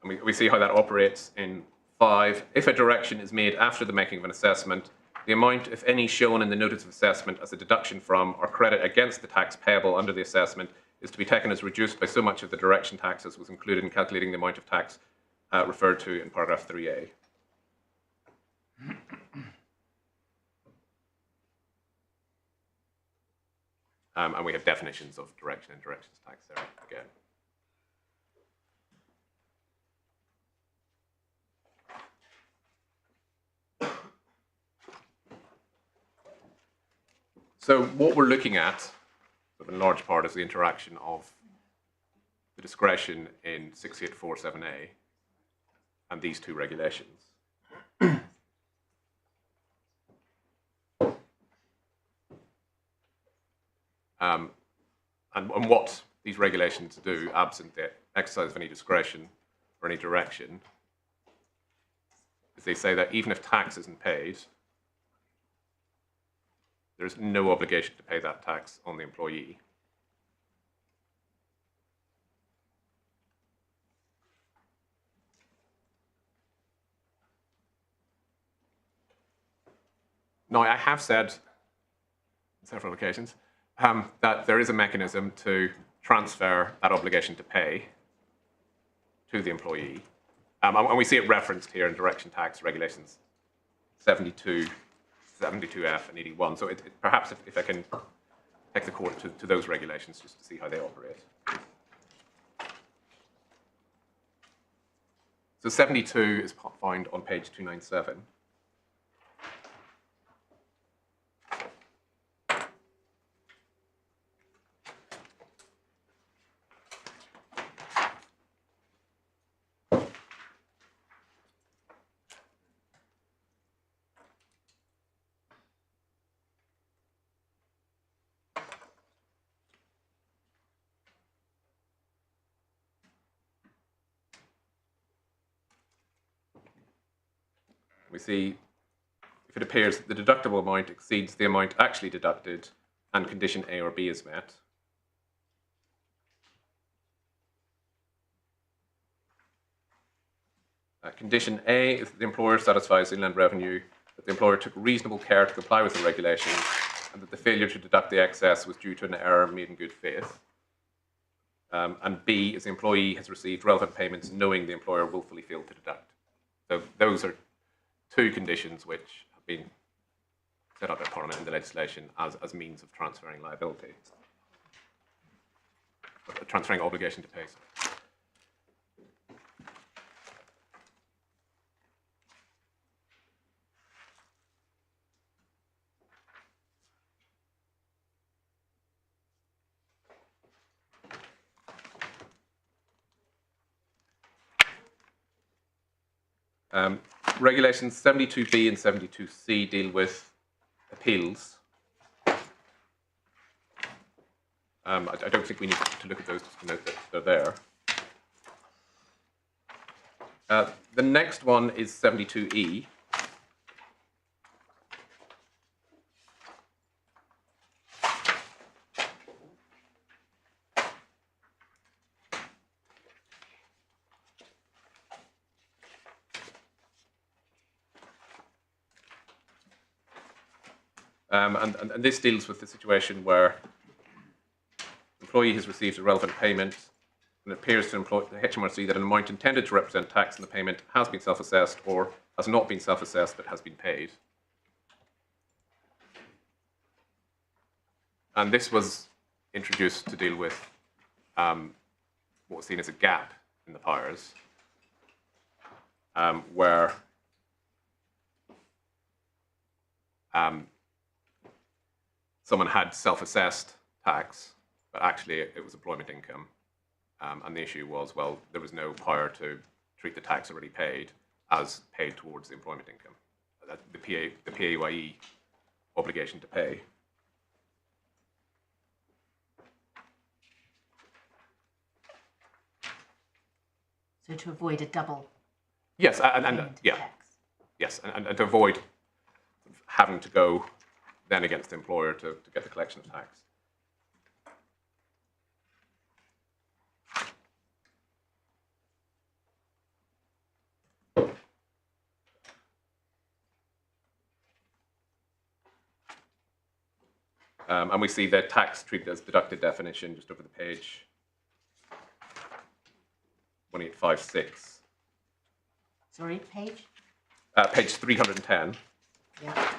[SPEAKER 3] And we see how that operates in 5. If a direction is made after the making of an assessment, the amount, if any, shown in the notice of assessment as a deduction from or credit against the tax payable under the assessment is to be taken as reduced by so much of the direction tax as was included in calculating the amount of tax referred to in paragraph 3A. And we have definitions of direction and directions tax there again. So what we're looking at, sort of in large part, is the interaction of the discretion in 6847A and these two regulations. And what these regulations do, absent the exercise of any discretion or any direction, is they say that even if tax isn't paid, there is no obligation to pay that tax on the employee. Now, I have said on several occasions that there is a mechanism to transfer that obligation to pay to the employee. And we see it referenced here in direction tax regulations 72, 72F and 81. So perhaps if I can take the court to those regulations just to see how they operate. So 72 is found on page 297. We see if it appears that the deductible amount exceeds the amount actually deducted and condition A or B is met. Condition A is that the employer satisfies Inland Revenue that the employer took reasonable care to comply with the regulations and that the failure to deduct the excess was due to an error made in good faith. And B is the employee has received relevant payments knowing the employer willfully failed to deduct. So those are two conditions which have been set up by Parliament in the legislation as means of transferring liability, transferring obligation to pay. Regulations 72B and 72C deal with appeals. I don't think we need to look at those just to note that they're there. The next one is 72E. And this deals with the situation where the employee has received a relevant payment and it appears to the HMRC that an amount intended to represent tax in the payment has been self-assessed or has not been self-assessed but has been paid. And this was introduced to deal with what was seen as a gap in the powers. where someone had self-assessed tax, but actually it was employment income. And the issue was, well, there was no power to treat the tax already paid as paid towards the employment income. The PAYE obligation to pay.
[SPEAKER 2] So to avoid a double
[SPEAKER 3] Yes, and
[SPEAKER 2] payment of
[SPEAKER 3] yeah,
[SPEAKER 2] tax.
[SPEAKER 3] yes, and to avoid having to go then against the employer to get the collection of tax. And we see the tax treated as deducted definition just over the page, 1856.
[SPEAKER 2] Sorry, page?
[SPEAKER 3] Page 310.
[SPEAKER 2] Yeah.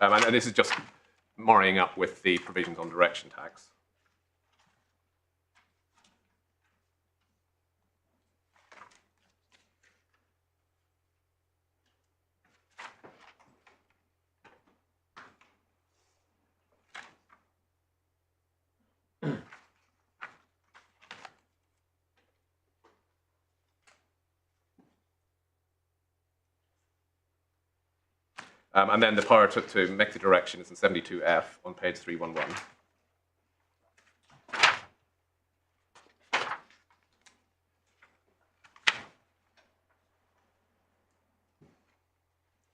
[SPEAKER 3] And this is just marrying up with the provisions on direction tax. And then the power to make the direction is in 72F on page 311.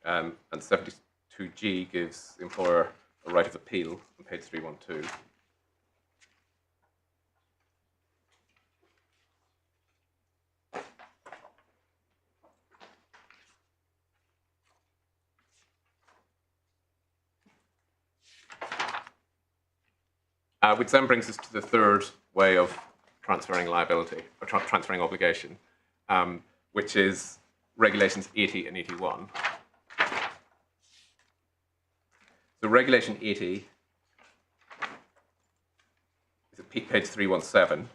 [SPEAKER 3] And 72G gives the employer a right of appeal on page 312. Which then brings us to the third way of transferring liability, or transferring obligation, which is regulations 80 and 81. So regulation 80 is at page 317.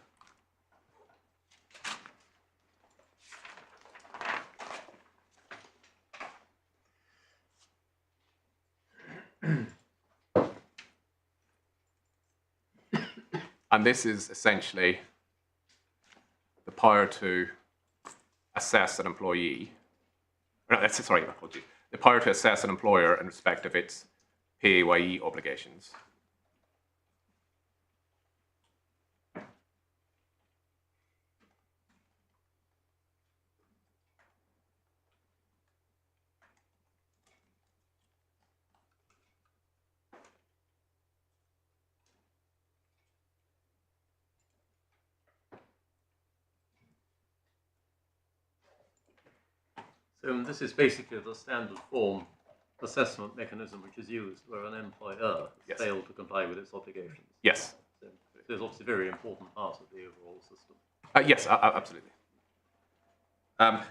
[SPEAKER 3] And this is essentially the power to assess an employee, sorry, apologies, the power to assess an employer in respect of its PAYE obligations.
[SPEAKER 4] So this is basically the standard form assessment mechanism which is used where an employer has failed to comply with its obligations.
[SPEAKER 3] Yes.
[SPEAKER 4] So it is obviously a very important part of the overall system.
[SPEAKER 3] Yes, absolutely. And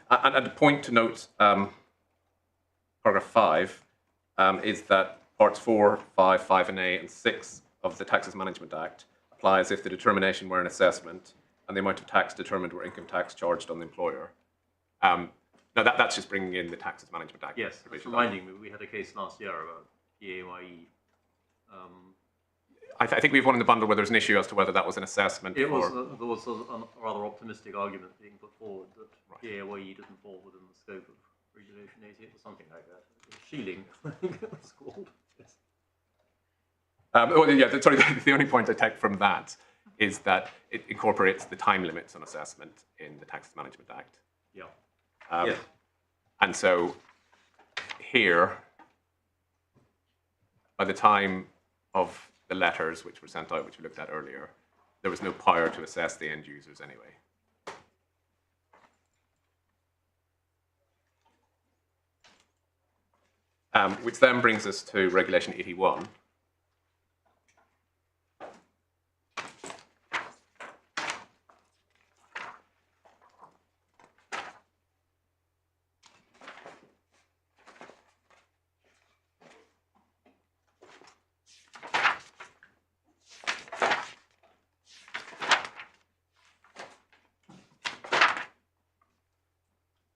[SPEAKER 3] a point to note, paragraph 5, is that parts 4, 5, 5A, and 6 of the Taxes Management Act apply as if the determination were an assessment and the amount of tax determined were income tax charged on the employer. Now, that's just bringing in the Taxes Management Act.
[SPEAKER 4] Yes, it's reminding me, we had a case last year about PAYE.
[SPEAKER 3] I think we've one in the bundle where there's an issue as to whether that was an assessment.
[SPEAKER 4] There was a rather optimistic argument being put forward that PAYE didn't fall within the scope of Regulation 88 or something like that. Shielding, I think it was called. Yes.
[SPEAKER 3] Well, yeah, sorry, the only point I take from that is that it incorporates the time limits on assessment in the Taxes Management Act.
[SPEAKER 4] Yeah.
[SPEAKER 3] Yes. And so here, by the time of the letters which were sent out, which we looked at earlier, there was no power to assess the end users anyway. Which then brings us to Regulation 81.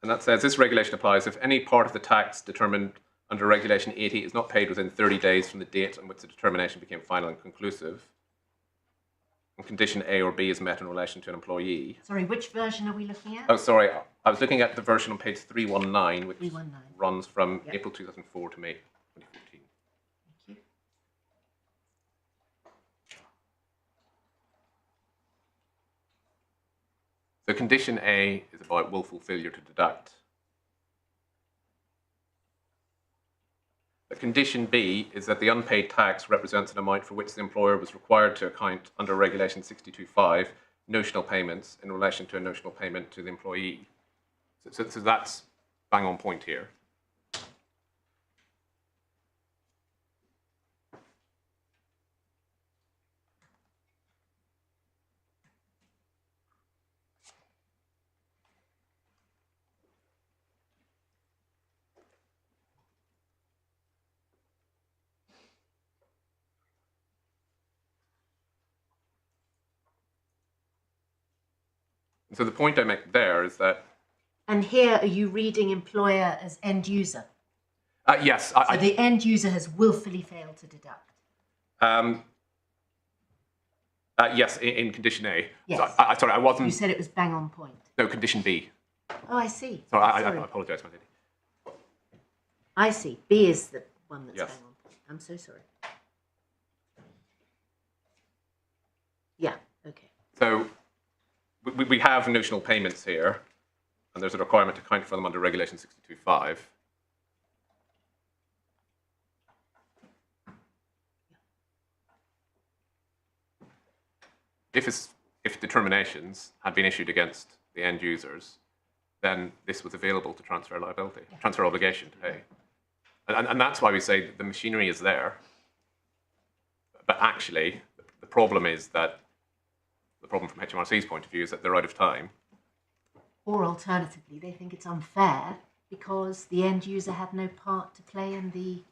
[SPEAKER 3] And that says this regulation applies if any part of the tax determined under Regulation 80 is not paid within 30 days from the date on which the determination became final and conclusive, and condition A or B is met in relation to an employee.
[SPEAKER 2] Sorry, which version are we looking at?
[SPEAKER 3] Oh, sorry, I was looking at the version on page 319, which
[SPEAKER 2] 319.
[SPEAKER 3] runs from
[SPEAKER 2] Yep.
[SPEAKER 3] April 2004 to May 2014.
[SPEAKER 2] Thank you.
[SPEAKER 3] So condition A is about willful failure to deduct. But condition B is that the unpaid tax represents an amount for which the employer was required to account under Regulation 62.5 notional payments in relation to a notional payment to the employee. So that's bang on point here. And so the point I make there is that...
[SPEAKER 2] And here, are you reading employer as end user?
[SPEAKER 3] Yes.
[SPEAKER 2] So the end user has willfully failed to deduct?
[SPEAKER 3] Yes, in condition A.
[SPEAKER 2] Yes.
[SPEAKER 3] So sorry, I wasn't...
[SPEAKER 2] You said it was bang on point.
[SPEAKER 3] No, condition B.
[SPEAKER 2] Oh, I see.
[SPEAKER 3] Sorry, I
[SPEAKER 2] Sorry.
[SPEAKER 3] apologise, my lady.
[SPEAKER 2] I see. B is the one that's
[SPEAKER 3] Yes.
[SPEAKER 2] bang on point. I'm so sorry. Yeah, okay.
[SPEAKER 3] So we have notional payments here, and there's a requirement to account for them under Regulation 62.5. If determinations had been issued against the end users, then this was available to transfer liability, transfer obligation to pay. And that's why we say the machinery is there. But actually, the problem is that, the problem from HMRC's point of view is that they're out of time.
[SPEAKER 2] Or alternatively, they think it's unfair because the end user had no part to play in the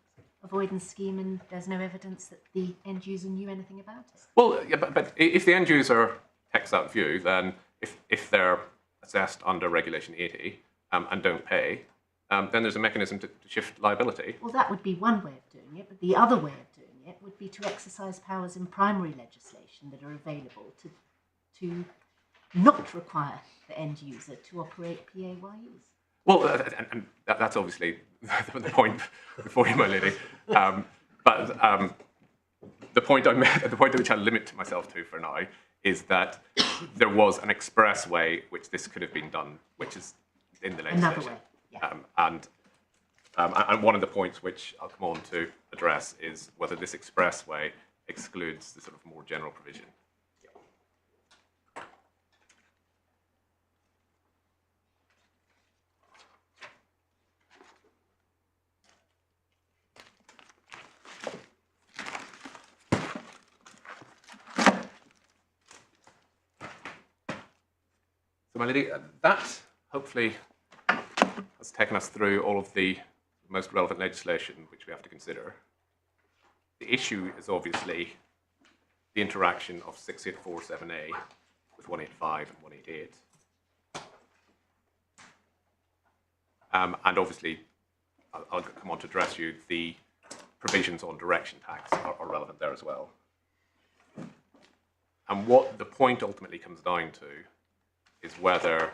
[SPEAKER 2] avoidance scheme and there's no evidence that the end user knew anything about it.
[SPEAKER 3] Well, yeah, but if the end user takes that view, then if they're assessed under Regulation 80 and don't pay, then there's a mechanism to shift liability.
[SPEAKER 2] Well, that would be one way of doing it, but the other way of doing it would be to exercise powers in primary legislation that are available to not require the end user to operate PAYEs.
[SPEAKER 3] Well, and that's obviously the point before you, my lady. But the point at which I limit myself to for now is that there was an express way which this could have been done, which is in the legislation.
[SPEAKER 2] Another way, yeah.
[SPEAKER 3] And one of the points which I'll come on to address is whether this express way excludes the sort of more general provision. So, my lady, that hopefully has taken us through all of the most relevant legislation which we have to consider. The issue is obviously the interaction of 6847A with 185 and 188. And obviously, I'll come on to address you, the provisions on direction tax are relevant there as well. And what the point ultimately comes down to is whether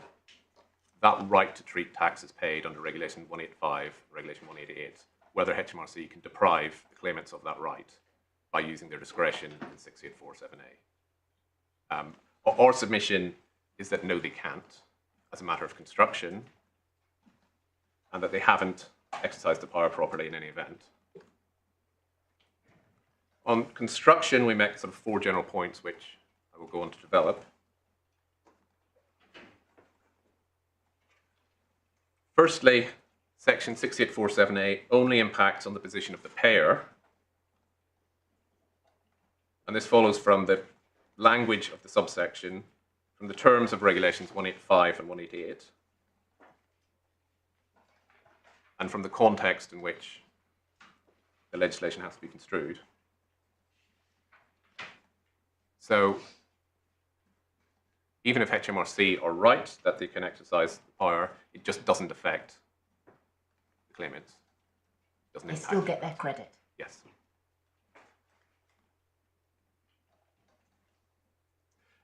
[SPEAKER 3] that right to treat taxes paid under Regulation 185, Regulation 188, whether HMRC can deprive the claimants of that right by using their discretion in 6847A. Our submission is that no, they can't, as a matter of construction, and that they haven't exercised the power properly in any event. On construction, we make sort of 4 general points, which I will go on to develop. Firstly, Section 6847A only impacts on the position of the payer. And this follows from the language of the subsection, from the terms of Regulations 185 and 188, and from the context in which the legislation has to be construed. even if HMRC are right that they can exercise the power, it just doesn't affect the claimants. Doesn't
[SPEAKER 2] They
[SPEAKER 3] impact.
[SPEAKER 2] still get their credit.
[SPEAKER 3] Yes.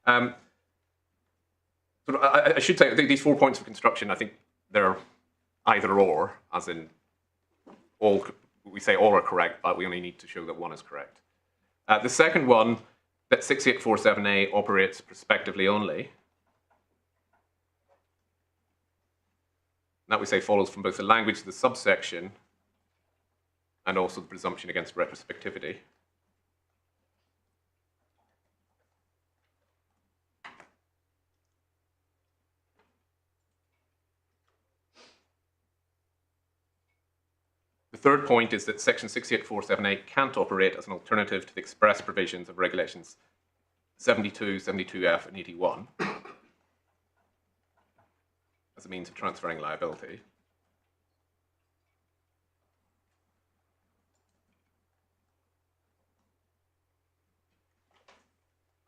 [SPEAKER 3] I should say these 4 points of construction, I think they're either or, as in all, we say all are correct, but we only need to show that one is correct. The second one, that 6847A operates prospectively only, that we say follows from both the language of the subsection and also the presumption against retrospectivity. The third point is that section 6847A can't operate as an alternative to the express provisions of regulations 72, 72F, and 81 as a means of transferring liability.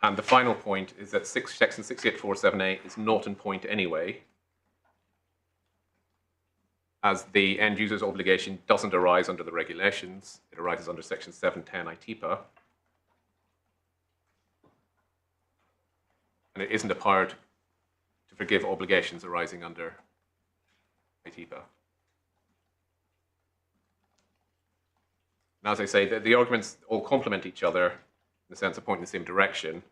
[SPEAKER 3] And the final point is that section 6847A is not in point anyway, as the end user's obligation doesn't arise under the regulations. It arises under section 710 ITPA. And it isn't empowered to forgive obligations arising under ITPA. And as I say, the arguments all complement each other in the sense of pointing in the same direction,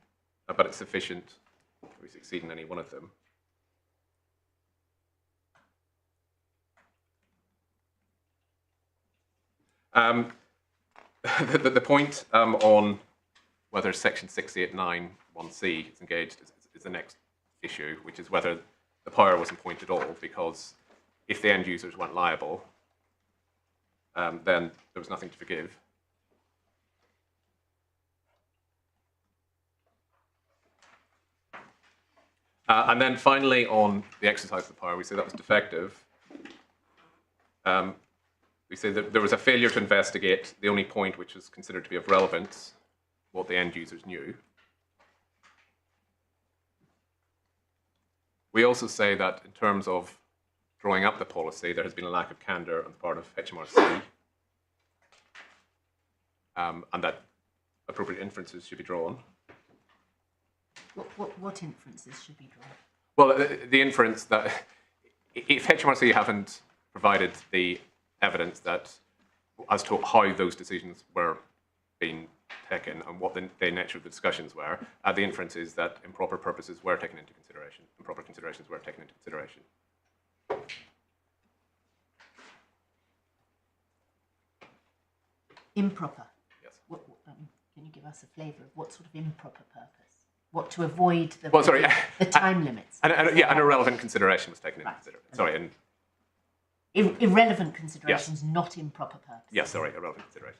[SPEAKER 3] but it's sufficient if we succeed in any one of them. The point on whether section 6891C is engaged is the next issue, which is whether the power wasn't point at all, because if the end users weren't liable, then there was nothing to forgive. And then finally, on the exercise of the power, we say that was defective. We say that there was a failure to investigate the only point which was considered to be of relevance, what the end users knew. We also say that in terms of drawing up the policy, there has been a lack of candour on the part of HMRC, and that appropriate inferences should be drawn.
[SPEAKER 2] What inferences should be drawn?
[SPEAKER 3] Well, the inference that if HMRC haven't provided the evidence that as to how those decisions were being taken and what the nature of the discussions were, the inference is that improper purposes were taken into consideration, improper considerations were taken into consideration.
[SPEAKER 2] Improper?
[SPEAKER 3] Yes.
[SPEAKER 2] Can you give us a flavour of what sort of improper purpose? What to avoid the,
[SPEAKER 3] well, sorry,
[SPEAKER 2] the time limits?
[SPEAKER 3] Yeah, an irrelevant consideration was taken into consideration. Sorry, and
[SPEAKER 2] irrelevant considerations, yes. Not improper purpose.
[SPEAKER 3] Yes, sorry, irrelevant consideration.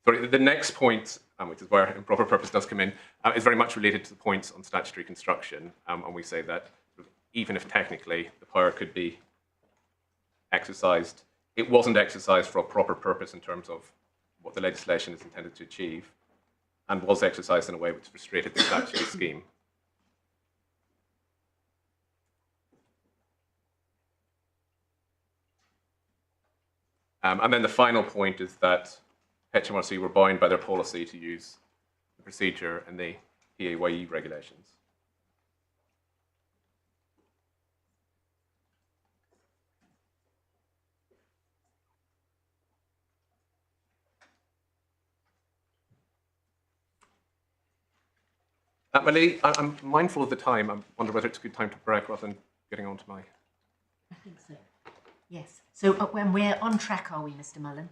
[SPEAKER 3] Sorry, the next point, which is where improper purpose does come in, is very much related to the points on statutory construction, and we say that even if technically the power could be exercised, it wasn't exercised for a proper purpose in terms of what the legislation is intended to achieve, and was exercised in a way which frustrated the statutory scheme. And then the final point is that HMRC were bound by their policy to use the procedure in the PAYE regulations. Millie, I'm mindful of the time. I wonder whether it's a good time to break rather than getting on to my...
[SPEAKER 2] I think so. Yes. So when we're on track, are we, Mr. Mullen?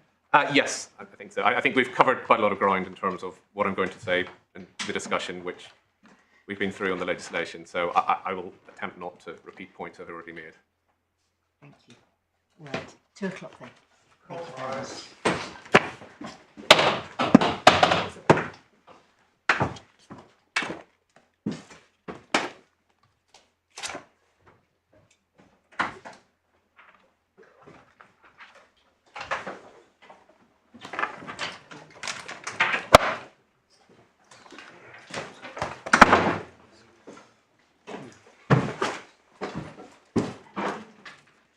[SPEAKER 3] Yes, I think so. I think we've covered quite a lot of ground in terms of what I'm going to say in the discussion which we've been through on the legislation. So I will attempt not to repeat points I've already made.
[SPEAKER 2] Thank you. Right. 2 o'clock then. Thank you very much.